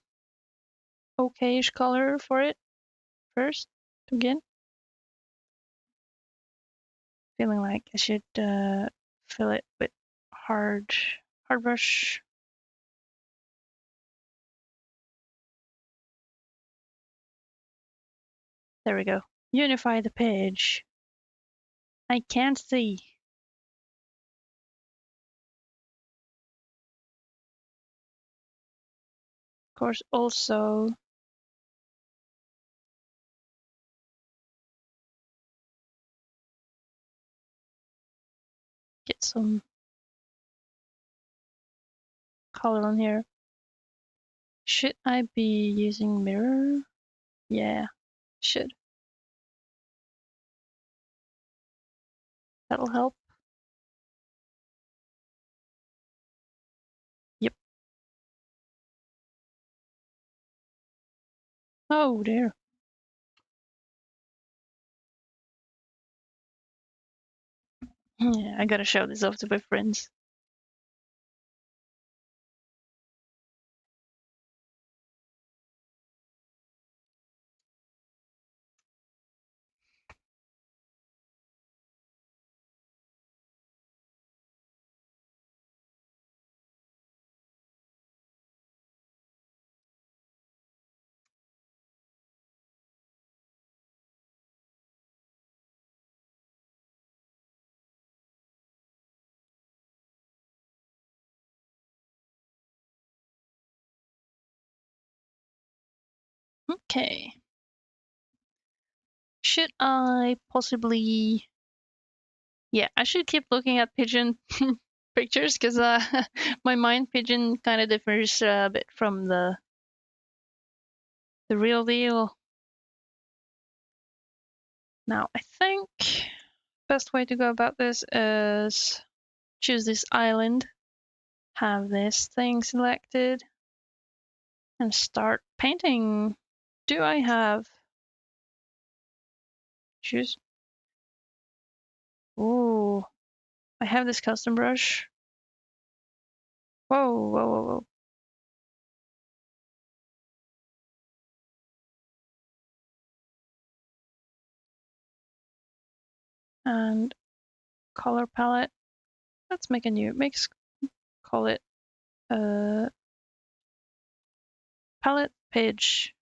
okayish color for it first to begin. Feeling like I should fill it with hard brush. There we go. Unify the page. I can't see. Of course, also get some color on here. Should I be using mirror? Yeah, should. That'll help. Yep. Oh dear. Yeah, I gotta show this off to my friends. Okay. Should I possibly... Yeah, I should keep looking at Pigeon pictures because my mind Pigeon kind of differs a bit from the real deal. Now, I think best way to go about this is choose this island, have this thing selected, and start painting. Do I have... Choose... Ooh, I have this custom brush. Whoa, whoa, whoa, whoa. And color palette. Let's make a new... Call it palette Pidge.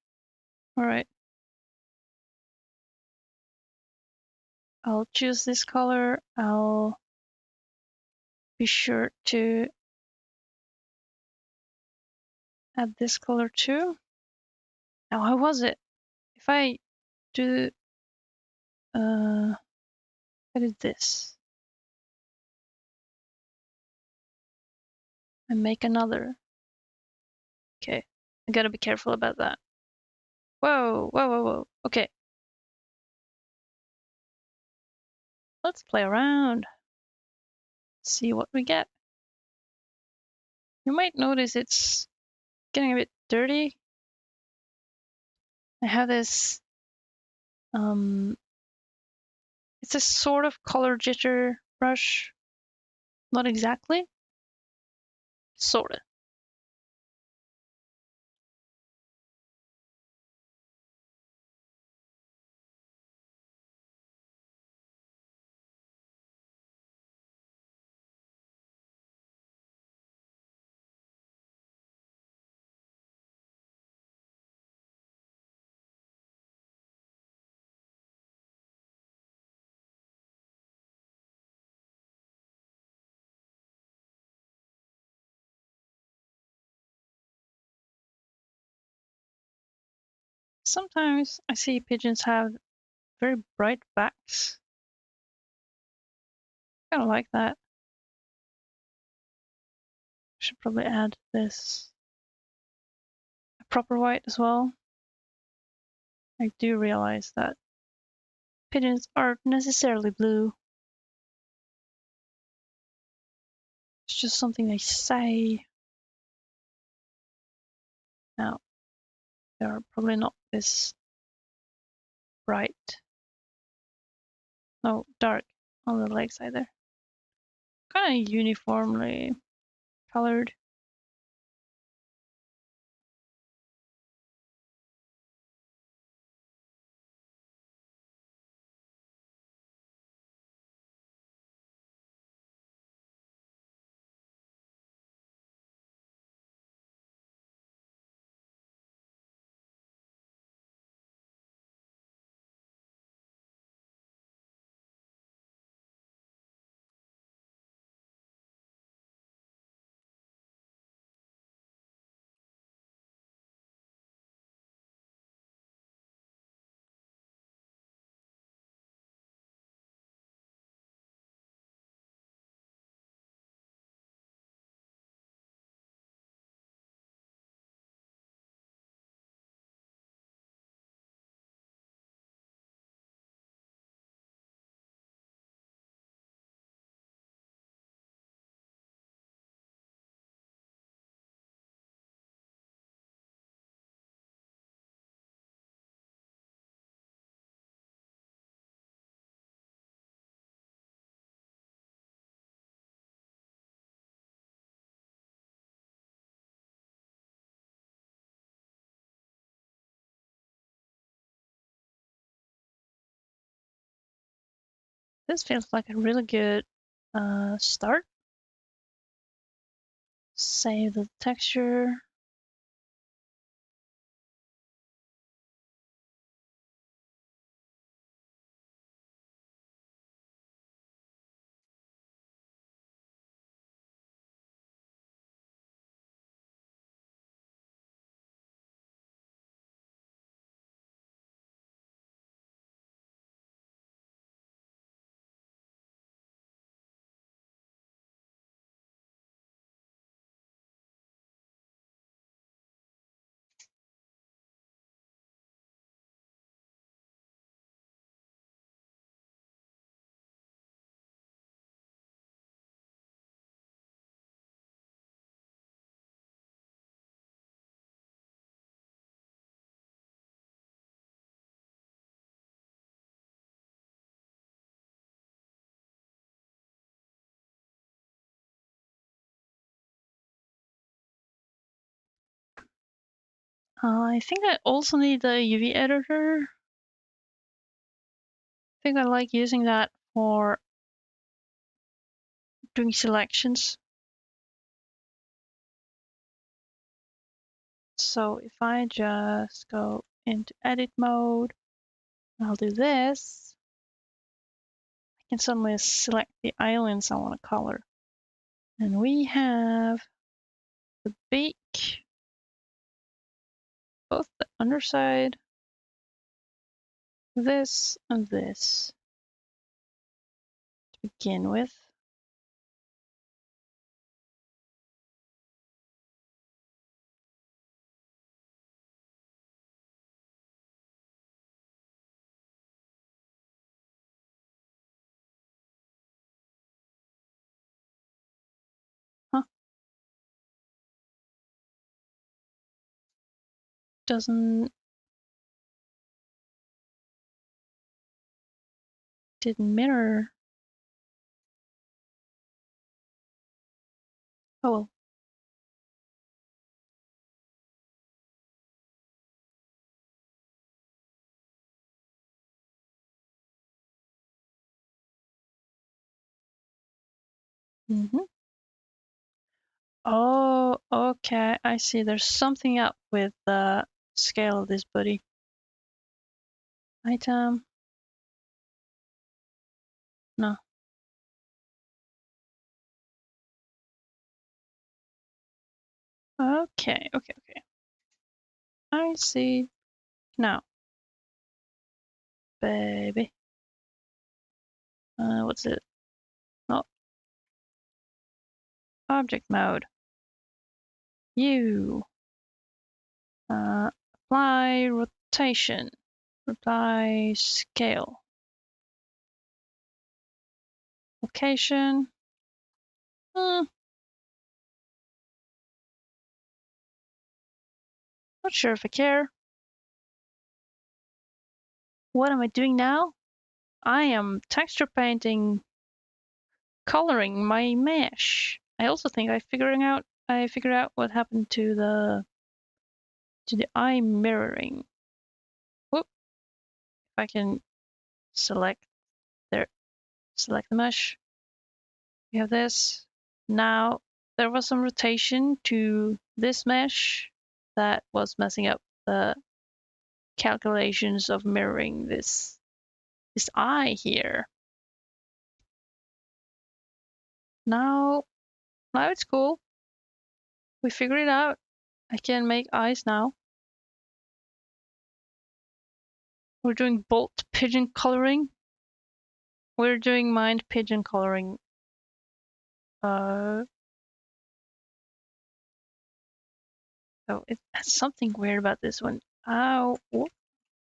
All right. I'll choose this color. I'll be sure to add this color too. Now, how was it? If I do, I did this and make another. Okay, I gotta be careful about that. Whoa, whoa, whoa, whoa. Okay. Let's play around. See what we get. You might notice it's getting a bit dirty. I have this, it's a sort of color jitter brush. Not exactly. Sorta. Sometimes I see pigeons have very bright backs. Kind of like that. Should probably add this a proper white as well. I do realize that pigeons aren't necessarily blue. It's just something they say. Now, they are probably not this bright. No, dark on the legs either. Kind of uniformly colored. This feels like a really good start. Save the texture. I think I also need the UV editor. I think I like using that for doing selections. So if I just go into edit mode, I'll do this. I can suddenly select the islands I want to color. And we have the beak, both the underside, this and this to begin with. Huh, didn't mirror. Oh well. Oh, okay, I see. There's something up with the scale of this buddy. Item. No. Okay. I see. Now, baby. What's it? Oh, object mode. You. Apply rotation. Apply scale. Location. Not sure if I care. What am I doing now? I am texture painting, coloring my mesh. I also think I figured out what happened to the eye mirroring. Whoop. If I can select the mesh. We have this. Now there was some rotation to this mesh that was messing up the calculations of mirroring this eye here. Now it's cool. We figured it out. I can make eyes now. We're doing bolt pigeon coloring. We're doing mind pigeon coloring. Oh, it's something weird about this one. Oh,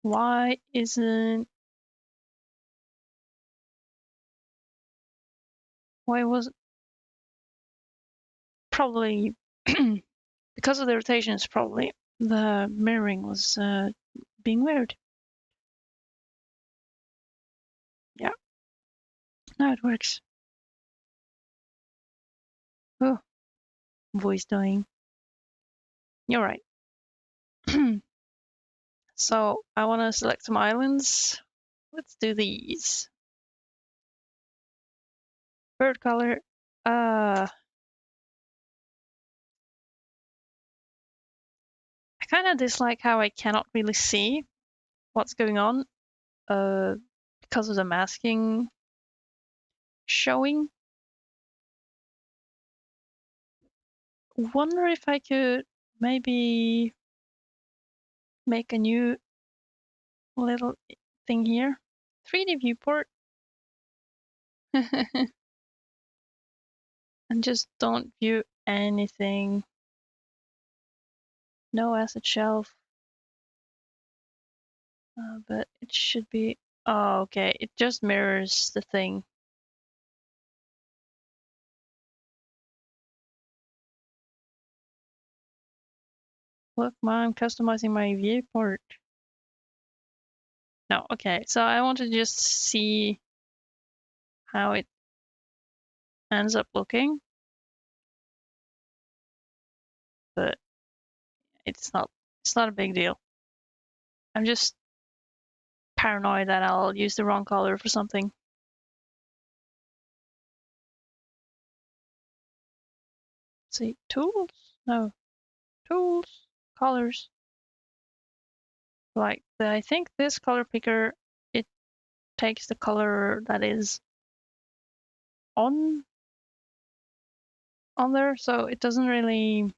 why isn't? Why was probably because of the rotations? Probably the mirroring was being weird. Yeah, now it works. Oh, voice dying. You're right. So I want to select some islands. Let's do these. Bird color. I kind of dislike how I cannot really see what's going on because of the masking showing. Wonder if I could maybe make a new little thing here. 3D viewport. And just don't view anything. No asset shelf. But it should be. Oh, okay. It just mirrors the thing. Look, I'm customizing my viewport. No, okay. So I want to just see how it ends up looking. But it's not a big deal. I'm just paranoid that I'll use the wrong color for something. Let's see, tools? No. Tools, colors. Like I think this color picker, it takes the color that is on there, so it doesn't really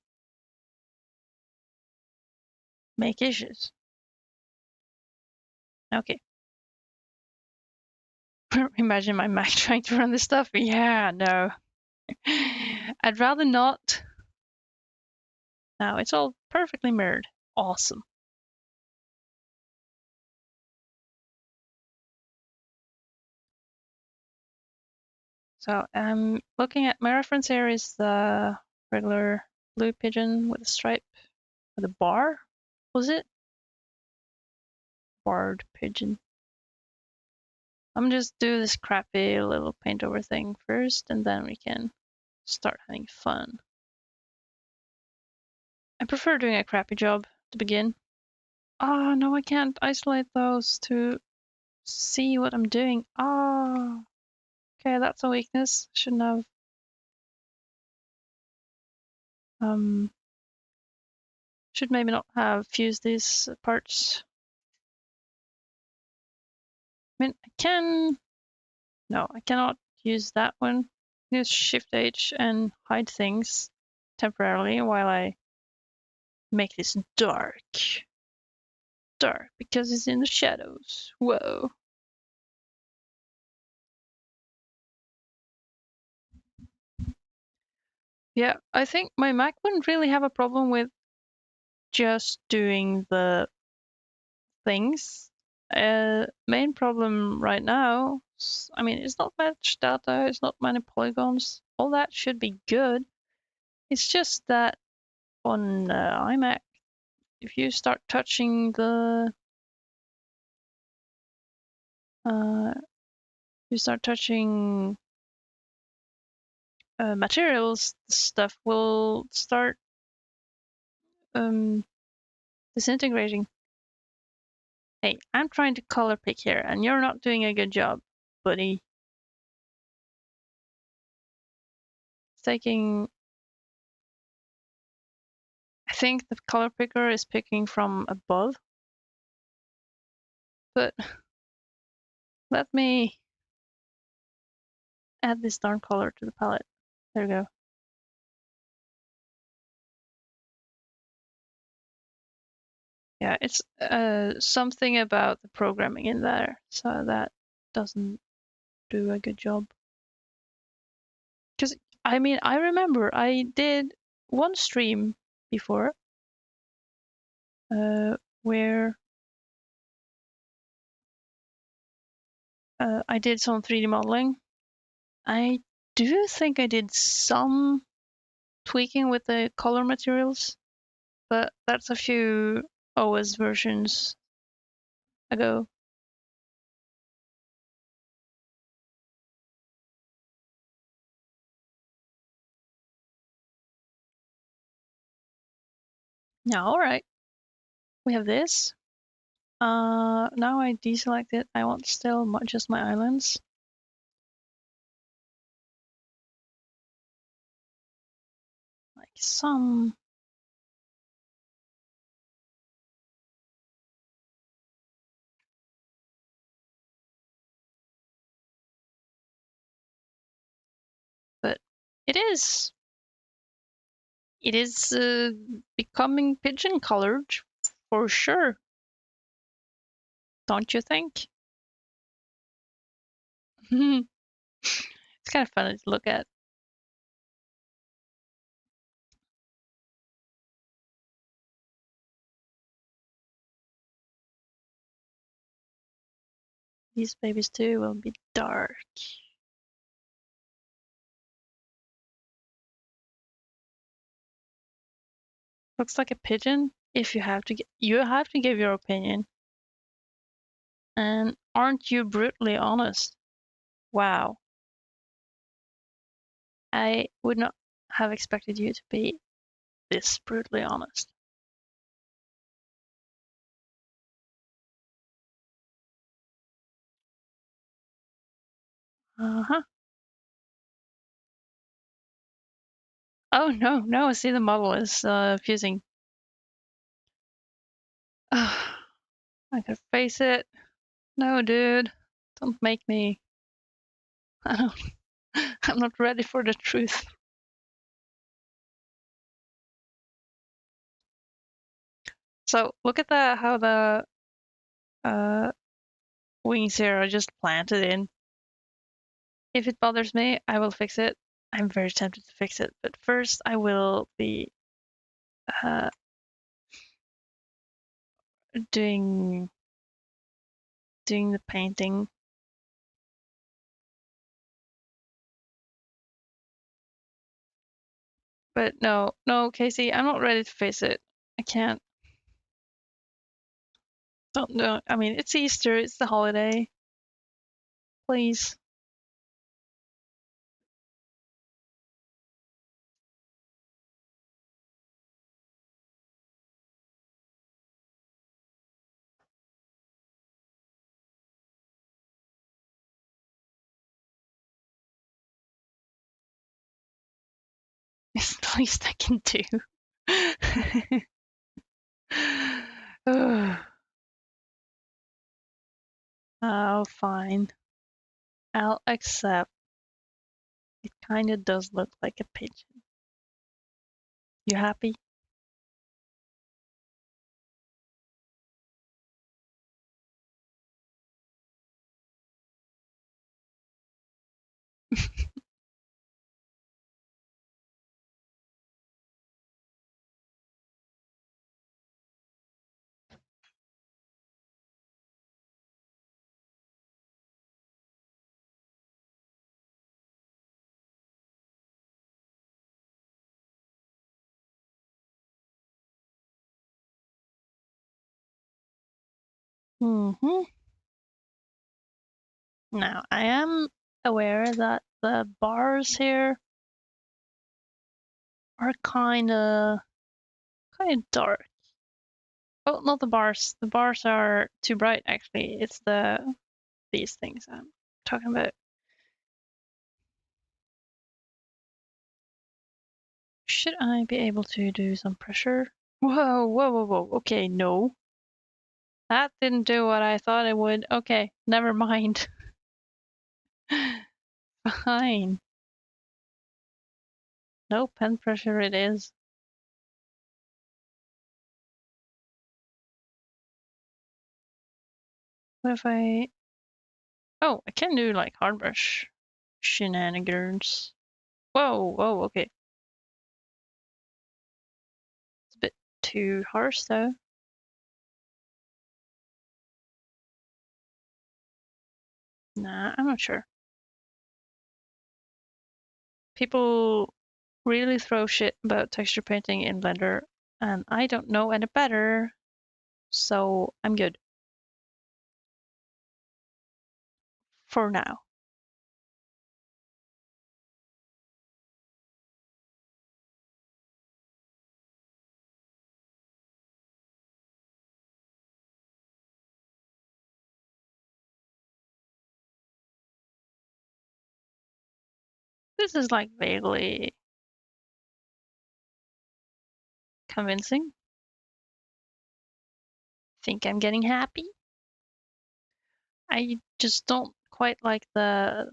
make issues. Okay. Imagine my Mac trying to run this stuff. Yeah, no. I'd rather not. Now it's all perfectly mirrored. Awesome. So I'm looking at my reference here is the regular blue pigeon with a stripe with a bar. Was it? Barred pigeon. I'm just do this crappy little paint over thing first, and then we can start having fun. I prefer doing a crappy job to begin. Oh, no, I can't isolate those to see what I'm doing. Oh, okay, that's a weakness. Shouldn't have. Should maybe not have fused these parts. I mean, I can. No, I cannot use that one. Use Shift H and hide things temporarily while I make this dark. Dark because it's in the shadows. Whoa. Yeah, I think my Mac wouldn't really have a problem with just doing the things. Main problem right now, I mean, it's not much data, it's not many polygons. All that should be good. It's just that on iMac, if you start touching the materials, stuff will start disintegrating. Hey, I'm trying to color pick here, and you're not doing a good job, buddy. It's taking. I think the color picker is picking from above, but let me add this darn color to the palette. There we go. Yeah, it's something about the programming in there, so that doesn't do a good job. Because, I mean, I remember I did one stream before where I did some 3D modeling. I do think I did some tweaking with the color materials, but that's a few OS versions ago. Now, all right, we have this. Now I deselect it. I want still just my islands. some. But it is. It is becoming pigeon colored for sure. Don't you think? It's kind of funny to look at. These babies too will be dark. Looks like a pigeon. If you have to give your opinion. And aren't you brutally honest? Wow. I would not have expected you to be this brutally honest. Uh-huh. Oh no, no, see the model is fusing. I could face it. No, dude. Don't make me. I'm not ready for the truth. So look at how the uh, wings here are just planted in. If it bothers me, I will fix it. I'm very tempted to fix it, but first I will be uh, doing the painting. But no, no, Casey, I'm not ready to face it. I can't. Don't know. I mean, it's Easter. It's the holiday. Please. It's the least I can do. Oh, fine. I'll accept. It kind of does look like a pigeon. You happy? Mm-hmm. Now, I am aware that the bars here are kind of dark. Oh, not the bars. The bars are too bright, actually. It's these things I'm talking about. Should I be able to do some pressure? Whoa, whoa, whoa, whoa. Okay, no. That didn't do what I thought it would. Okay, never mind. Fine. No pen pressure it is. What if I... Oh, I can do like hard brush shenanigans. Whoa, whoa, okay. It's a bit too harsh though. Nah, I'm not sure. People really throw shit about texture painting in Blender, and I don't know any better, so I'm good. For now. This is like vaguely convincing. Think I'm getting happy. I just don't quite like the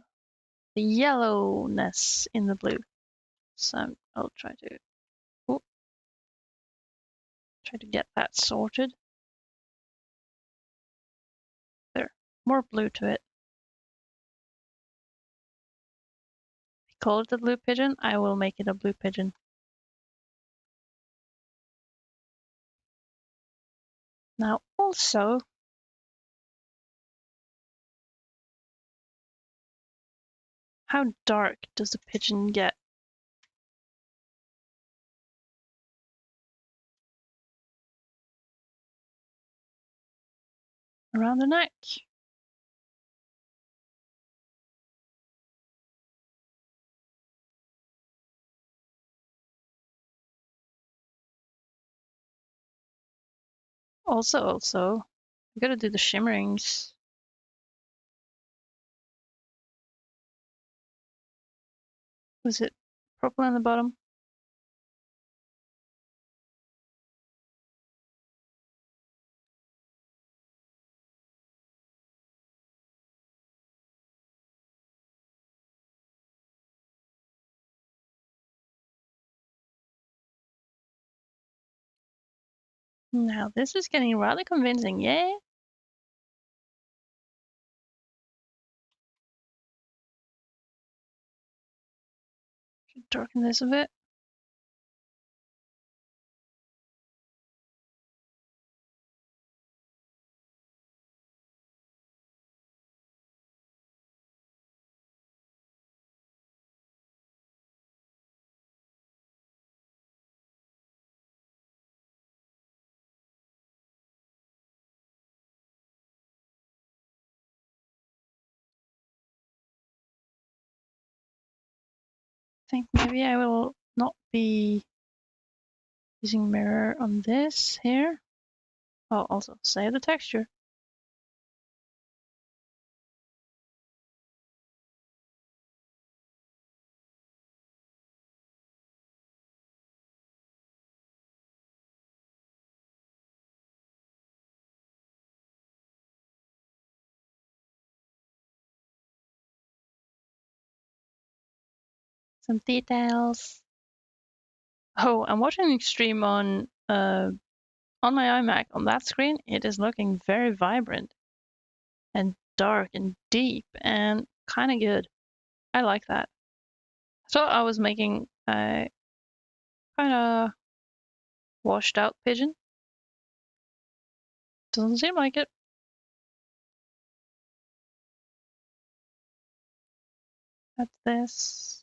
yellowness in the blue. So I'll try to get that sorted. There, more blue to it. Call it a blue pigeon, I will make it a blue pigeon. Now also, how dark does the pigeon get? Around the neck. Also, I gotta do the shimmerings. Was it purple on the bottom? Now this is getting rather convincing, yeah? Should darken this a bit. I think maybe I will not be using mirror on this here. I'll also save the texture. Some details. Oh, I'm watching the stream on my iMac. On that screen, it is looking very vibrant and dark and deep and kind of good. I like that. I thought I was making a kind of washed out pigeon. Doesn't seem like it. That's this.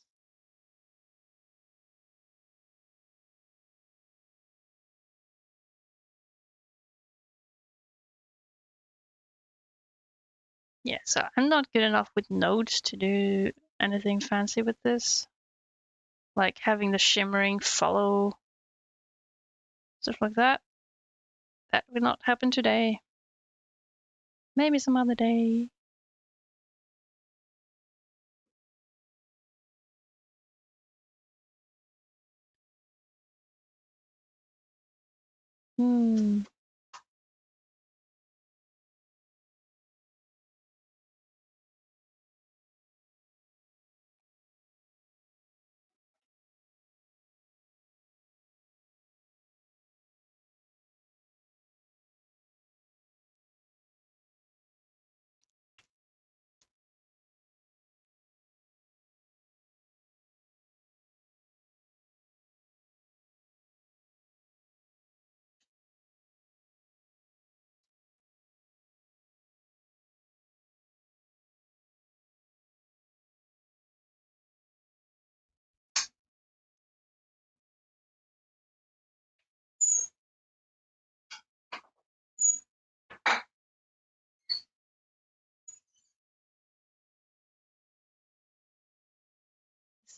Yeah, so I'm not good enough with nodes to do anything fancy with this. Like having the shimmering follow, stuff like that. That will not happen today. Maybe some other day. Hmm.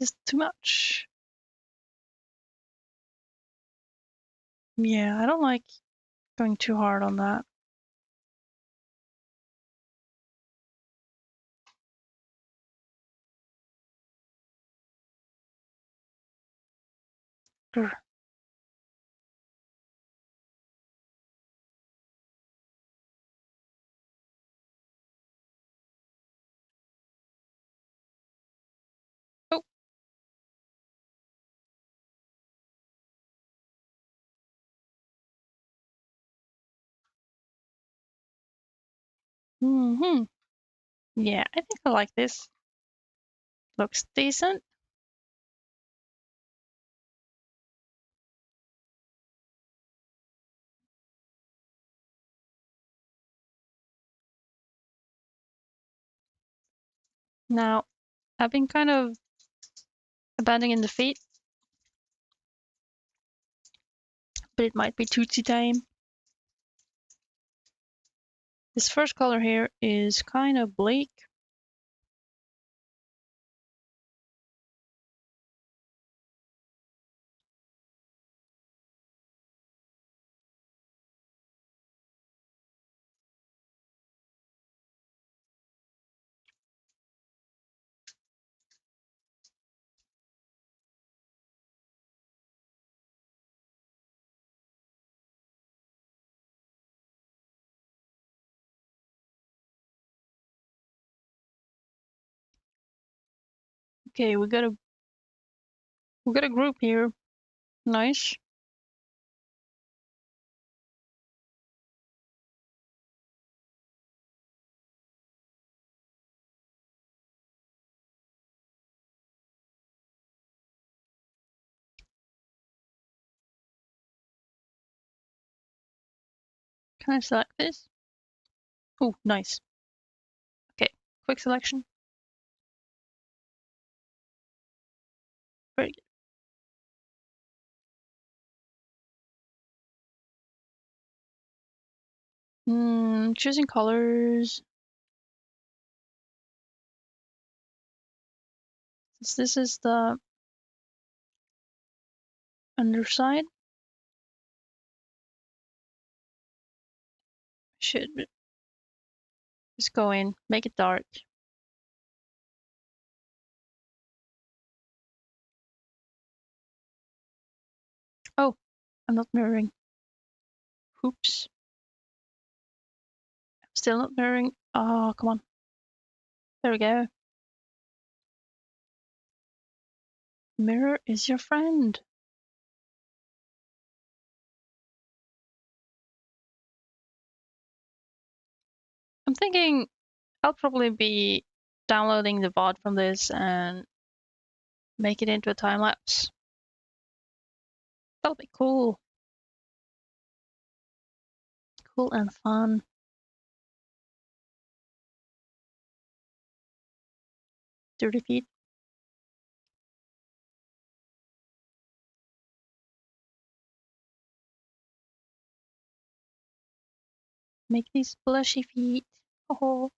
This is too much. Yeah, I don't like going too hard on that. Grr. Yeah, I think I like this. Looks decent. Now, I've been kind of abandoning the feet, but it might be Tootsie time. This first color here is kind of bleak. Okay, we got a group here. Nice. Can I select this? Oh, nice. Okay, quick selection. Very good. Choosing colors. Since this is the underside, should just go in, make it dark. Oh, I'm not mirroring. Oops. Still not mirroring. Oh, come on. There we go. Mirror is your friend. I'm thinking I'll probably be downloading the VOD from this and make it into a time lapse. That'll be cool. Cool and fun. Dirty feet. Make these blushy feet. Oh.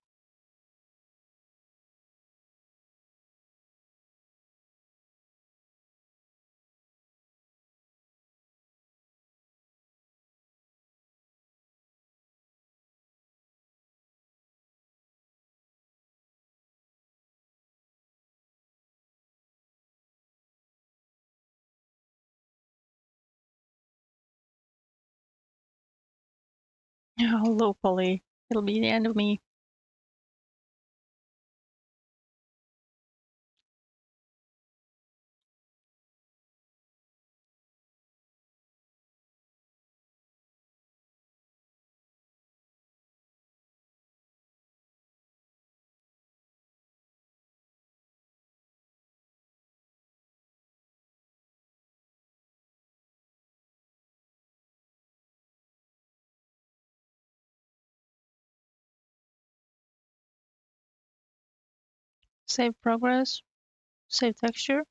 Oh, low poly. It'll be the end of me. Save progress. Save texture.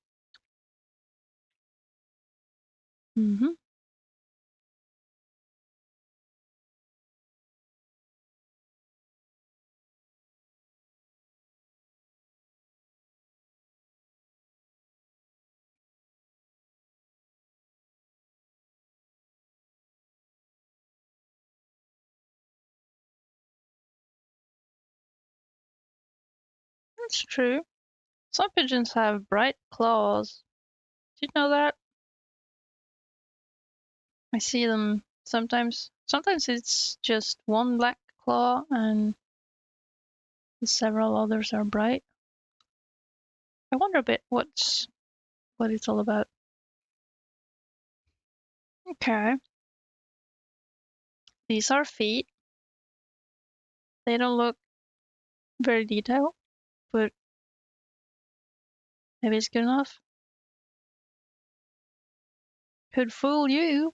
That's true. Some pigeons have bright claws. Did you know that? I see them sometimes. Sometimes it's just one black claw and several others are bright. I wonder a bit what it's all about. Okay. These are feet. They don't look Very detailed, but maybe it's good enough. Could fool you.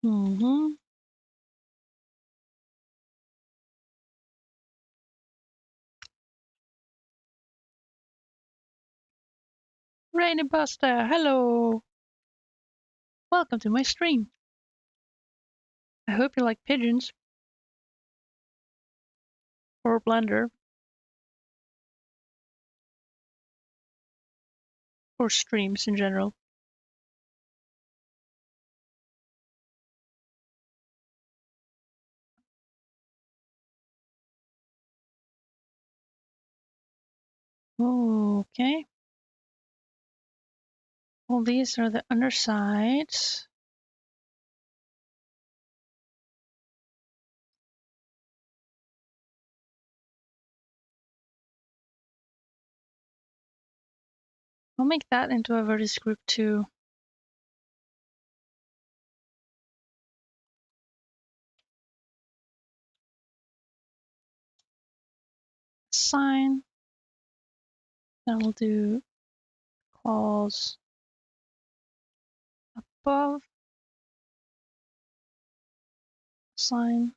Mm-hmm. Rainy Buster, hello. Welcome to my stream. I hope you like pigeons. Or Blender. Or streams in general. Okay. Well, these are the undersides. I'll make that into a vertex group too. Sign. Then we'll do claws above. Sign.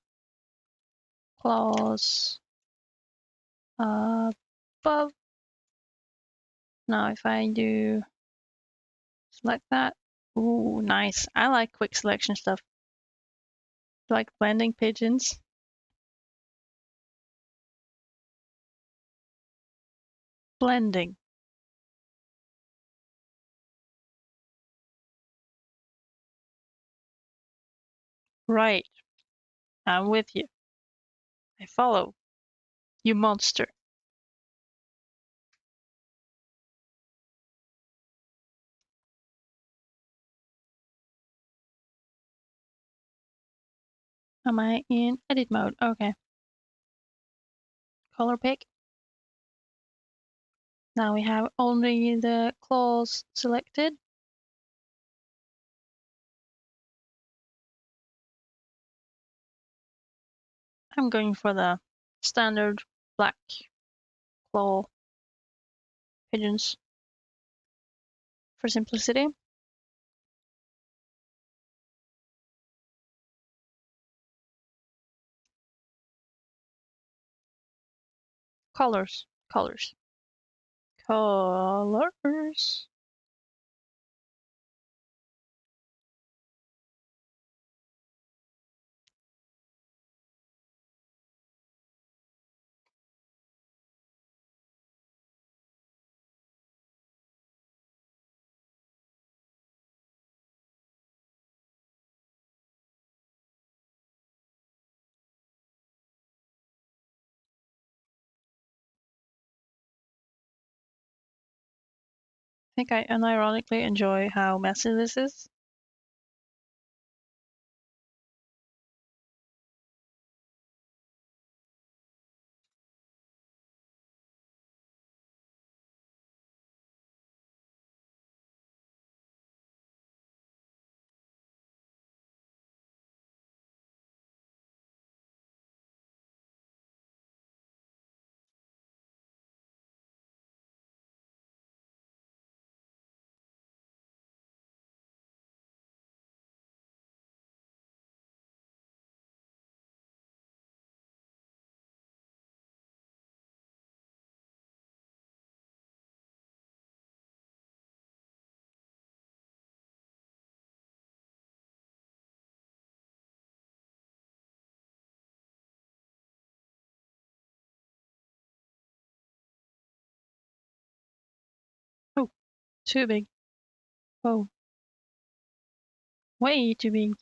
Claws above. Now if I do select that. Ooh, nice. I like quick selection stuff. Like blending pigeons. Blending. Right. I'm with you. I follow. You monster. Am I in edit mode? Okay. Color pick. Now we have only the claws selected. I'm going for the standard black claw pigeons for simplicity. Colors, colors, colors. I think I unironically enjoy how messy this is. Oh, too big. Oh, way too big.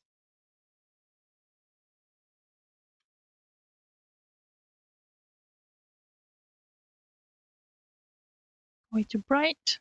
Way too bright.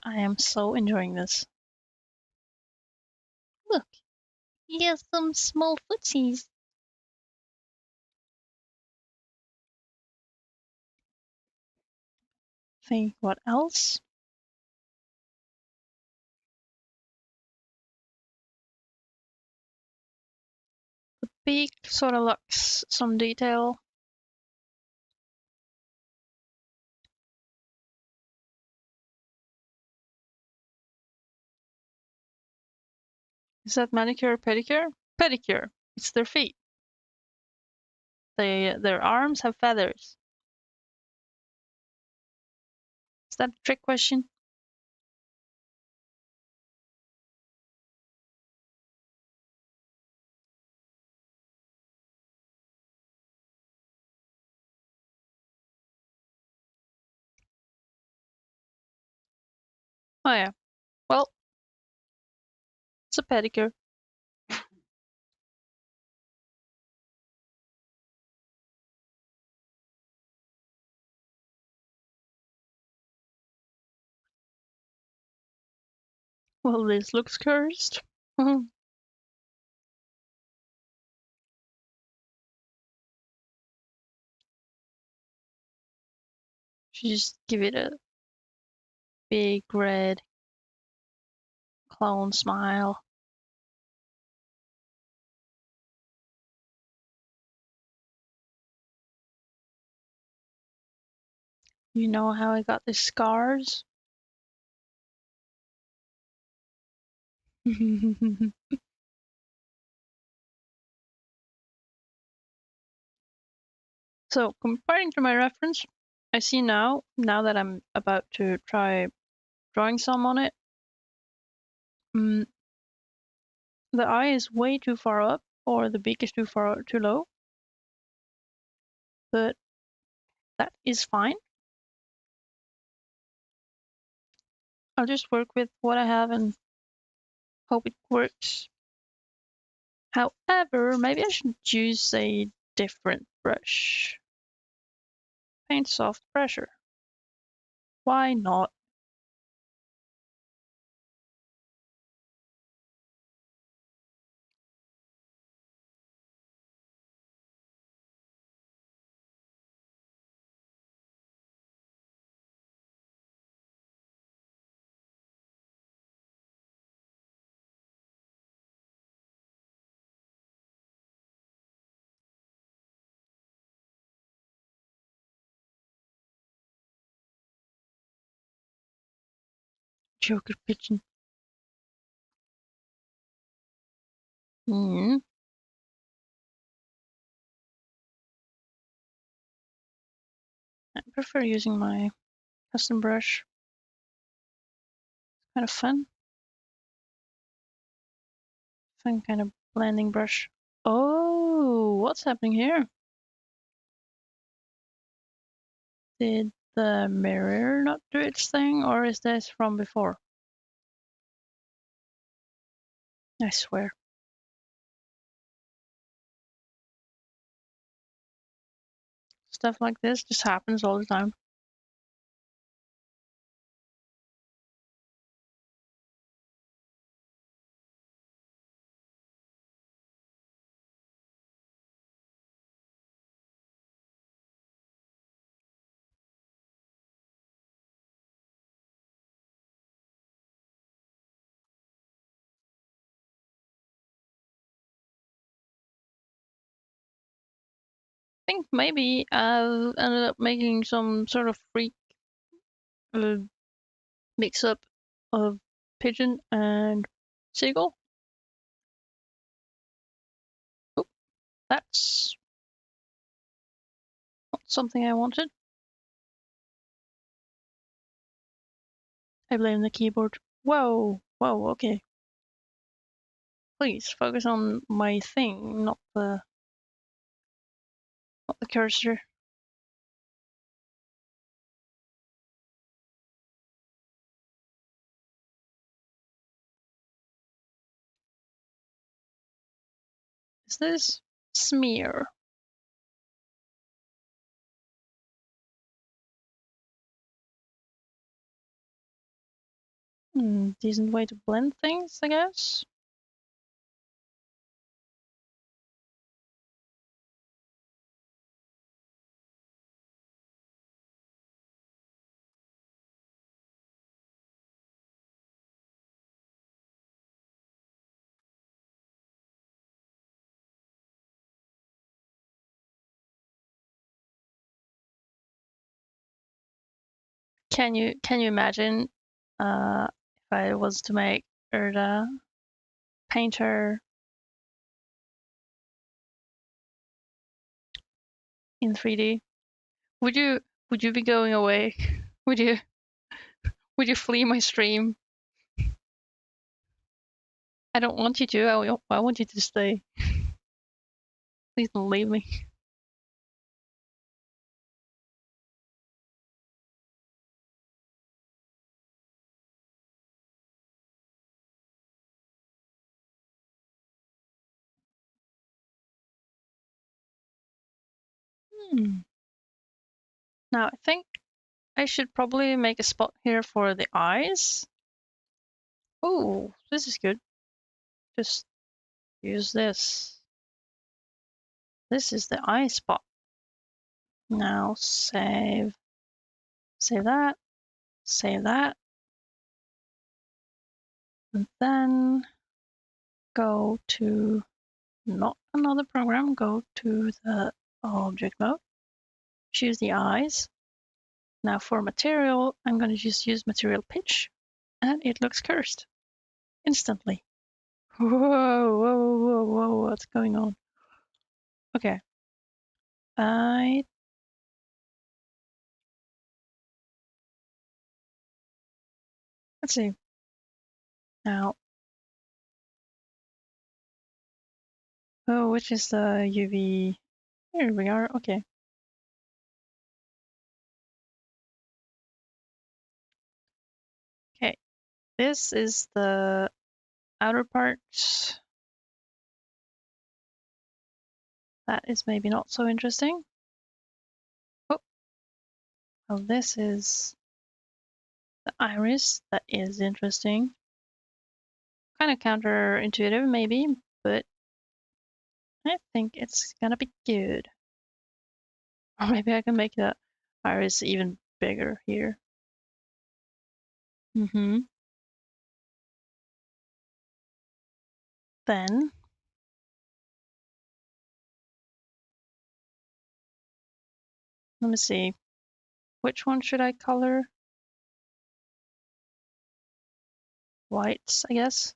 I am so enjoying this. Look, he has some small footsies. Think what else? The beak sort of lacks some detail. Is that manicure or pedicure? Pedicure. It's their feet. Their arms have feathers. Is that a trick question? Oh yeah. Well, it's a pedicure. Well, this looks cursed. Just give it a big red clown smile. You know how I got these scars? So, comparing to my reference, I see now that I'm about to try drawing some on it, the eye is way too far up, or the beak is too low, but that is fine. I'll just work with what I have and hope it works. However, maybe I should use a different brush. Paint soft pressure. Why not? Joker Pigeon. I prefer using my custom brush. Kind of fun. Fun kind of blending brush. Oh, what's happening here? Did the mirror not do its thing, or is this from before? I swear. Stuff like this just happens all the time. I think maybe I've ended up making some sort of freak mix up of pigeon and seagull. Oh, that's not something I wanted. I blame the keyboard. Whoa, okay. Please focus on my thing, not the cursor. Is this smear? Decent way to blend things, I guess. Can you imagine if I was to make Erda painter in 3D? Would you be going away? Would you flee my stream? I don't want you to. I want you to stay. Please don't leave me. Now I think I should probably make a spot here for the eyes. Oh, this is good. Just use this. This is the eye spot. Now save that, save that, and then go to not another program, go to the object mode, choose the eyes. Now for material, I'm going to just use material pitch, and it looks cursed instantly. Whoa, whoa, whoa, whoa, what's going on? Okay. Let's see. Now, oh, which is the UV? Here we are, okay. Okay, this is the outer part. That is maybe not so interesting. Oh, well, this is the iris. That is interesting. Kind of counterintuitive, maybe, but I think it's gonna be good. Or maybe I can make the iris even bigger here. Then let me see. Which one should I color? Whites, I guess.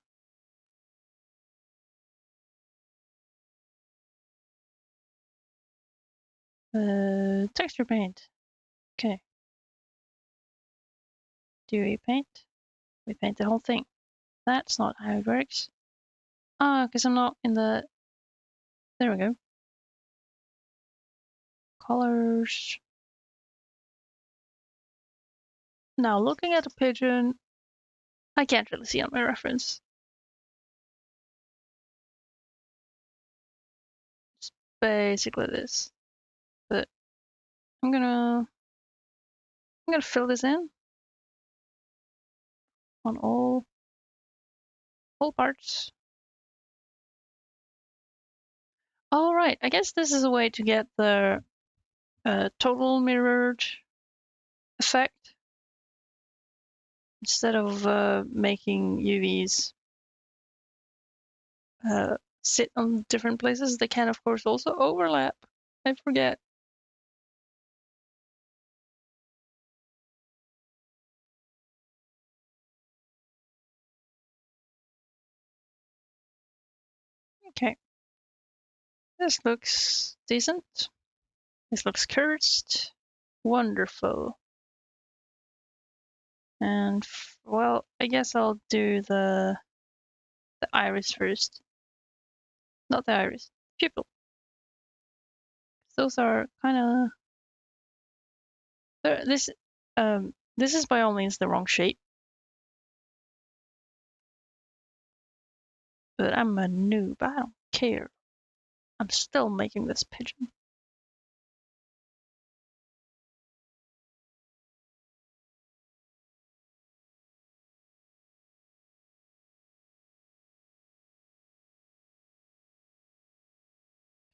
Texture paint. Okay. Do we paint? We paint the whole thing. That's not how it works. Ah, because I'm not in the... There we go. Colors. Now, looking at the pigeon, I can't really see on my reference. It's basically this. But I'm gonna fill this in on all parts. All right, I guess this is a way to get the total mirrored effect instead of making UVs sit on different places. They can, of course, also overlap. I forget. Okay. This looks decent. This looks cursed. Wonderful. And well, I guess I'll do the iris first. Not the iris. Pupil. Those are kind of this is by all means the wrong shape. But I'm a noob. I don't care. I'm still making this pigeon.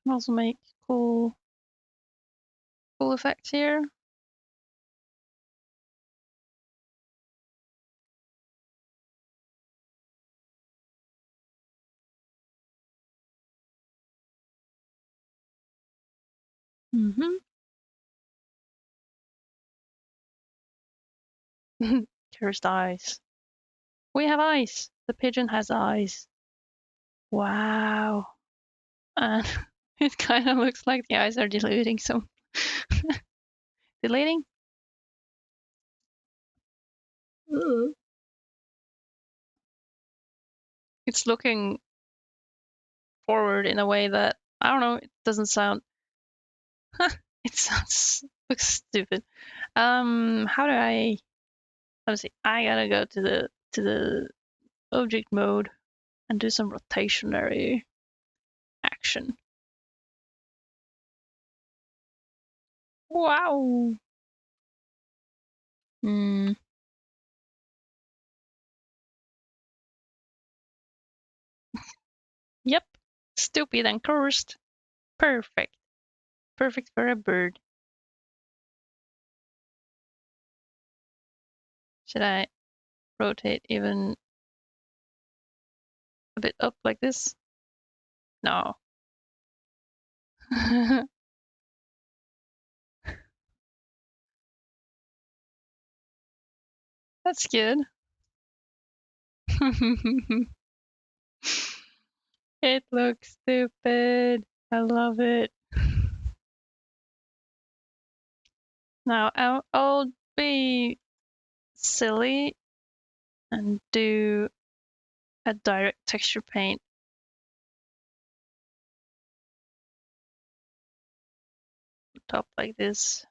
Can also make cool effects here. Cursed eyes. We have eyes. The pigeon has eyes. Wow. And it kind of looks like the eyes are diluting some. Dilating? It's looking forward in a way that, I don't know, it doesn't sound. It looks stupid. How do I. Let's see. I gotta go to the object mode and do some rotationary action. Wow. Yep. Stupid and cursed. Perfect. Perfect for a bird. Should I rotate even a bit up like this? No. That's good. It looks stupid. I love it. Now I'll be silly and do a direct texture paint top like this,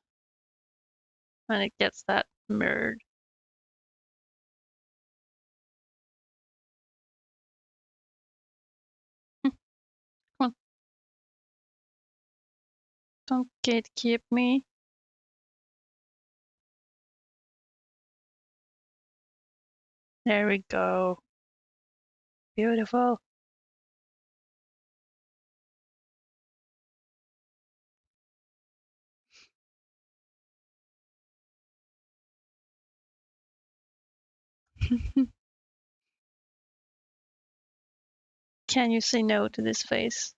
and it gets that mirrored. Come on. Don't gatekeep me. There we go. Beautiful. Can you say no to this face?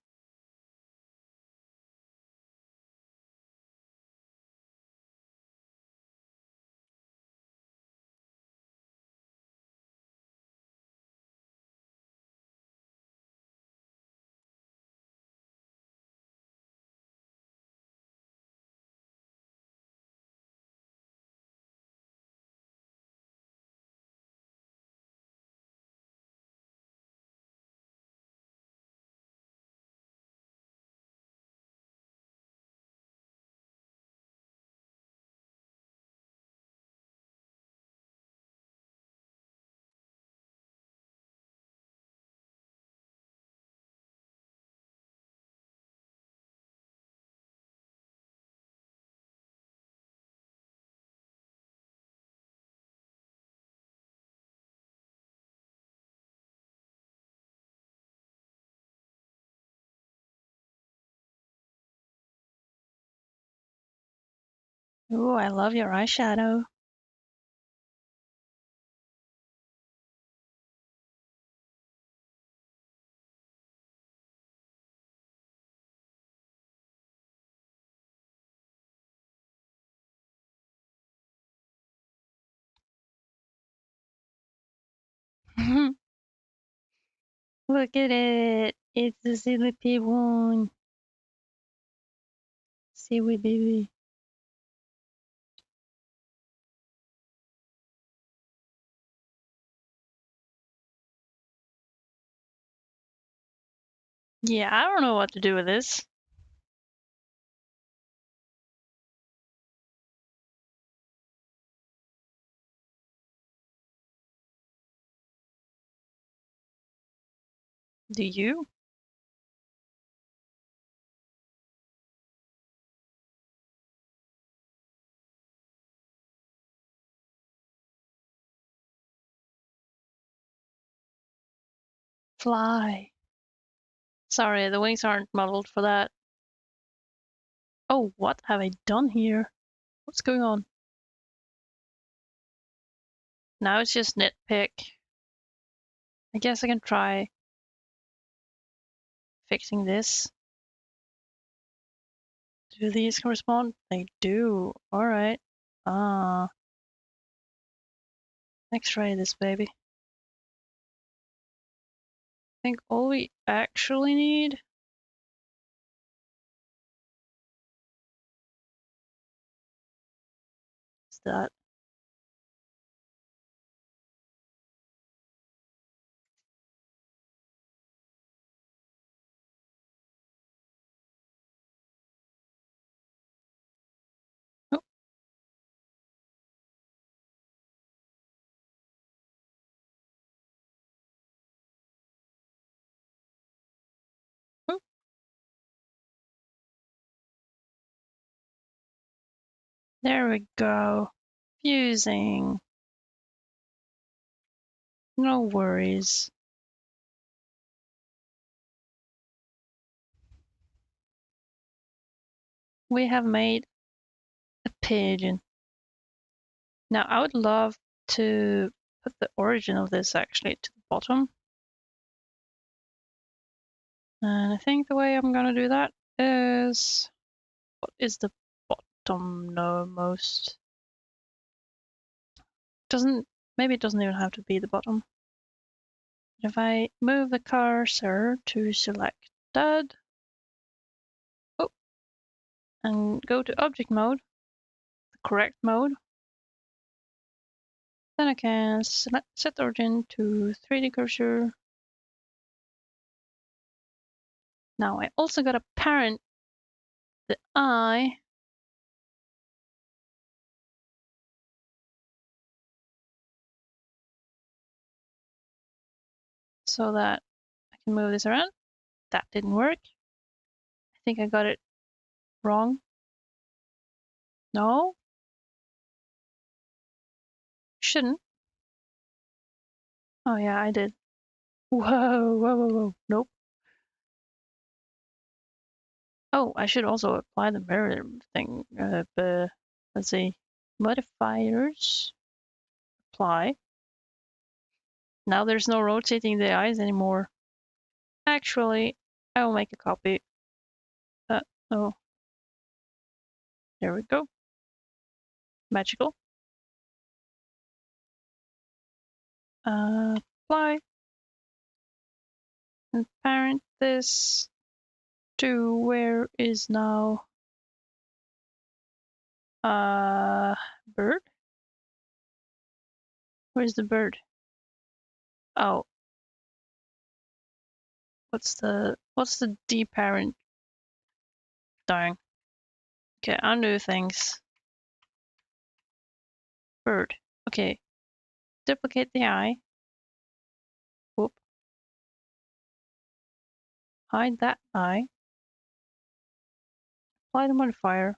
Ooh, I love your eyeshadow. Look at it. It's the silly one. Silly baby. Yeah, I don't know what to do with this. Do you? Fly. Sorry, the wings aren't modeled for that. Oh, what have I done here? What's going on? Now it's just nitpick. I guess I can try fixing this. Do these correspond? They do. Alright. Ah. X-ray this baby. I think all we actually need is that. Oh, oh. There we go. Fusing. No worries. We have made a pigeon. Now I would love to put the origin of this actually to the bottom. And I think the way I'm gonna do that is, what is the bottom most? Maybe it doesn't even have to be the bottom. If I move the cursor to selected, oh, and go to object mode, the correct mode, then I can set origin to 3D cursor. Now I also got a parent, the eye. So that I can move this around. That didn't work. I think I got it wrong. No? Shouldn't. Oh yeah, I did. Whoa, whoa, whoa, whoa. Nope. Oh, I should also apply the mirror thing. Let's see. Modifiers. Apply. Now there's no rotating the eyes anymore. Actually, I will make a copy. Oh, there we go. Magical. Apply. And parent this to where is now bird? Where's the bird? Oh, what's the D parent doing? Okay, undo things. Bird. Okay. Duplicate the eye. Whoop. Hide that eye. Apply the modifier.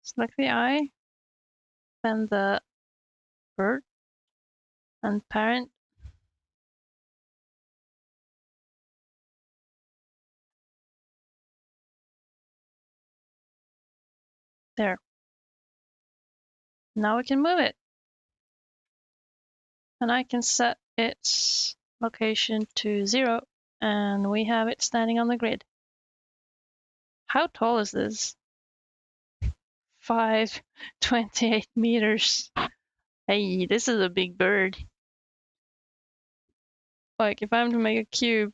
Select the eye. Then the bird. And parent. There. Now we can move it. And I can set its location to 0. And we have it standing on the grid. How tall is this? 528 meters. Hey, this is a big bird. Like, if I'm to make a cube.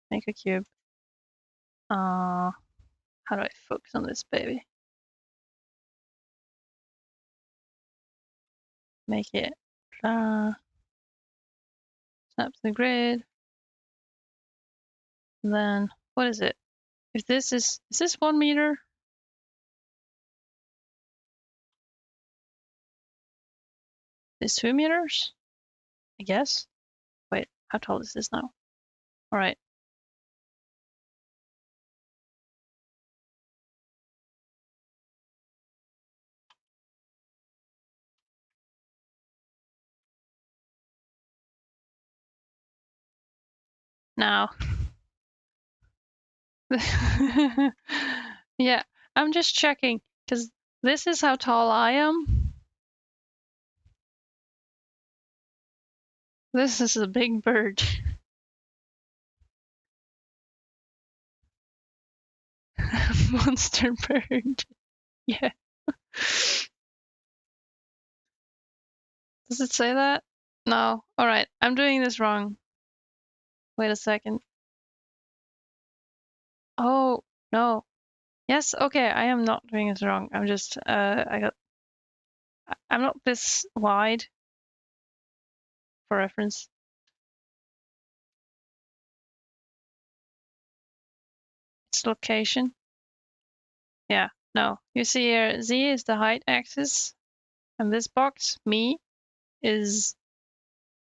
Make a cube. How do I focus on this baby? make it snap to the grid. And then what is it? If this is this 1 meter? Is 2 meters? I guess. Wait, how tall is this now? All right. Now. Yeah, I'm just checking because this is how tall I am. This is a big bird. Monster bird. Yeah. Does it say that? No. All right, I'm doing this wrong. Wait a second. Oh, no. Yes, okay, I am not doing this wrong. I'm just I'm not this wide for reference. It's location. Yeah, no. You see here, Z is the height axis, and this box, me, is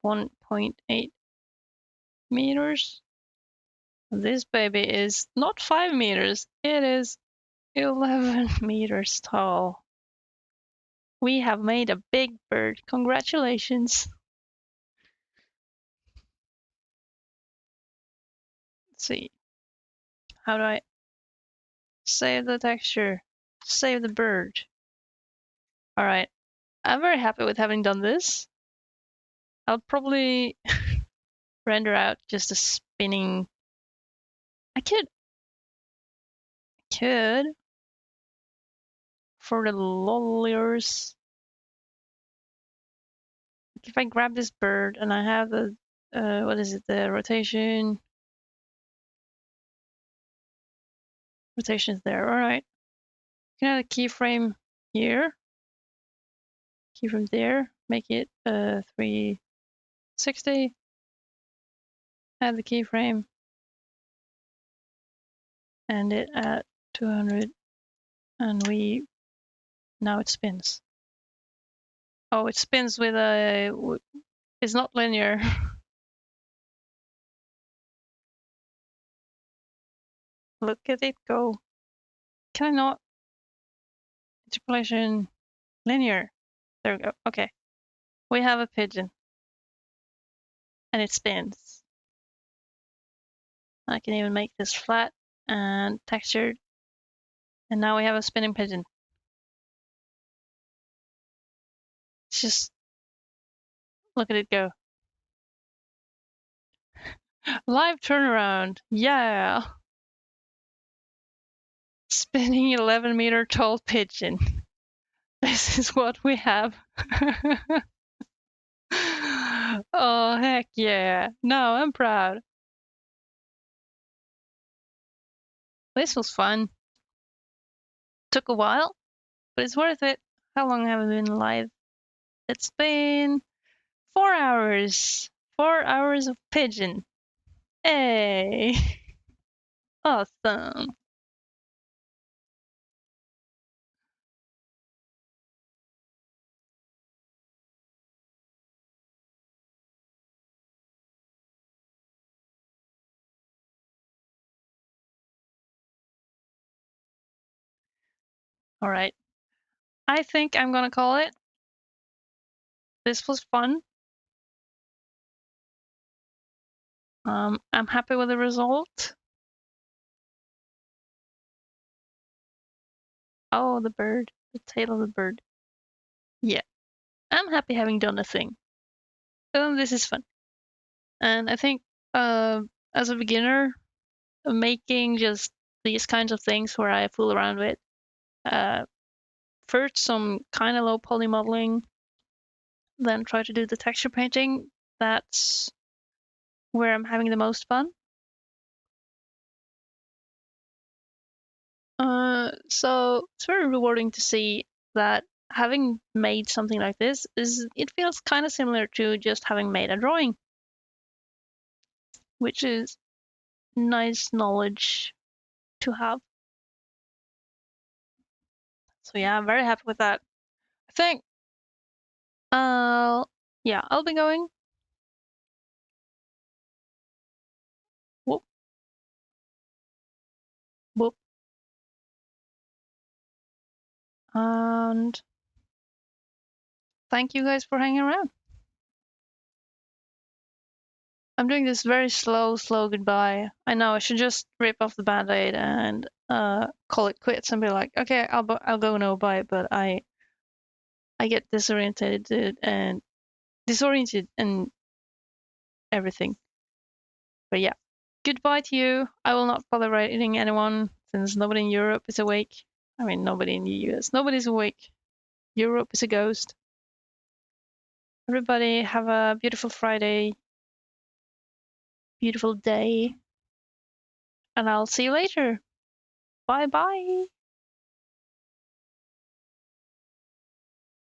1.8 meters. This baby is not 5 meters, it is 11 meters tall. We have made a big bird. Congratulations. Let's see. How do I save the texture? Save the bird. All right. I'm very happy with having done this. I'll probably render out just a spinning. I could for the lolliers. If I grab this bird and I have the what is it? The rotation. Rotation is there. All right. You can add a keyframe here. Keyframe there. Make it 360. Add the keyframe. And it at 200. And now it spins. Oh, it spins with a. It's not linear. Look at it go. Can I not? Interpolation linear. There we go. Okay. We have a pigeon. And it spins. I can even make this flat and textured. And now we have a spinning pigeon. It's just look at it go. Live turnaround. Yeah. Spinning 11-meter tall pigeon. This is what we have. Oh, heck yeah. No, I'm proud. This was fun. Took a while, but it's worth it. How long have we been live? It's been 4 hours. 4 hours of Pigeon. Hey! Awesome. All right. I think I'm gonna call it. This was fun. I'm happy with the result. Oh, the bird. The tail of the bird. Yeah. I'm happy having done a thing. This is fun. And I think as a beginner, making just these kinds of things where I fool around with first some kind of low poly modeling, then try to do the texture painting. That's where I'm having the most fun. So it's very rewarding to see that having made something like this it feels kind of similar to just having made a drawing, which is nice knowledge to have. So yeah, I'm very happy with that. I think yeah, I'll be going. Whoop whoop. And thank you guys for hanging around. I'm doing this very slow goodbye. I know I should just rip off the band-aid and call it quits and be like, okay, I'll go now, bye. But I get disoriented and everything. But yeah, goodbye to you. I will not bother writing anyone since nobody in Europe is awake. I mean, nobody in the US. Nobody's awake. Europe is a ghost. Everybody have a beautiful Friday, beautiful day, and I'll see you later. Bye bye.